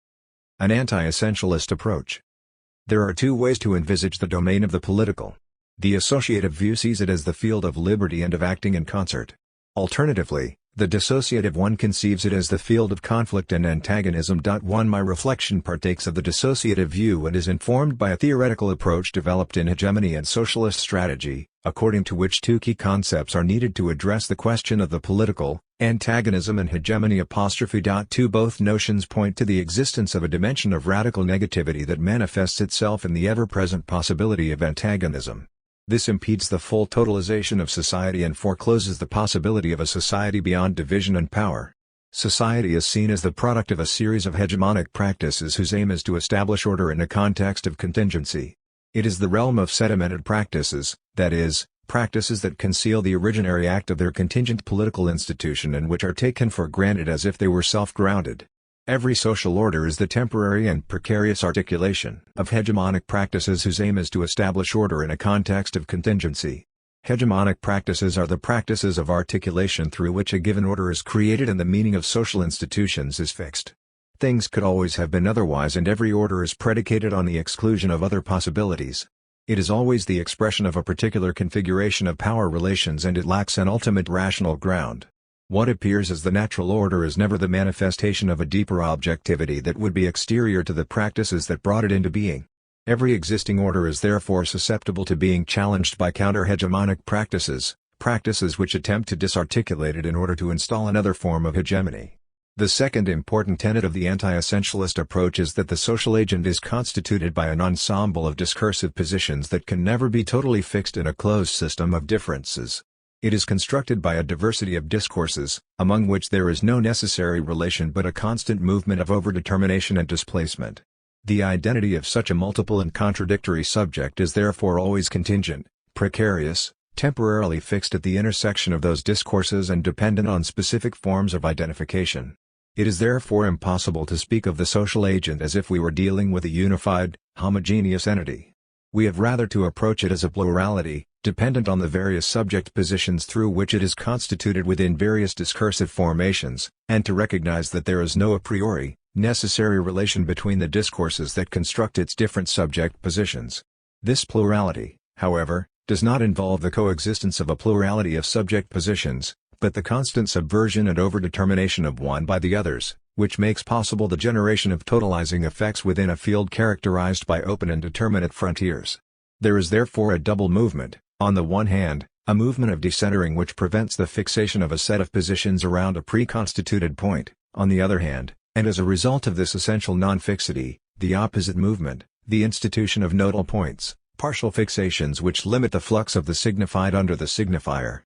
An anti-essentialist approach. There are two ways to envisage the domain of the political. The associative view sees it as the field of liberty and of acting in concert. Alternatively, the dissociative one conceives it as the field of conflict and antagonism. My reflection partakes of the dissociative view and is informed by a theoretical approach developed in hegemony and socialist strategy, according to which two key concepts are needed to address the question of the political: antagonism and hegemony. Both notions point to the existence of a dimension of radical negativity that manifests itself in the ever-present possibility of antagonism. This impedes the full totalization of society and forecloses the possibility of a society beyond division and power. Society is seen as the product of a series of hegemonic practices whose aim is to establish order in a context of contingency. It is the realm of sedimented practices, that is, practices that conceal the originary act of their contingent political institution and which are taken for granted as if they were self-grounded. Every social order is the temporary and precarious articulation of hegemonic practices whose aim is to establish order in a context of contingency. Hegemonic practices are the practices of articulation through which a given order is created and the meaning of social institutions is fixed. Things could always have been otherwise, and every order is predicated on the exclusion of other possibilities. It is always the expression of a particular configuration of power relations, and it lacks an ultimate rational ground. What appears as the natural order is never the manifestation of a deeper objectivity that would be exterior to the practices that brought it into being. Every existing order is therefore susceptible to being challenged by counter-hegemonic practices, practices which attempt to disarticulate it in order to install another form of hegemony. The second important tenet of the anti-essentialist approach is that the social agent is constituted by an ensemble of discursive positions that can never be totally fixed in a closed system of differences. It is constructed by a diversity of discourses, among which there is no necessary relation but a constant movement of overdetermination and displacement. The identity of such a multiple and contradictory subject is therefore always contingent, precarious, temporarily fixed at the intersection of those discourses and dependent on specific forms of identification. It is therefore impossible to speak of the social agent as if we were dealing with a unified, homogeneous entity. We have rather to approach it as a plurality, dependent on the various subject positions through which it is constituted within various discursive formations, and to recognize that there is no a priori, necessary relation between the discourses that construct its different subject positions. This plurality, however, does not involve the coexistence of a plurality of subject positions, but the constant subversion and overdetermination of one by the others, which makes possible the generation of totalizing effects within a field characterized by open and determinate frontiers. There is therefore a double movement: on the one hand, a movement of decentering which prevents the fixation of a set of positions around a pre-constituted point; on the other hand, and as a result of this essential non-fixity, the opposite movement, the institution of nodal points, partial fixations which limit the flux of the signified under the signifier.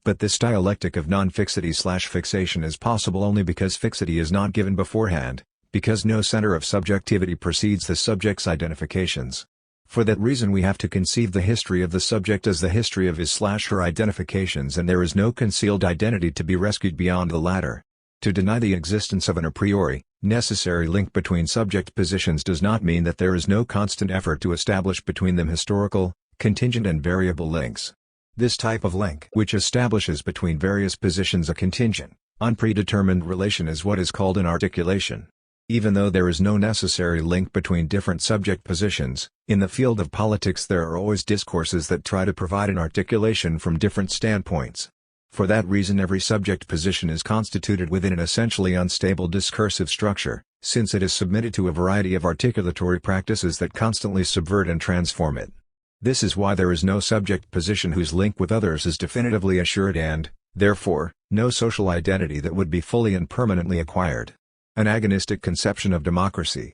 But this dialectic of non-fixity/fixation is possible only because fixity is not given beforehand, because no center of subjectivity precedes the subject's identifications. For that reason we have to conceive the history of the subject as the history of his/her identifications, and there is no concealed identity to be rescued beyond the latter. To deny the existence of an a priori, necessary link between subject positions does not mean that there is no constant effort to establish between them historical, contingent and variable links. This type of link, which establishes between various positions a contingent, unpredetermined relation, is what is called an articulation. Even though there is no necessary link between different subject positions, in the field of politics there are always discourses that try to provide an articulation from different standpoints. For that reason every subject position is constituted within an essentially unstable discursive structure, since it is submitted to a variety of articulatory practices that constantly subvert and transform it. This is why there is no subject position whose link with others is definitively assured and, therefore, no social identity that would be fully and permanently acquired. An agonistic conception of democracy.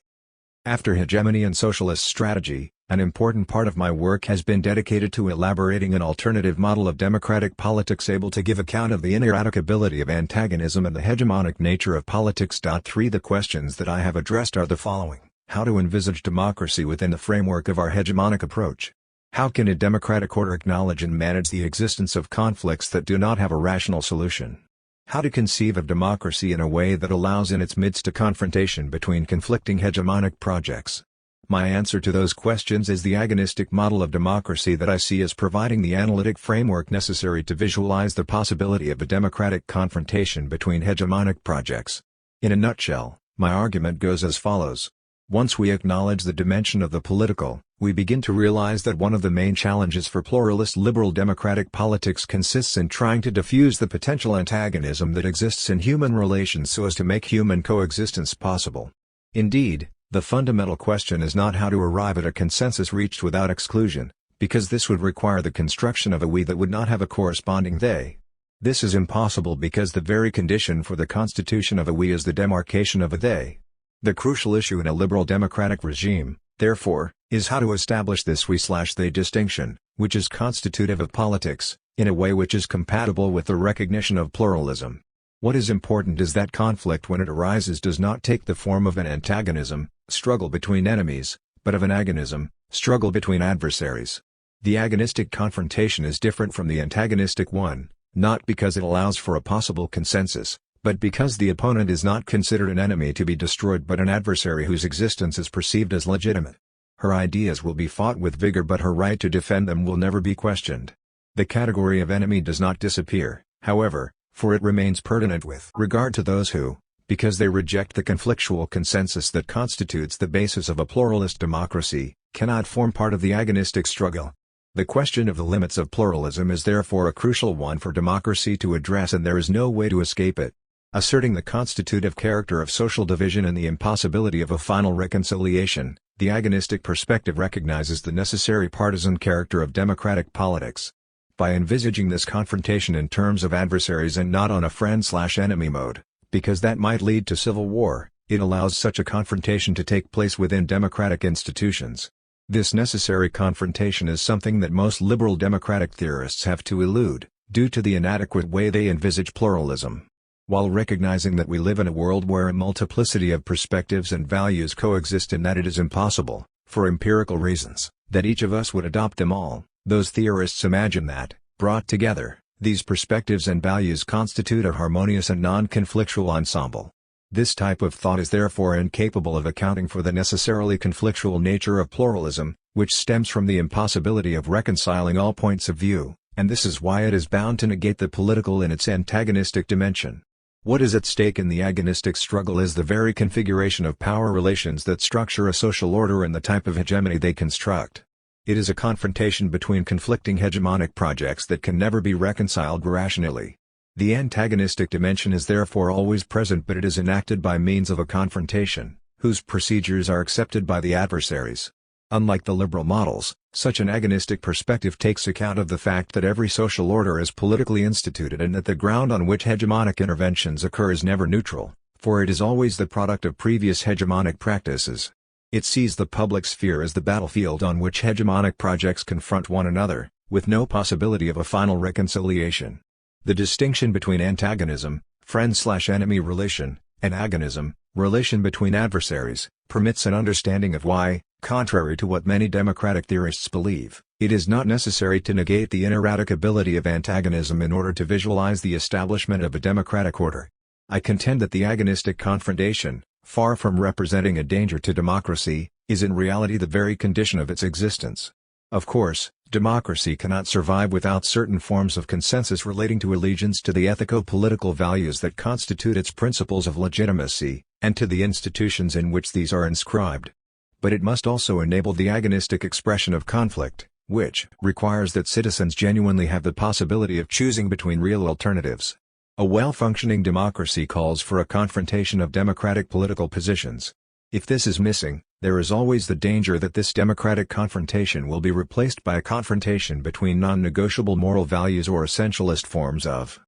After hegemony and socialist strategy, an important part of my work has been dedicated to elaborating an alternative model of democratic politics able to give account of the ineradicability of antagonism and the hegemonic nature of politics. 3 The questions that I have addressed are the following: how to envisage democracy within the framework of our hegemonic approach? How can a democratic order acknowledge and manage the existence of conflicts that do not have a rational solution? How to conceive of democracy in a way that allows in its midst a confrontation between conflicting hegemonic projects? My answer to those questions is the agonistic model of democracy that I see as providing the analytic framework necessary to visualize the possibility of a democratic confrontation between hegemonic projects. In a nutshell, my argument goes as follows. Once we acknowledge the dimension of the political, we begin to realize that one of the main challenges for pluralist liberal democratic politics consists in trying to diffuse the potential antagonism that exists in human relations so as to make human coexistence possible. Indeed, the fundamental question is not how to arrive at a consensus reached without exclusion, because this would require the construction of a we that would not have a corresponding they. This is impossible because the very condition for the constitution of a we is the demarcation of a they. The crucial issue in a liberal democratic regime, therefore, is how to establish this we/they distinction, which is constitutive of politics, in a way which is compatible with the recognition of pluralism. What is important is that conflict when it arises does not take the form of an antagonism, struggle between enemies, but of an agonism, struggle between adversaries. The agonistic confrontation is different from the antagonistic one, not because it allows for a possible consensus, but because the opponent is not considered an enemy to be destroyed but an adversary whose existence is perceived as legitimate. Her ideas will be fought with vigor but her right to defend them will never be questioned. The category of enemy does not disappear, however, for it remains pertinent with regard to those who, because they reject the conflictual consensus that constitutes the basis of a pluralist democracy, cannot form part of the agonistic struggle. The question of the limits of pluralism is therefore a crucial one for democracy to address and there is no way to escape it. Asserting the constitutive character of social division and the impossibility of a final reconciliation, the agonistic perspective recognizes the necessary partisan character of democratic politics. By envisaging this confrontation in terms of adversaries and not on a friend/enemy mode, because that might lead to civil war, it allows such a confrontation to take place within democratic institutions. This necessary confrontation is something that most liberal democratic theorists have to elude, due to the inadequate way they envisage pluralism. While recognizing that we live in a world where a multiplicity of perspectives and values coexist and that it is impossible, for empirical reasons, that each of us would adopt them all, those theorists imagine that, brought together, these perspectives and values constitute a harmonious and non-conflictual ensemble. This type of thought is therefore incapable of accounting for the necessarily conflictual nature of pluralism, which stems from the impossibility of reconciling all points of view, and this is why it is bound to negate the political in its antagonistic dimension. What is at stake in the agonistic struggle is the very configuration of power relations that structure a social order and the type of hegemony they construct. It is a confrontation between conflicting hegemonic projects that can never be reconciled rationally. The antagonistic dimension is therefore always present but it is enacted by means of a confrontation, whose procedures are accepted by the adversaries. Unlike the liberal models, such an agonistic perspective takes account of the fact that every social order is politically instituted and that the ground on which hegemonic interventions occur is never neutral, for it is always the product of previous hegemonic practices. It sees the public sphere as the battlefield on which hegemonic projects confront one another, with no possibility of a final reconciliation. The distinction between antagonism, friend/enemy relation, and agonism, relation between adversaries, permits an understanding of why, contrary to what many democratic theorists believe, it is not necessary to negate the ineradicability of antagonism in order to visualize the establishment of a democratic order. I contend that the agonistic confrontation, far from representing a danger to democracy, is in reality the very condition of its existence. Of course, democracy cannot survive without certain forms of consensus relating to allegiance to the ethico-political values that constitute its principles of legitimacy, and to the institutions in which these are inscribed. But it must also enable the agonistic expression of conflict, which requires that citizens genuinely have the possibility of choosing between real alternatives. A well-functioning democracy calls for a confrontation of democratic political positions. If this is missing, there is always the danger that this democratic confrontation will be replaced by a confrontation between non-negotiable moral values or essentialist forms of